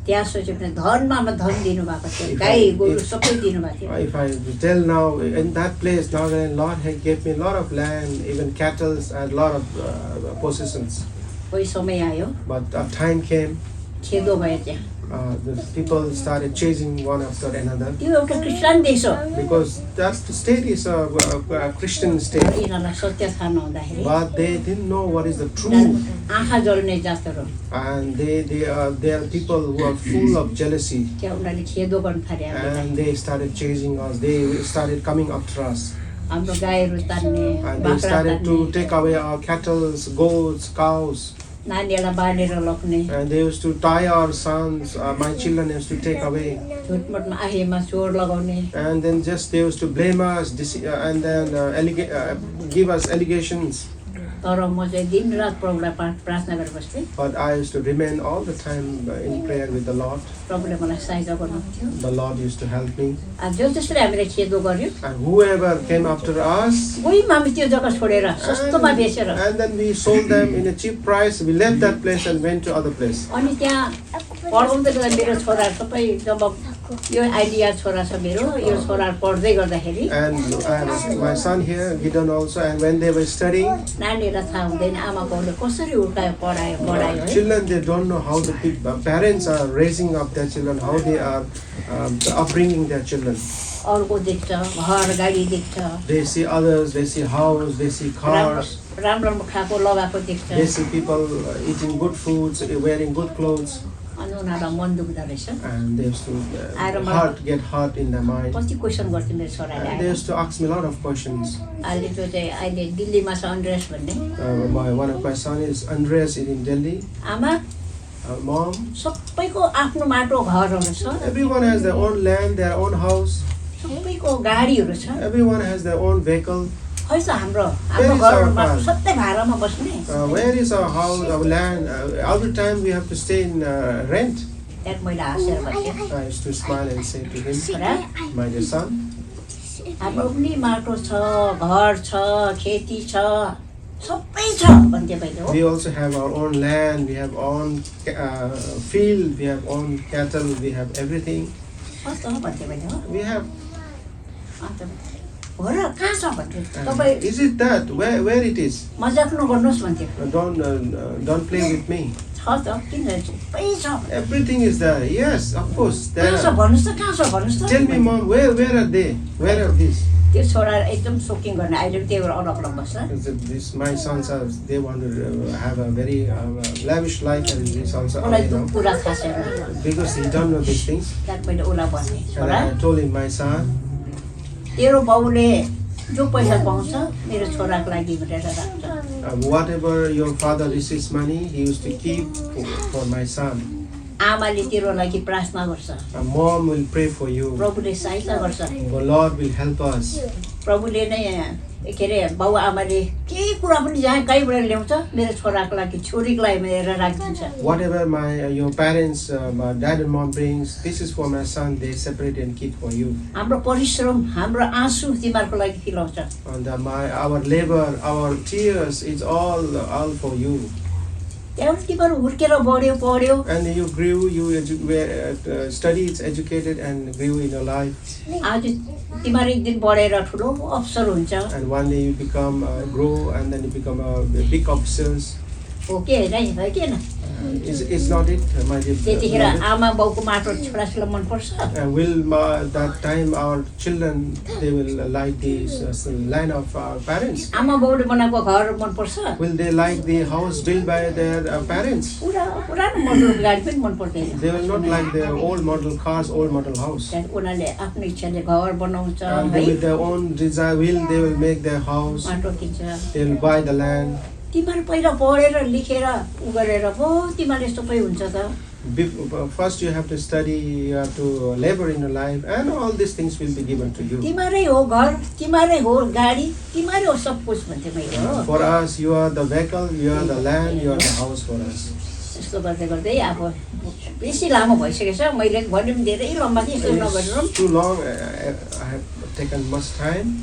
त्यहाँ सोच्यो भने धनमा धन दिनुभएको थियो गाई गोरु सबै दिनुभएको थियो If I tell now, in that place, Nagaland, Lord had gave me a lot of land, even cattle and a lot of possessions. कोही समय आयो But a time came, खेदो भयो त्यहाँ the people started chasing one after another. त्यो एउटा Christian देश हो Because that state is a Christian state. यिनीहरूलाई सत्य थाहा नहुँदाखेरि But they didn't know what is the truth. आँखा जल्ने जातहरू And they are people who are full of jealousy. त्यहाँ उनीहरूले खेदो गर्न थाले हामीलाई And they started chasing us. They started coming after us. हाम्रो गाईहरू तान्ने And they बाख्रा started to तान्ने take away our cattle, goats, cows. नानीहरूलाई बाँडेर लग्ने And they used to tie our sons, my children used to take away. झुटमुटमा आहीमा चोर लगाउने And then just they used to blame us and then give us allegations. तर म चाहिँ दिनरात प्रभुलाई प्रार्थना गरेर बस्थेँ But I used to remain all the time in prayer with the Lord. प्रभुले मलाई सहायता गर्नुहुन्थ्यो The Lord used to help me. जो जसले हामीलाई खेदो गर्यो And whoever came after us, गइमा हामी त्यो जग्गा छोडेर सस्तोमा बेचेर and then we sold them in a cheap price. We left that place and went to other place. अनि त्यहाँ पढाउँदै गर्दा मेरो छोराहरू सबै जब यो आइडिया छोरा छ मेरो यो छोराहरू पढ्दै गर्दाखेरि And my son here, Gideon also, and when they were studying, नानीहरूलाई थाहा हुँदैन आमा बाउले कसरी हुर्कायो पढायो बढायो है children, they don't know how the parents are raising up their children, how they are upbringing their children. अर्को देख्छ घर गाडी देख्छ They see others, they see house, they see cars, राम्रो राम्रो खाएको लगाएको देख्छ they see people eating good foods, wearing good clothes, अनि उनीहरूलाई मन दुख्दो रहेछ and they used to get hurt in their mind. कति क्वेसन गर्थ्यो मेरो छोराले And they used to ask me a lot of questions. अहिले त्यो चाहिँ अहिले दिल्लीमा छ अन्ड्रेस भन्ने One of my son is Andreas in Delhi. आमा Mom, सबैको आफ्नो माटो घरहरू छ everyone has their own land, their own house. सबैको गाडीहरू छ Everyone has their own vehicle. खै त हाम्रो Where हाम्रो is our घरमा car? सबै भाडामा बस्ने Where is our house, our land? Every time we have to stay in rent. त्यहाँ मैले हाँसेर बसेँ I used to smile and say to him, छोरा my dear son, हाम्रो पनि माटो छ घर छ खेती छ सबै छ भन्थे मैले हो we also have our own land, we have our own field, we have own cattle, we have everything. कस्तो हो भन्थे मैले हो We have, अन्त हो र कहाँ छ भन्थे तपाईँ Is it that? Where it is? मजाक नगर्नुहोस् भन्थ्यो Don't play with me. छ त किन सबै छ Everything is there. Yes, of course. There कहाँ छ are. भन्नुहोस् त कहाँ छ भन्नुहोस् त Tell me, Mom, where are they? Where are these? त्यो छोरा एकदम सोकिङ गर्ने अहिले त्यही भएर अलग अलग बस्छ This my sons are. They want to have a very lavish life, and this also. उसलाई दुःख कुरा थाहा छैन Because he don't know these things. त्यहाँदेखि मैले उसलाई भने And छोरा I told him, my son, तेरो बाउले जो पैसा पाउँछ मेरो छोराको लागि भनेर राख्छ whatever your father receives money, he used to keep for my son. आमाले तेरो लागि प्रार्थना गर्छ Mom will pray for you. प्रभुले सहायता गर्छ The Lord will help us. प्रभुले नै के अरे बाउ आमाले केही कुरा पनि जहाँ कहीँबाट ल्याउँछ मेरो छोराको लागि छोरीको लागि भनेर राखिदिन्छ Whatever your parents, my dad and mom brings, this is for my son. They separate and keep for you. हाम्रो परिश्रम हाम्रो आँसु तिमीहरूको लागि खिलाउँछ And our labor, our tears, is all for you. त्यहाँबाट तिमीहरू हुर्केर बढ्यो पढ्यो And you grew, you were studied, educated, and grew in your life. आज तिमीहरू एक दिन बढेर ठुलो अफसर हुन्छ And one day you become grow, and then you become big officers. हो कि होइन है कि Is not it, my dear? त्यतिखेर beloved? आमा बाउको माटो छोराछोरीलाई मनपर्छ And will that time our children, they will like the land of our parents? आमा बाउले बनाएको घर मनपर्छ Will they like the house built by their parents? पुरानो मोडलको गाडी पनि मन पर्दैन They will not like their old model cars, old model house. त्यहाँदेखि उनीहरूले आफ्नो इच्छाले घर बनाउँछ And है with their own desire will, they will make their house. माटो किन्छ They will buy the land. तिमीहरू पहिला पढेर लेखेर उ गरेर पो तिमीहरूले यस्तो पै हुन्छ त First you have to study, you have to labor in your life, and all these things will be given to you. तिमीहरू हो घर तिमीहरू हो गाडी तिमीहरू हो सब कुछ भन्थे मैले हो For us, you are the vehicle, you are the land, you are the house for us. यस्तो गर्दै गर्दै अब बेसी लामो भइसकेछ मैले भने पनि धेरै लम्बा चाहिँ यस्तो नगरेर It's too long. I have taken much time.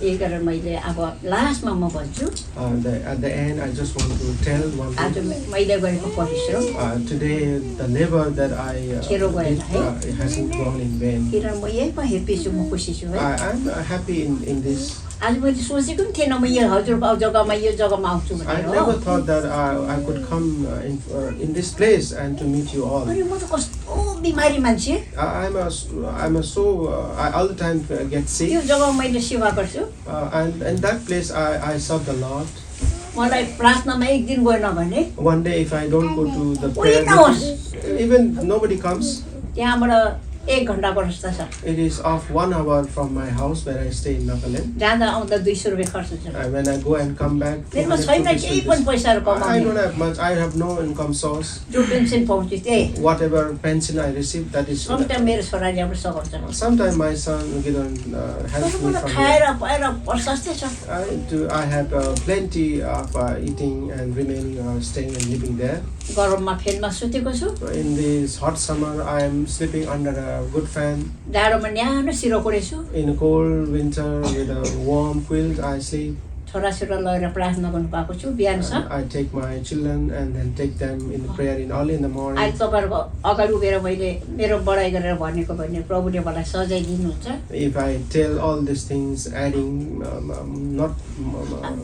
यही गरेर मैले अब लास्टमा म भन्छु At the end, I just want to tell one आज thing. मैले गरेको परिश्रम Today, the labor that I did it hasn't gone in vain. किनभने म यहीमा हेप्पी छु म खुसी छु है I'm happy in this. आज मैले सोचेको पनि थिएन म यो हजुरबाउ जग्गामा यो जग्गामा आउँछु I भनेर never हो thought that I could come in this place and to meet you all. अनि म त कस्तो बिमारी मान्छे I'm a so I all the time get sick. त्यो जग्गामा मैले सेवा गर्छु And in that place I serve the Lord. मलाई प्रार्थनामा एक दिन गएन भने One day if I don't go to the कोही prayer नहोस् meeting, even nobody comes. त्यहाँबाट 1 घण्टाको रस्ता छ It is of 1 hour from my house where I stay in Nagaland. जाँदा आउँदा 200 रुपियाँ खर्च छ When I go and come back, मेरोमा छैन केही पनि पैसाहरू I कमाउने don't have much. I have no income source. जो पेन्सन पाउँछु त्यही Whatever pension I receive, that is. Sometime मेरो छोराले अब सघाउँछ Sometimes my son helps तर me मलाई from खाएर here. पाएर प्रशस्तै छ I have plenty of eating and remaining staying and living there. गरममा फेनमा सुतेको छु In this hot summer, I am sleeping under a good fan. जाडोमा न्यानो सिरो कोडेछु In a cold winter with a warm quilt, I sleep. छोराछोरा लगेर प्रार्थना गर्नु पाएको छु बिहान छ I take my children and then take them in prayer early in the morning. अहिले तपाईँहरूको अगाडि उभिएर मैले मेरो बढाइ गरेर भनेको भने प्रभुले मलाई सजाय दिनुहुन्छ If I tell all these things, adding not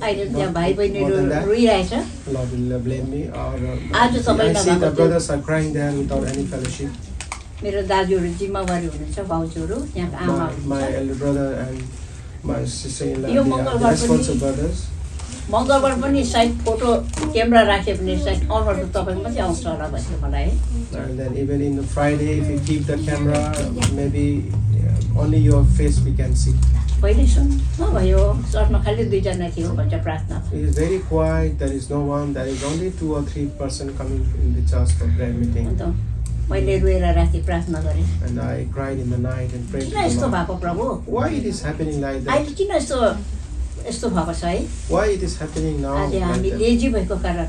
अहिले त्यहाँ भाइ more than बहिनीहरू that, रोइरहेछ Lord will blame me. Or आज तपाईँ I see the नभएको brothers are crying there without any fellowship. मेरो दाजुहरू जिम्मेवारी हुनुहुन्छ भाउजूहरू त्यहाँको आमा My elder brother and my sister-in-law, यो they are मङ्गलबार the responsible brothers. मङ्गलबार पनि सायद फोटो क्यामेरा राख्यो भने सायद अनुहार त तपाईँ मात्रै आउँछ होला भन्थ्यो मलाई है And then even in the Friday, if you keep the camera, maybe only your face we can see. पहिले नभयो चर्चमा खालि 2 जना थियो भन्छ प्रार्थना It is very quiet. There is no one. There is only 2 or 3 person coming in the church for prayer meeting. अन्त मैले रोएर राति प्रार्थना गरेँ And I cried in the night and prayed किन to the यस्तो Lord. भएको प्रभु Why it is happening like that? अहिले किन यस्तो यस्तो भएको छ है Why it is happening now? आज Like हामी that? लेजी भएको कारण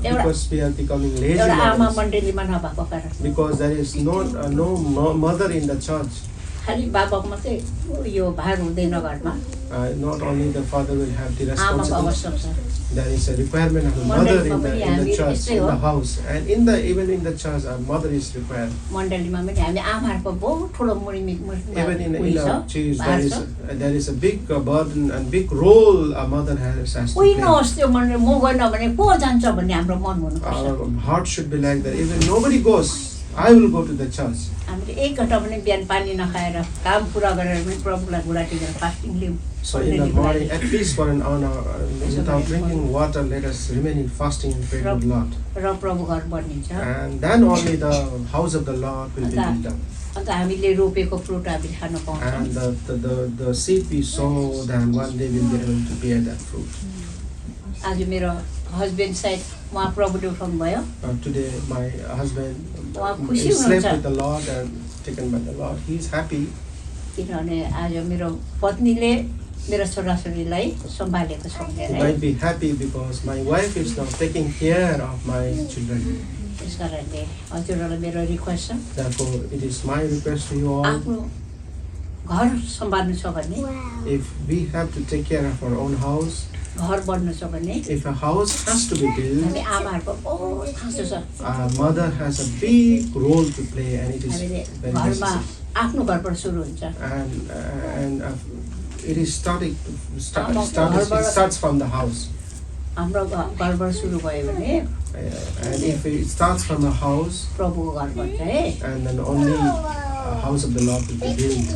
Because we are becoming lazy एउटा आमा nowadays. मण्डलीमा नभएको कारण Because there is no mother in the church. खालि बाबाको मात्रै यो भार हुँदैन घरमा Not only the father will have the आमाको responsibility. आवश्यक छ there is a requirement of a mother in the church, in the house, and even in the church, a mother is required. मण्डलीमा पनि हामी आमाहरूको बहुत ठुलो Even in our church, there is a big burden and big role a mother has to कोही play. नहोस् त्यो मण्डली म गएन भने को जान्छ भन्ने हाम्रो मन हुनुपर्छ Our heart should be like that. Even nobody goes, I will go to the church. हामीले एक घन्टा पनि बिहान पानी नखाएर काम पुरा गरेर पनि प्रभुलाई घुँडा टेकेर फास्टिङ लियौँ So in the morning, at least for an hour, without drinking water, let us remain in fasting and pray to the Lord. र प्रभु घर बनिन्छ And then only the house of the Lord will be built up. अन्त हामीले रोपेको fruit हामीले खान And पाउँछौँ the seed we sow, then one day we'll be able to bear that fruit. आज मेरो हस्बेन्ड सायद उहाँ प्रभुले उठाउनु भयो Today, my husband खुसी is slept हुनुहुन्छ। with the Lord and taken by the Lord. He is happy. किनभने आज मेरो पत्नीले मेरो छोराछोरीलाई सम्हालेको सम्झेर He might be happy because my wife is now taking care of my children. त्यस कारणले हजुरहरूलाई मेरो रिक्वेस्ट छ Therefore, it is my request to you all, आफ्नो घर सम्हाल्नु छ भने if we have to take care of our own house, घर बन्नु छ भने if a house has to be built, हामी आमाहरूको बहुत खाँचो छ a mother has a big role to play, and it is हामीले very घरमा necessary. आफ्नो घरबाट सुरु हुन्छ And it is it घरबाट- starts from the house. हाम्रो घरबाट सुरु भयो भने And if it starts from the house, प्रभुको घर बन्छ है and then only a house of the Lord will be built.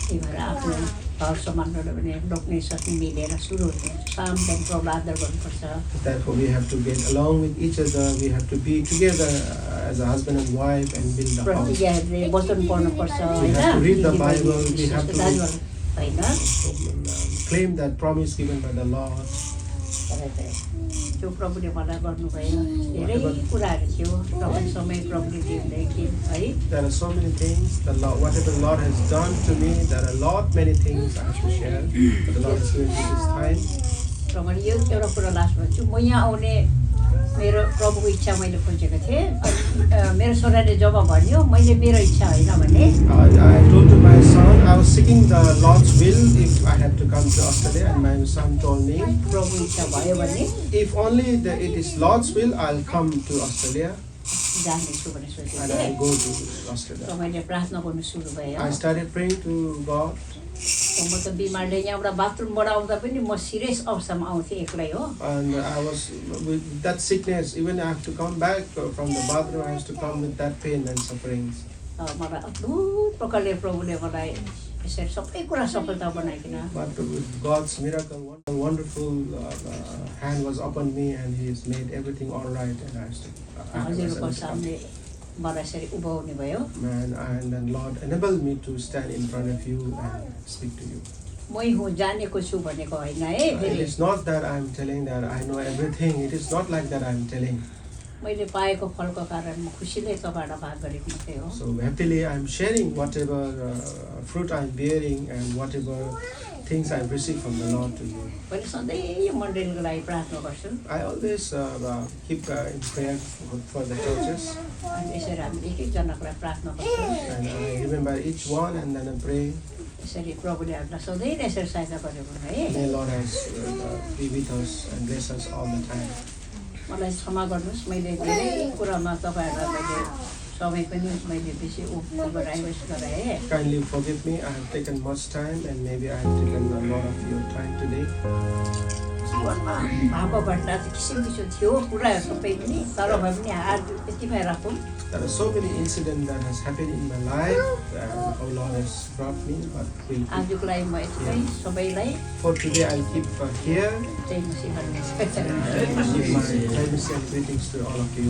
त्यही भएर आफ्नो घर सम्हाल्नु भने लोग्ने सती मिलेर सुरु हुन्छ साम बिहान प्रभु आदर गर्नुपर्छ Therefore, we have to get along with each other. We have to be together as a husband and wife and build the house. प्रतिज्ञाहरूले वचन पढ्नुपर्छ We have to read the होइन Bible. We have to होइन claim that promise given by the Lord. तर चाहिँ त्यो प्रभुले मलाई गर्नुभयो धेरै कुराहरू थियो प्रभु समय प्रभुले दिँदै है There are so many things. Whatever the Lord has done to me, there are many things I have to share. But the Lord is giving me this time. र मैले यो एउटा कुरा लास्ट भन्छु म यहाँ आउने मेरो प्रभुको इच्छा मैले खोजेको थिएँ अनि मेरो छोराले जब भन्यो मैले मेरो इच्छा होइन भने I told to my son, I was seeking the Lord's will if I had to come to Australia, and my son told me, प्रभु इच्छा भयो भने if only it is Lord's will, I'll come to Australia जानेछु भनेर सोचेको and थिएँ I'll go to र Australia. मैले प्रार्थना गर्नु सुरु भयो I started praying to God. म त बिमारले यहाँबाट बाथरुमबाट आउँदा पनि म सिरियस अवस्थामा आउँथेँ एक्लै हो And I was with that sickness, even I have to come back from the bathroom, I have to come with that pain and sufferings. मलाई अद्भुत प्रकारले प्रभुले मलाई यसरी सबै कुरा सफलता बनाइकन But with God's miracle, wonderful hand was upon me, and He has made everything all right. And I हजुरको was सामने मलाई यसरी उभाउने भयो and then Lord enabled me to stand in front of you and speak to you. मै हुँ जानेको छु भनेको होइन है It फेरि is not that I am telling that I know everything. It is not like that I am telling. मैले पाएको फलको कारण म खुसीले तपाईँहरूलाई भाग गरेको मात्रै हो So happily I am sharing whatever fruit I am bearing and whatever things I have received from the Lord to you. मैले सधैँ यो मण्डलीको लागि प्रार्थना गर्छु I always keep in prayer for the churches, अनि यसरी हामीले एक एकजनाको लागि प्रार्थना गर्छौँ and I remember each one, and then I pray. यसरी प्रभुले हामीलाई सधैँ नै यसरी सहायता गरेको है May Lord has be with us and bless us all the time. मलाई क्षमा गर्नुहोस् मैले धेरै कुरामा तपाईँहरूलाई मैले समय पनि मैले बेसी वेस्ट गराएँ Kindly forgive me. I have taken much time, and maybe I have taken a lot of your time today. जीवनमा भएको घटना चाहिँ किसिम किसिम थियो कुराहरू सबै पनि तर भए पनि आज यतिमै राखौँ There are so many incidents that has happened in my life, and how Lord has brought me. But we'll keep. आजको लागि म यतिमै सबैलाई For today, I'll keep here. चाहिँ मुसी And give my thanks and greetings to all of you.